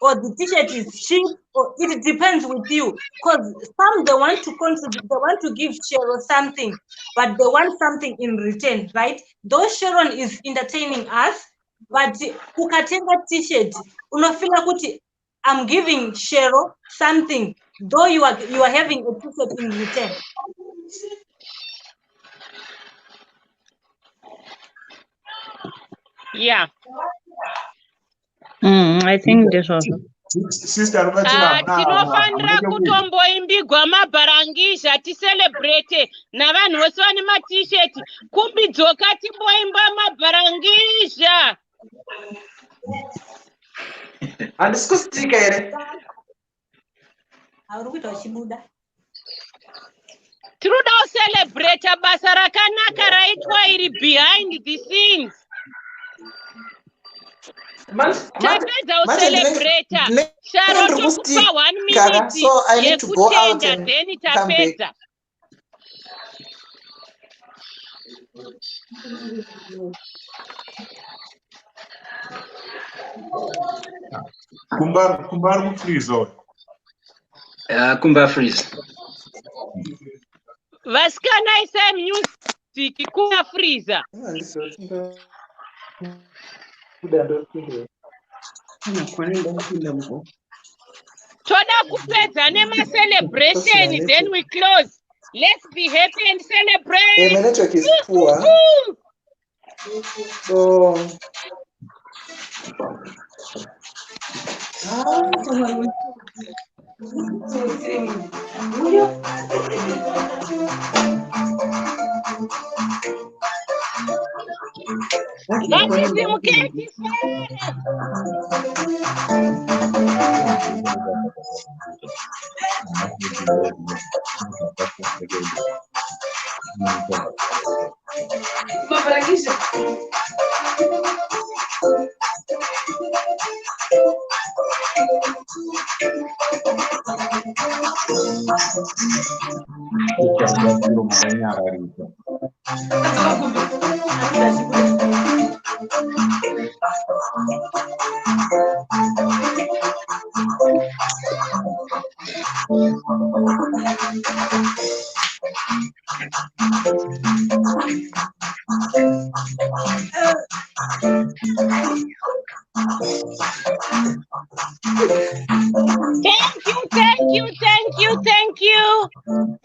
or the t-shirt is cheap, or it depends with you. Because some they want to contribute, they want to give Cheryl something, but they want something in return, right? Though Sharon is entertaining us, but ukatenga t-shirt, unofila kuti I'm giving Cheryl something, though you are having a t-shirt in return. Yeah. I think this also. Sister, tinofanira kutomboimbigwa mabharangizha ticelebrate navanhu vose vane ma-t-shirt. Kumbi dzoka timboimba mabharangizha. Handisi kusitika here. Tinoda kucelebrate basa rakanaka raitwa iri behind the scenes. Tapedza kucelebrate. Sharo tokupa 1 minute so I need to go out yekutenda and then come back. tapedza. Kumba ari kufreeza. Kumba freeze. Vasikana isa music kuna freezer. Toda kupedza celebration, then we close. Let's be happy and celebrate. My network is poor. So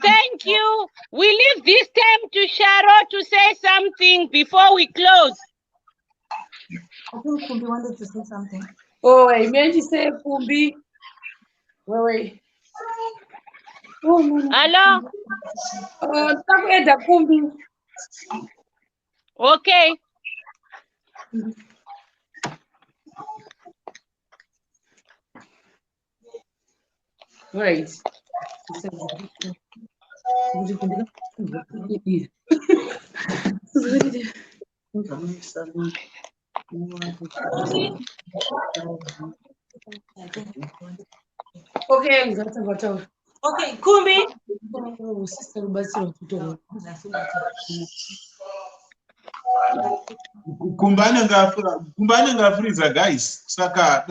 Thank you. We leave this time to Sharo to say something before we close. I think Kumbi wanted to say something. Oh, I meant to say Kumbi. Wait. Oh, no. Hello? Kumbi. Okay. Right. Okay, Okay, Kumbi. Kumba anenge afreeza guys. Saka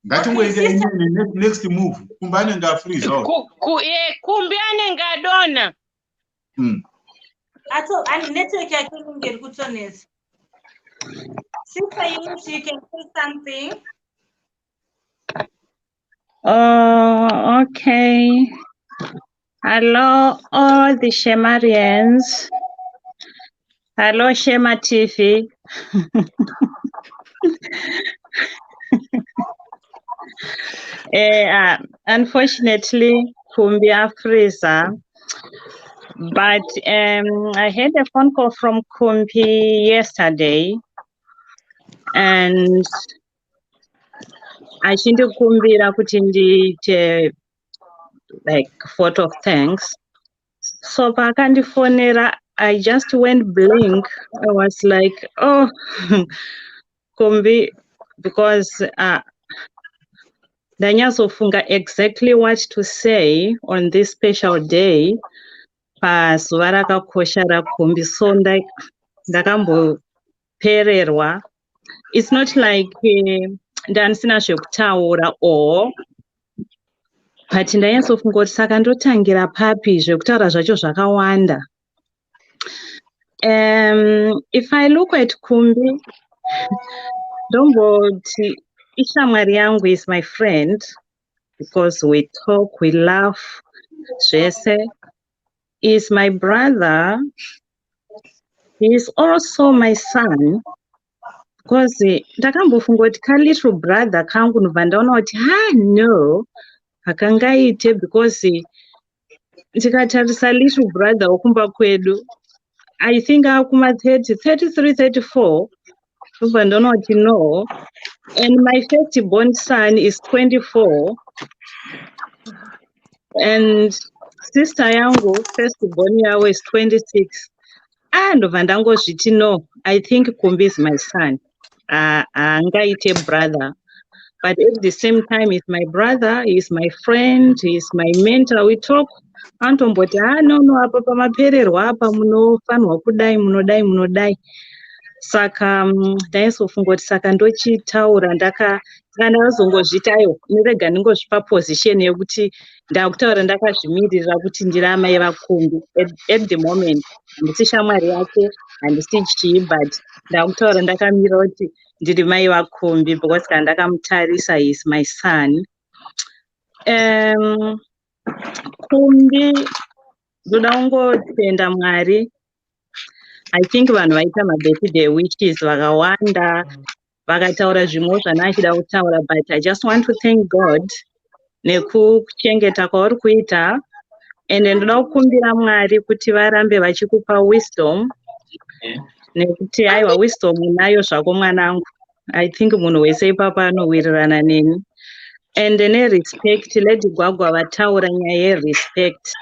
ngatingoita next move. Kumba anenge afreeza. Kumbi anenge adona. Network yake ingeri kutonesa. Sister, you can say something. Oh, okay. Hello, all the Shemarians. Hello, Shema TV. Unfortunately, Kumbi freezer. But I had a phone call from Kumbi yesterday, and I think Kumbira kuti ndiite like photo of thanks. So pakandifonera, I just went blank. I was like, oh, Kumbi, because ndanyazofunga exactly what to say on this special day. Pazuva rakakosha raKumbi, so ndakambopererwa. It's not like ndanisina zvekutaura or but ndanyatsofunga kuti saka ndotangira papi zvekutaura zvacho zvakawanda. If I look at Kumbi, ndomboti ishamwari yangu is my friend because we talk, we laugh, zvese. Is my brother. He is also my son. Because ndakambofunga kuti ka little brother kangu ndobva ndaona kuti no hakangaite, because ndikatarisa little brother wokumba kwedu I think akuma 30, 33, 34 ndobva ndaona kuti no, and my first born son is 24, and sister yangu firstborn yawo is 26. Ndobva ndangozviti no, I think Kumbi is my son. Angaite brother. But at the same time, he's my brother, he's my friend, he's my mentor. We talk. Antomboti no apa pamapererwa apa munofanirwa kudai munodai. Saka ndaizofunga kuti saka ndochitaura ndakazongozviti ayo nirega ndingozvipa position yekuti ndakutaura ndakazvimirira kuti ndiri amai vaKumbi. At the moment handisi shamwari yake, handisi chii, but ndakutaura ndakamira kuti ndiri mai vaKumbi because kana ndakamutarisa he is my son. Kumbi ndoda kungotenda Mwari. I think vanhu vaita mabirthday wishes vakawanda vakataura zvimwe zvanachida kutaura, but I just want to thank God nekuchengeta kwauri kuita, ende ndoda kukumbira Mwari kuti varambe vachikupa wisdom, nekuti aiwa wisdom nayo zvako mwanangu. I think munhu wese ipapa anowirirana neni. Ende nerespect, Lady Gwagwa vataura nyaya yerespect.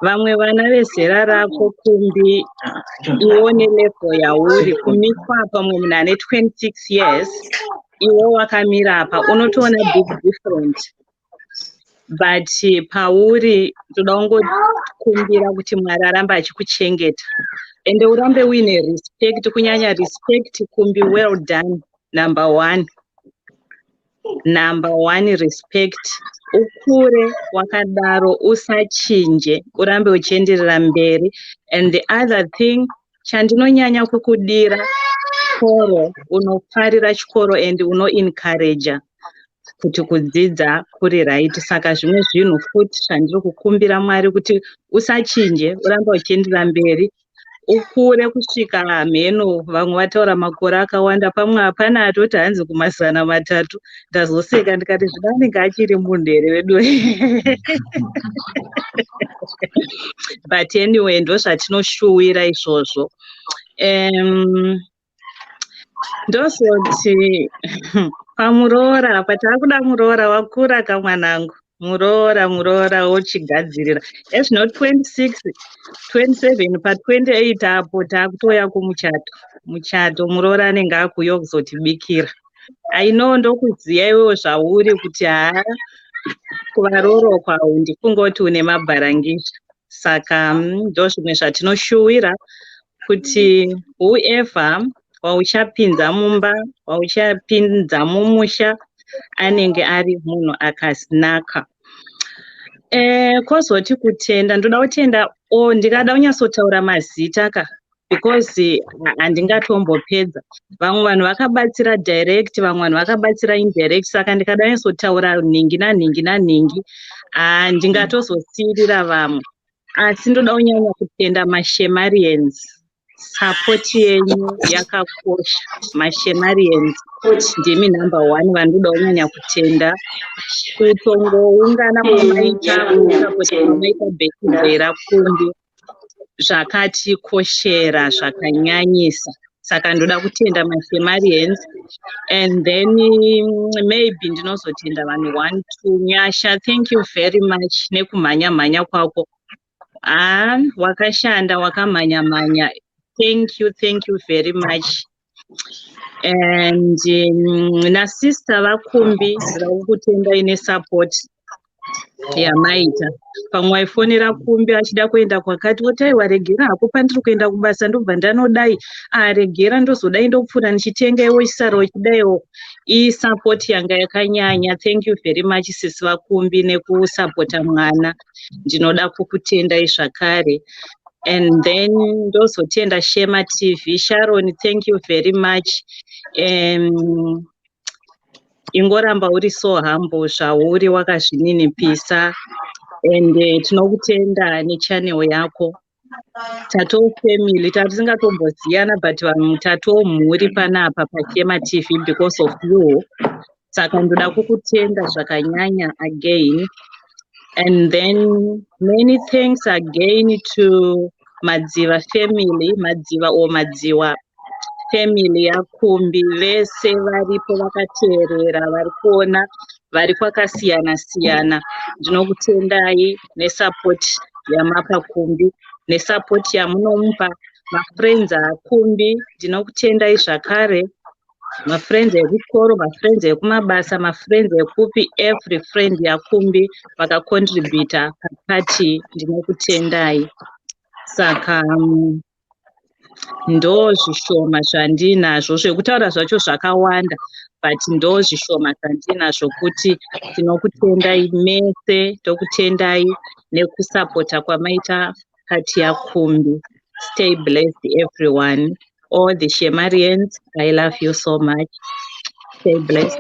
Vamwe vana vezera rako Kumbi, ione level yauri kumikwa pamwe munhu ane 26 years, iwe wakamira apa unotoona big different. But pauri toda kungokumbira kuti Mwari arambe achikuchengeta. Ende urambe uine respect, kunyanya respect Kumbi. Well done. Number one, respect. Ukure wakadaro, usachinje, urambe uchienderera mberi. And the other thing, chandinonyanya kukudira chikoro, unofarira chikoro and unoencourage kuti kudzidza kuri right. Saka zvimwe zvinhu futi zvandiri kukumbira Mwari kuti usachinje, urambe uchienderera mberi. Ukure kusvika mheno, vamwe vataura makore akawanda, pamwe hapana atoti hanzi kumazana matatu. Ndazoseka ndikati zvida anenge achiri munhu here wedu. But anyway, ndo zvatinoshuwira izvozvo. Ndozoti pamuroora, pataakuda muroora wakura kamwanangu. Muroora wochigadzirira. As not 26, 27, pa 28 apo taakutoya kumuchato. Muroora anenge akuuya kuzotibikira. I know ndokuziya iwewo zvauri kuti kuvaroro kwaundi kungoti une mabharangisha. Saka ndozvimwe zvatinoshuwira kuti whoever wauchapinza mumba, wauchapinza mumusha, anenge ari munhu akasinaka. Kozoti kutenda, ndoda kutenda ndingada kunyatsotaura mazita because handingatombopedza. Vamwe vanhu vakabatsira direct, vamwe vanhu vakabatsira indirect, saka ndikada kunyatsotaura ningi naningi. Handingatozosiyirira vamwe. Asi ndoda kunyanya kutenda maShemarians. Support yenyu yakakosha. maShemarians ndimi number 1 vandoda kunyanya kutenda. Kutongoungana mamaita birthday raKumbi zvakatikoshera zvakanyanyisa. Saka ndoda kutenda maShemarians, and then maybe ndinozotenda vanhu 1 2. Nyasha, thank you very much nekumhanya kwako. Wakashanda, wakamhanya. Thank you very much. And nasister vaKumbi ndakutenda ine support yamaita. Pamwe waifonera Kumbi achida kuenda kwakati wotaiwa regera hapo pandiri kuenda kubasa ndobva ndanodai. Regera ndozodai ndopfuura ndichitenga iwo chisaro chidaiwo. Support yanga yakanyanya. Thank you very much sisi vaKumbi nekusupporta mwana. Ndinoda kukutenda izvakare. And then ndozotenda Shema TV. Sharon, thank you very much. Ingoramba uri so humble zvauri wakazvininipisa. And tinokutenda nechannel yako. Tato family, tatisingatomboziyana but vanhu tato mhuri panapa paShema TV because of you. Saka ndoda kukutenda zvakanyanya again. And then many thanks again to Madziva family, Madziva family yaKumbi, vese varipo vakateerera vari kuona vari kwakasiyana siyana. Ndinokutendai nesupport yamapa Kumbi nesupport yamunomupa mafriends aKumbi. Ndinokutendai zvakare mafriends ekuchikoro, mafriends ekumabasa, mafriends ekupi, every friend yaKumbi vakacontributa papati. Ndinokutendai. Saka ndo zvishoma zvandinazvo, zvekutaura zvacho zvakawanda, but ndo zvishoma zvandinazvo kuti tinokutendai mese, tokutendai nekusapota kwamaita pati yaKumbi. Stay blessed everyone. All the Shemarians, I love you so much. Stay blessed.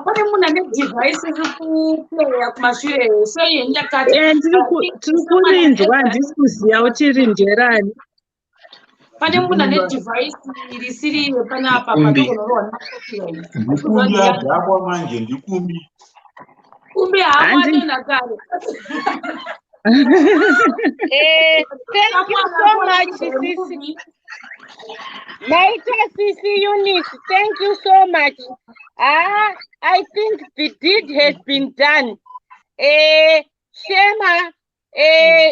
Pane munhu ane device iri kuplaya kumashure so yendakati tiri kurinzwa handisi kuziva kuti iri nderani. Pane munhu ane device risiri panapa Kumbi. panogonorwa Kumbi adhakwa manje ndiKumbi. Kumbi haamwadona kare. Thank you so much, Sisi. Maita Sisi Eunice, thank you so much. I think the deed has been done. Shema,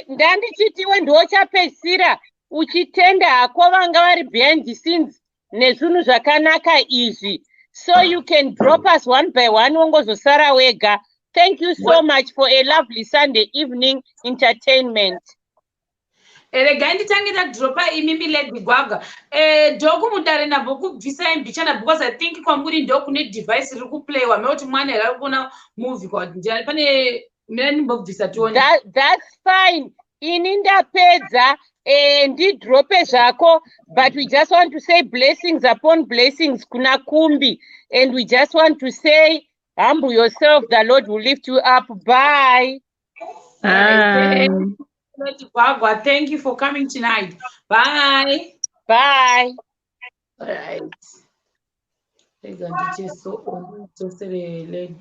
ndandichitiwe ndochapedzisira uchitenda hako vanga vari behind the scenes nezvinhu zvakanaka izvi. So you can drop us one by one wongozosara wega. Thank you so much for a lovely Sunday evening entertainment. Regai nditange ndadropa imimi Lady Gwaga. Ndoku mudare nabvo kubvisa imbichana because I think kwamuri ndokune device riri kuplaywa mekuti mwana eri kuona movie kwati pane mina ndimbobvisa tione. That's fine. Ini ndapedza ndidrope zvako, but we just want to say blessings upon blessings kuna Kumbi, and we just want to say humble yourself, the Lord will lift you up. Bye. Thank you for coming tonight. Bye. Bye. All right.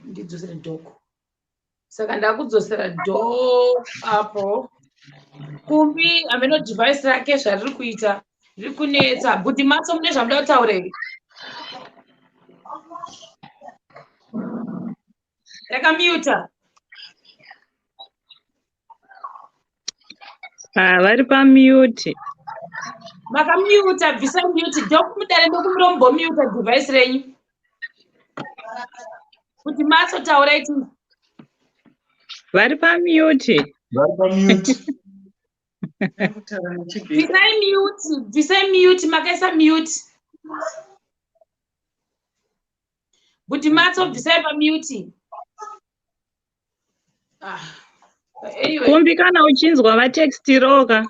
Ndidzosere doko. Saka ndakudzosera doko apo. Kumbi ameno device rake zvariri kuita riri kunetsa. Budi matso mune zvamuda kutaura. Yakamuta. Vari pamute. Makamuta, bvisa mute. Ndokumudare ndokumurombomuta device renyu. Kuti matso taura iti. Vari pamute. Vari pamute. Bvisai mute, makaisa mute. Kuti matso bvisai pamute. Anyway. Kumbi kana uchinzwa vatextiroka.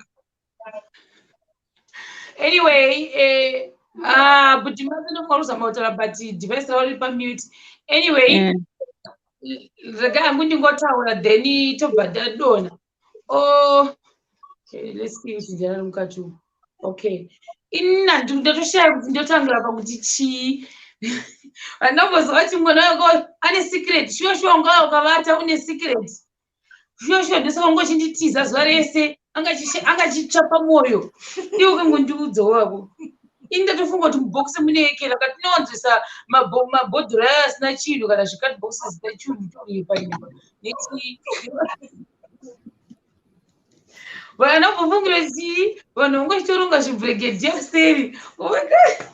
Anyway, but matso ndokumaruzama kutaura but device ravo riri pamute. Anyway, rega hangu ndingotaura then tobva dadona. Let's see chijana mukati. Okay. Ina ndatoshaya kuti ndotangira pakuti chii. Andambozwa kuti mwana wako ane secret. Shosho unga ukavata une secret. Shosho ndosangochindiitiza zuva rese angachitsva moyo. Iwe kangondiudza wako. Ini ndatofunga kuti mubox munekera katinonzesa mabhodhoro aya asina chinhu kana zvikadhibhokisi zina chinhu tori paimba. Neti vana vofungira kuti vanhu vangochitoronga zvibhregedhi kuseri. Oh my God.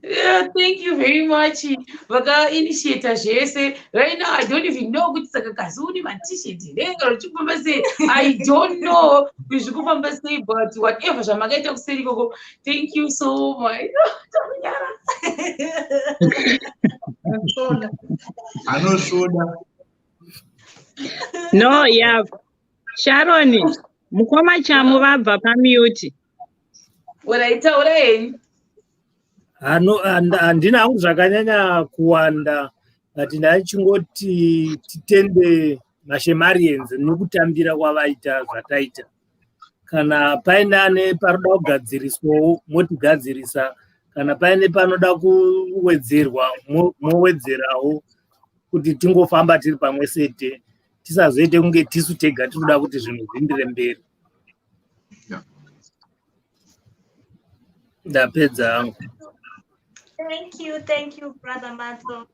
Yeah, thank you very much. Vaka initiate zvese. Right now I don't even know kuti saka kazuni ma t-shirt renga ruchipamba sei. I don't know zvikupamba sei, but whatever zvamakaita kuseri koko. Thank you so much. Anoshoda. No, yeah. Sharoni, mukoma chamu vabva pamute. Waraitaura henyu. Handina hangu zvakanyanya kuwanda, but ndachingoti titende maShemarians nekutambira kwavaita zvataita. Kana paine ane paroda kugadziriswawo motigadzirisa, kana paine panoda kuwedzerwa mowedzerawo, kuti tingofamba tiri pamwe sete, tisazoite kunge tisu tega tinoda kuti zvinhu zviendere mberi. Ndapedza hangu. Thank you, Brother Mato.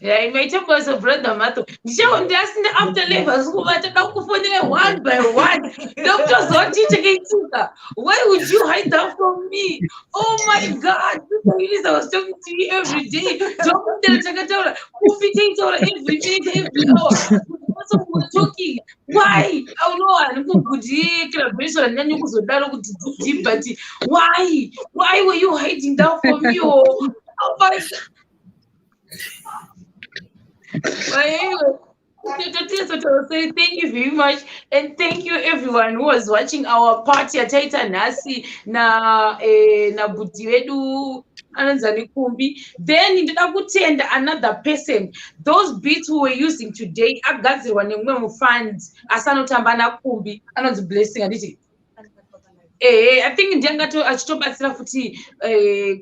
Yeah, it might was a brother Mato. After labor school, one by one. Doctors don't teach. Why would you hide that from me? Oh my God! I was talking to you every day. Every minute, every hour. Also, we're talking. Why? Oh no, I'm good. But why? Why were you hiding that from me? Oh my God. But anyway, thank you very much, and thank you everyone who was watching our party at Taita Nasi na buti wedu ananzani Kumbi. Then ndida kutenda another person. Those beats we were using today agadzirwa nemwe mufunds asanotamba na Kumbi anonzi blessing anditi. I think ndiangato achitobatsira futi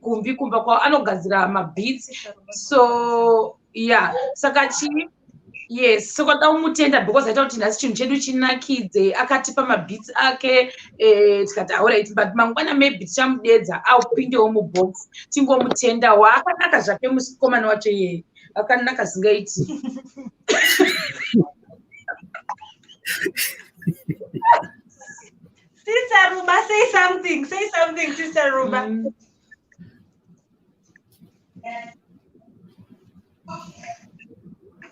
Kumbi kumba kwa anogadzira beats. So yeah, sakachi yes, so kwada umutenda because I thought nhasi chinhu chedu chinakidze akatipa mabeats ake tikati alright but mangwana maybe tichamudedza aupindewo mubox tingomutenda akanaka zvake mukomana wacho iye akanaka zingaiti. Sister Ruba, say something, Sister Ruba.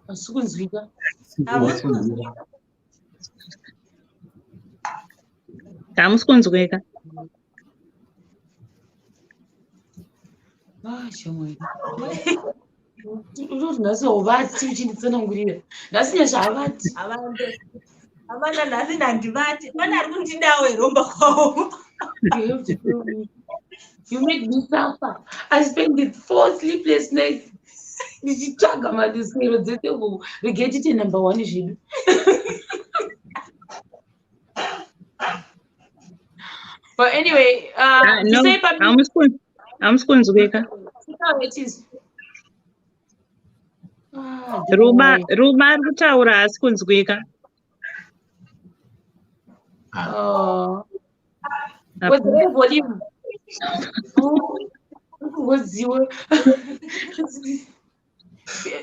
Asikunzwika. Tamusikunzwika. Shamwari. Uri nhasi uvati uchinditsanangurira. Nhasi nezvavati. Avana nhasi nandivati. Pana ari kundidawo iromba kwawo. You make me suffer. I spend the 4 sleepless nights. Ndichitsvaga madisero dzese regetite number 1 zvedu. But anyway, hamusikunzwika. Ruba ari kutaura haasi kunzwika. What's the volume? Woziwe.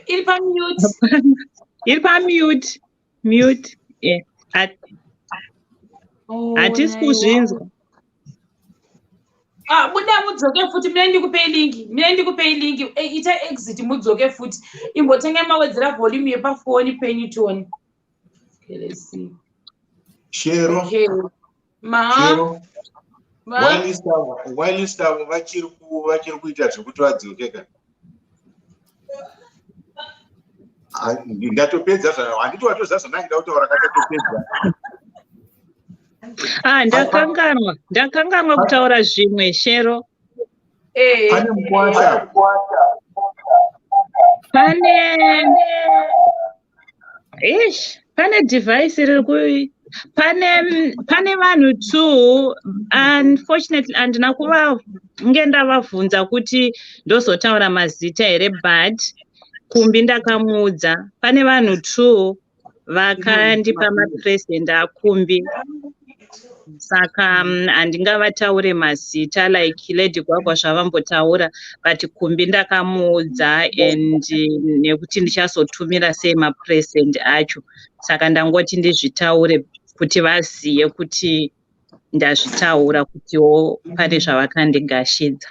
Iri pamute. Mute. Yeah. Hatisi kuzvinzwa. Buda mudzoke futi mina ndikupei lingi ita exit mudzoke futi imbotenga mawedzera volume yepafoni penyu tione. Let's see. Shero. Okay. Shero. While staff vachiri kuita zvekuti vadzokeka. Ndatopedza handiti watoziva zvandanga kutaura katopedza. Ndakanganwa kutaura zvimwe Shero. Pane mukwasha. Pane device riri pane vanhu 2 unfortunately andina kunge ndavabvunza kuti ndozotaura mazita here but Kumbi ndakamuudza pane vanhu 2 vakandipa mapresent aKumbi saka handingavataure mazita like Lady Gwagwa zvavambotaura but Kumbi ndakamuudza and nekuti ndichazotumira sei mapresent acho saka ndangoti ndizvitaure kuti vaziye kuti ndazvitaura kutiwo pane zvavakandigashidza.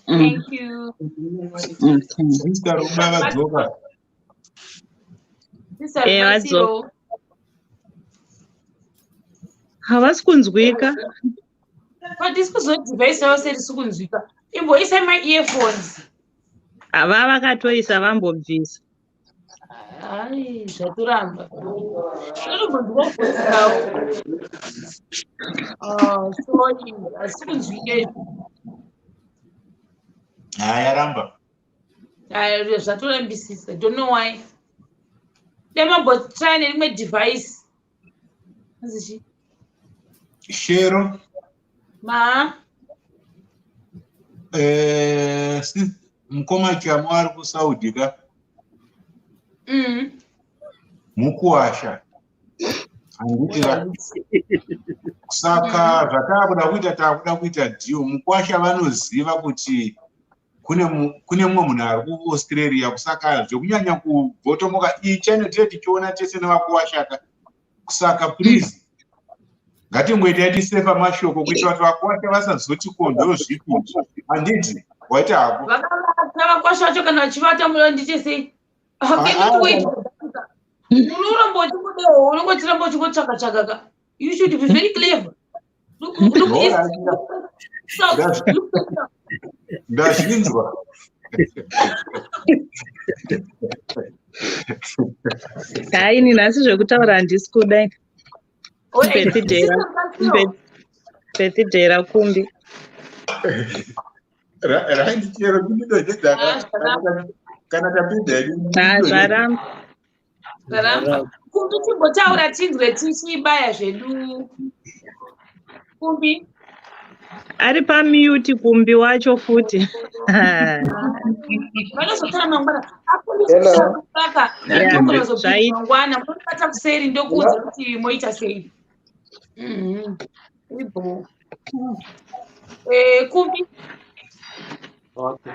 Thank you. Sister Ruba vadzoka. Vadzoka. Havasi kunzwika. Hatisi kuzodivhaisi yavo serisi kunzwika. Imboisai ma-earphones. Ava vakatoisa vambobvisa. Ai, zvatoramba. Zvinombondivabvunzawo. Sorry, hatisi kunzwika. Yaramba. Zvatorambisisa. Don't know why. Demambotry nerimwe device. Shero. Mukoma chamo ari kuSaudi ka? Mukuwasha. Handiti saka taakuda kuita deal. Mukwasha vanoziva kuti kune mumwe munhu ari kuAustralia, kusaka zvekunyanya kubhotomoka ichene tichiona tese nevakuwashaka. Kusaka please ngatingoitai tisefa mashoko kuitira kuti vakuwasha vasazoti kondo zvipi. Handiti waita hapo vakuwasha vacho kana vachivata muno nditi sei unongotiramba uchingotsvaka-tsvaka. You should be very clever. Look ndazvinzwa. Haini nhasi zvekutaura handisi kuda. Birthday raKumbi. Randichero ndinodedza kana tapedza zvaramba. Kumbi timbotaura tinzwe tichibaya zvedu. Kumbi ari pamute Kumbi wacho futi. vanozotara mangwana mangwana munobata kuseri ndokuudza kuti moita sei. Kumbi Okay.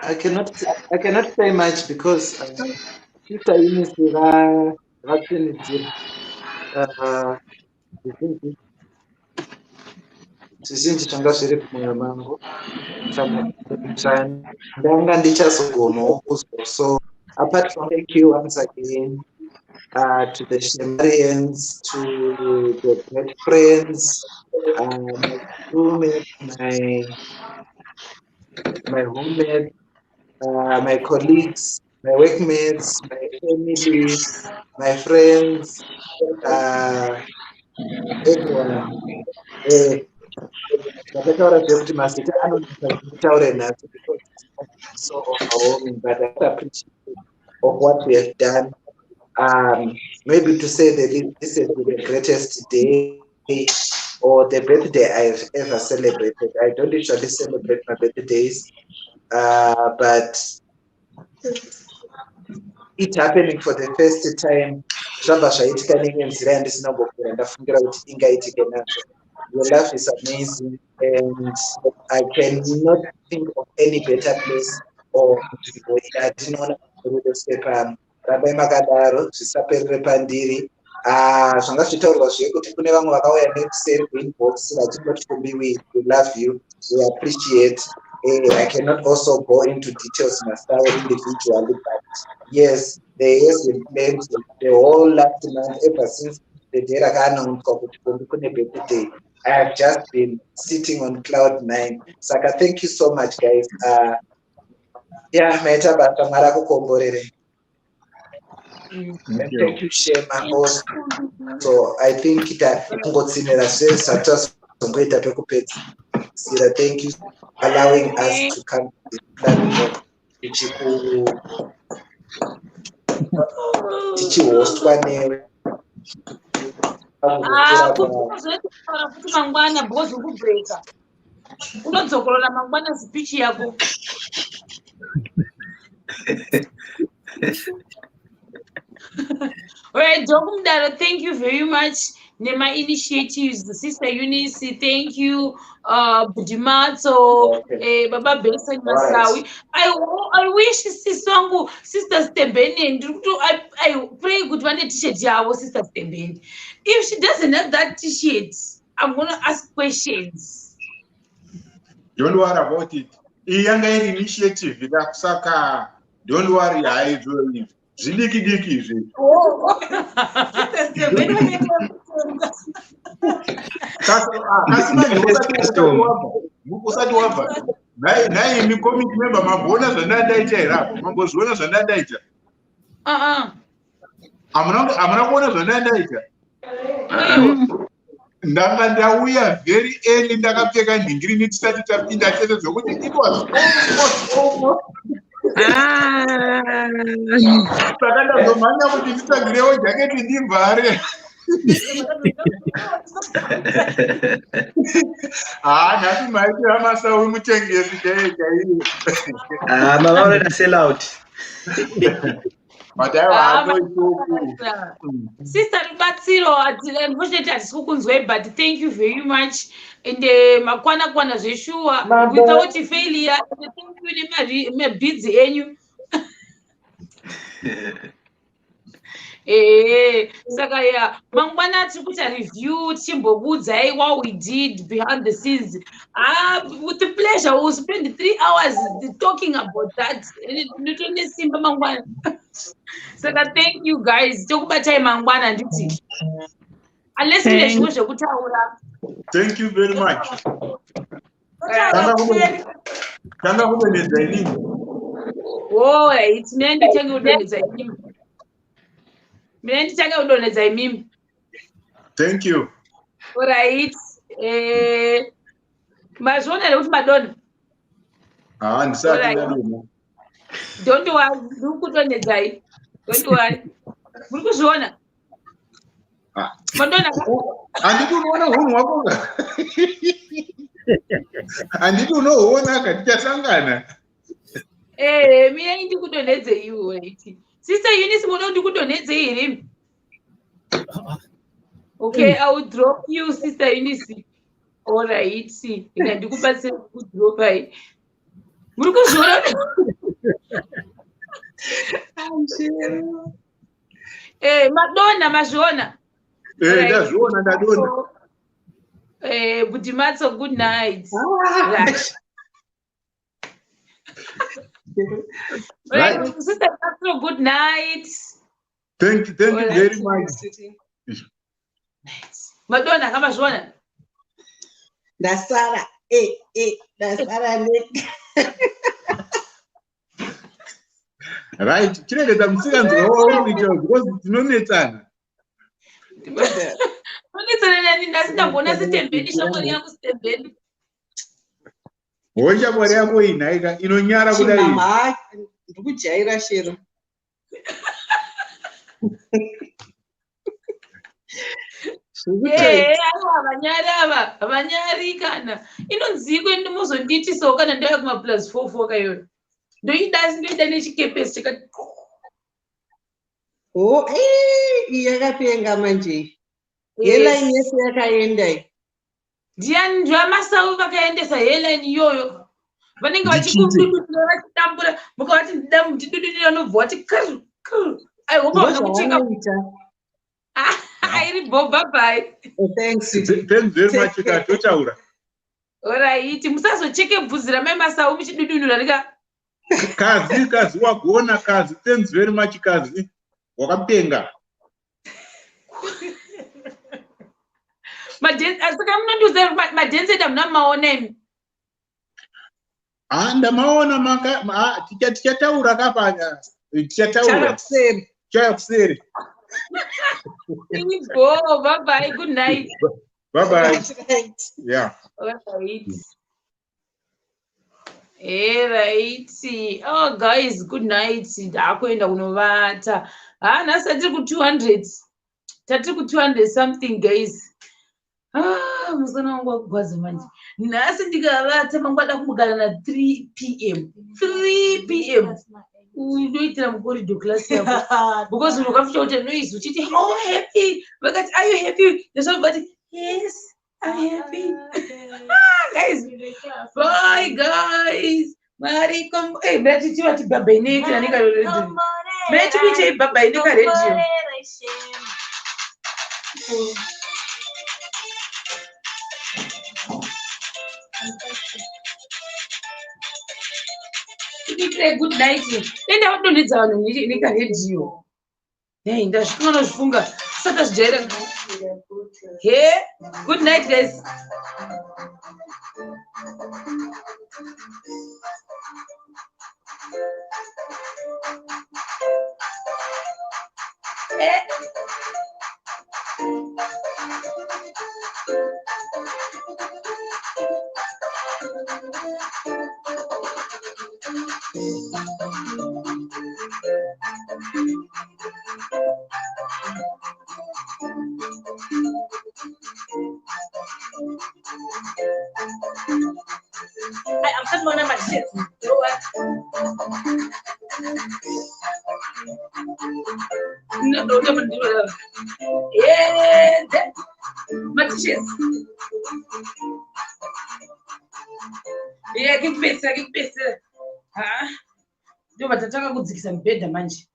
I cannot say much because Sister Eunice zvizhinji zvanga zviri kumwoyo mangu ndanga ndichazogonawo kuzwa. So apart from thank you once again to the Shemarians, to the great friends, my roommate, my roommate, my colleagues, my workmates, my family, my friends, everyone. Ndakataura zvekuti mazita anonditaure nhasi because it's so overwhelming, but I appreciate of what we have done. Maybe to say that this is the greatest day or the birthday I've ever celebrated. I don't usually celebrate my birthdays, but it happening for the first time. Zvabva zvaitika nenzira yandisinombofira ndafungira kuti ingaitika nazvo. Your life is amazing, and I cannot think of any better place or yatinoona kurudespepa rabai makadaro zvisaperere pandiri. Zvanga zvitaurwa zvekuti kune vamwe vakauya nekuseri kweinbox vachingoti Kumbi, we love you, we appreciate. I cannot also go into details myself individually, but yes, there has been plans the whole last month ever since the day rakaanauncwa kuti Kumbi kune birthday. I have just been sitting on cloud 9. Saka, thank you so much, guys. Maita bata mara kukomborere. And thank you, Shema. So I think that ngotsinera zvese zvatazongoita pekupedza. Sira, thank you for allowing us to come to this platform. Tichihostwa newe. kuti mangwana bhozi kubreaka unodzokorora mangwana speech yako. Alright, Dokumdaro, thank you very much. Nema initiatives, the Sister Eunice, thank you. Budimato, Baba Benson Masawi. I wish Sister Stebeni, I pray good one t-shirt, Sister Stebeni. If she doesn't have that t-shirt, I'm gonna ask questions. Don't worry about it. Iyanga initiative kusaka. Don't worry, I will. Zvidiki izvi. Usati wabva nai imi committee member mamboona zvandandaita here apo, mambozviona zvandandaita? Hamuna kuona zvandandaita? Ndanga ndauya very early ndakapfeka ndingirini tisati tapinda chete zvokuti it was almost saka ndazomhanya kuti nditsagirewo jaketi ndivhare. Nhasi maitira Masawi mutengesi chaiyo chaiyo. Mavaona sell out. But I know Sister Batsiro, unfortunately, but thank you very much. And Makwana Kwana Zeshua, without failure, thank you, my bids in you. Saka yeah, mangwana tikuta review chimbobudza what we did behind the scenes. With the pleasure, we'll spend 3 hours talking about that. Simba mangwana. Saka thank you guys. Tokubatai mangwana nditi. Unless mune zvimwe zvekutaura. Thank you very much. Tanga kudonedza inini. Oh, it's me nditenge kudonedza inini. Thank you. All right. Mazvona lekuti madonna. Ndisati ndadona. Don't worry, ndiri kudonedzai. Don't worry. Muri kuzviona? Madonna. Handiti unoona hunhu hwako. Handiti unohuona tichasangana. Mina ndiri kudonedze iwe wait. Sister Eunice, muno ndikudonedze here. Okay, I will drop you, Sister Eunice. All right, see. Ndikubatsira kudrop hai. Muri kuzviona? Madonna mazviona. Ndazviona ndadona. Budimatso, good night. Right. Sister Patro, good night. Thank you very much. Madonna, kama zviona? Ndasara, ndasara Right, chiregedza musikanzwa waurikuita because tinonetsana. Unetsana nani? Ndasindambona sitembeni shamwari yangu sitembeni. Shamwari yako inhaika inonyara kudai. Ndikujaira shero. Vanyari kana inonziko ndimuzonditi so kana ndaya kuma +44 kayo ndoida nechikepesi chakati yakapenga manje helaini yese yakaenda ndiani ndivamasawu vakaendesa helaini iyoyo vanenge vachikudududira vachitambura mukavati ndidududira nobva vati aihopa vana kucheka iri bobha bye. Thanks very much. Totaura. Alright, musazocheke bvudzi ramai masawu muchidudunura rika. Kazi wagona kazi. Thanks very much kazi. Wakapenga. Saka munondiudza madenzi edu hamuna maona imi. Ndamaona tichataura kapanya. Tichataura. Chakuseri. Here we go. Bye bye. Good night. Bye bye. Yeah. Alright. Alright. Oh guys, good night. Ndakuenda kunovata. Nhasi tiri ku200. Tatiri ku200 something guys. Musana wangu wakugwaza manje. Nhasi ndikavata mangwada kumugara na 3 p.m. 3 p.m. Unoitira mukorido class yako because unokafuta kuti noise uchiti how happy vakati are you happy but yes I'm happy. Guys, bye guys. Mari kom brati tiwa ti baba ineke na nika radio brati kuite baba ineka radio good night. Enda wadonedza vanhu nika radio. Ndazvikona zvifunga saka zvijaira. Good night guys. I'm just one of my shit. You know what? Matches. Yeah, get better. Huh? Do but I good six and better manch.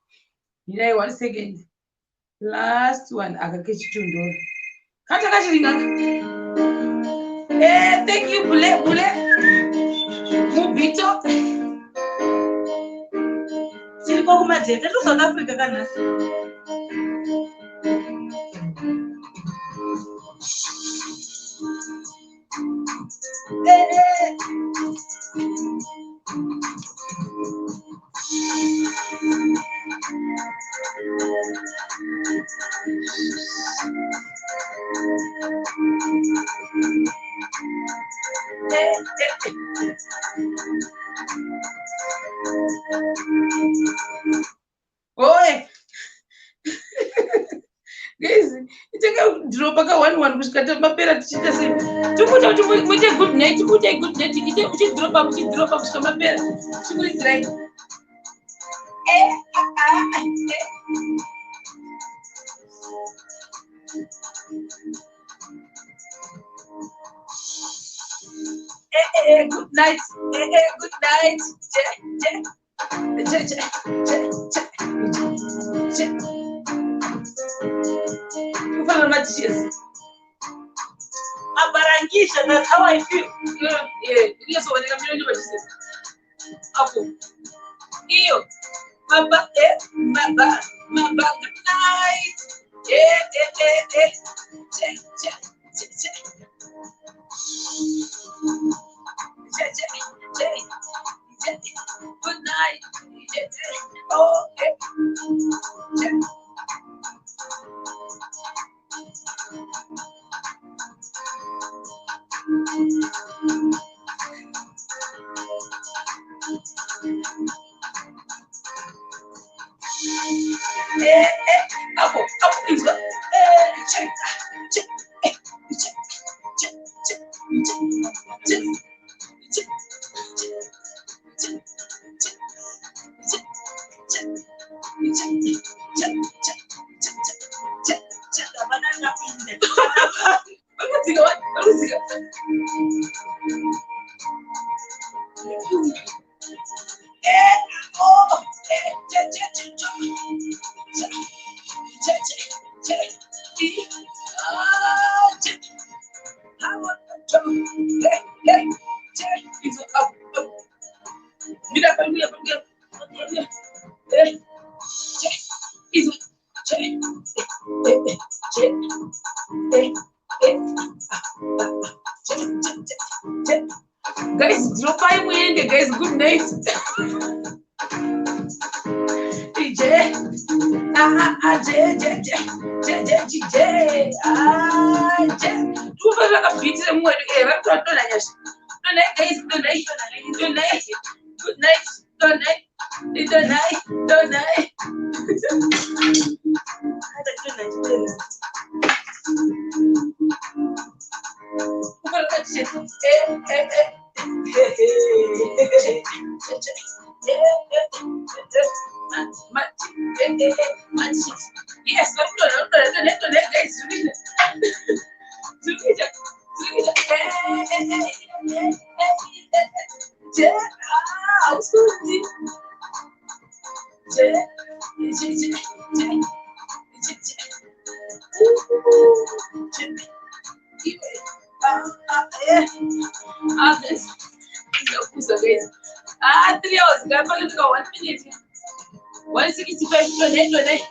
You know, 1 second. Last one, I can catch you to Can't I catch you? Thank you, Bule. Mubito. Silko kumadze, to South Africa kana. Oi. Guys, itaka drop aka 1 kusikata mapera tichita sei. Tumuta muite good night, muite good night. Ite drop kusika mapera. Chikuiti like. Good night. Good night. Abarangisha, that's how I feel. Yeah, yes, when I'm doing what you say. Apo. Iyo. Maba, good night. Good night. Oh, Apo, please go. Check. Guys, drop by me, guys. Good night. Yes, this is 3 hours. 1 minute. 165. Donate.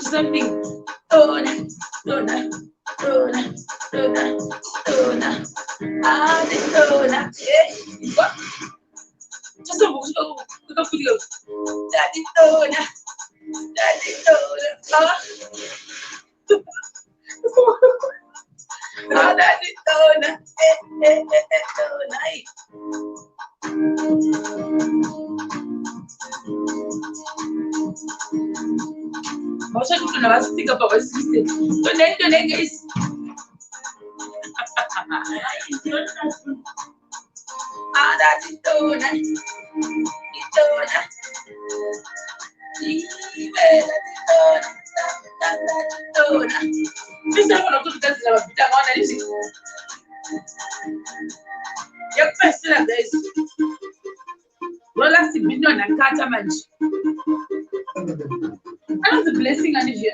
Something. Just a video. Daddy Dona. Daddy Dona. Daddy Dona. Dona. Vamos a continuar a think about what system. Donate, guys. Daddy Dona. Dona. Bisa kalau tu kita sudah bilang mana ni sih? Yang pasti lah guys. Rola si bino na kata manji. Ano the blessing ani je?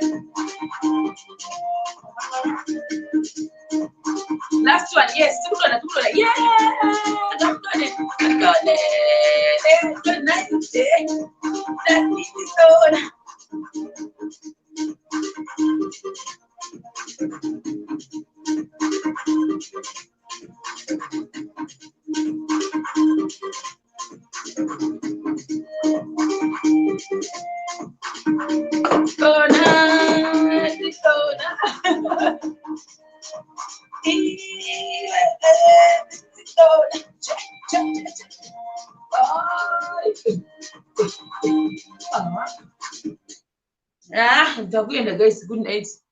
Last one, yes. Tukulola. Yeah. Done. Good night. That is done. Guys, good night.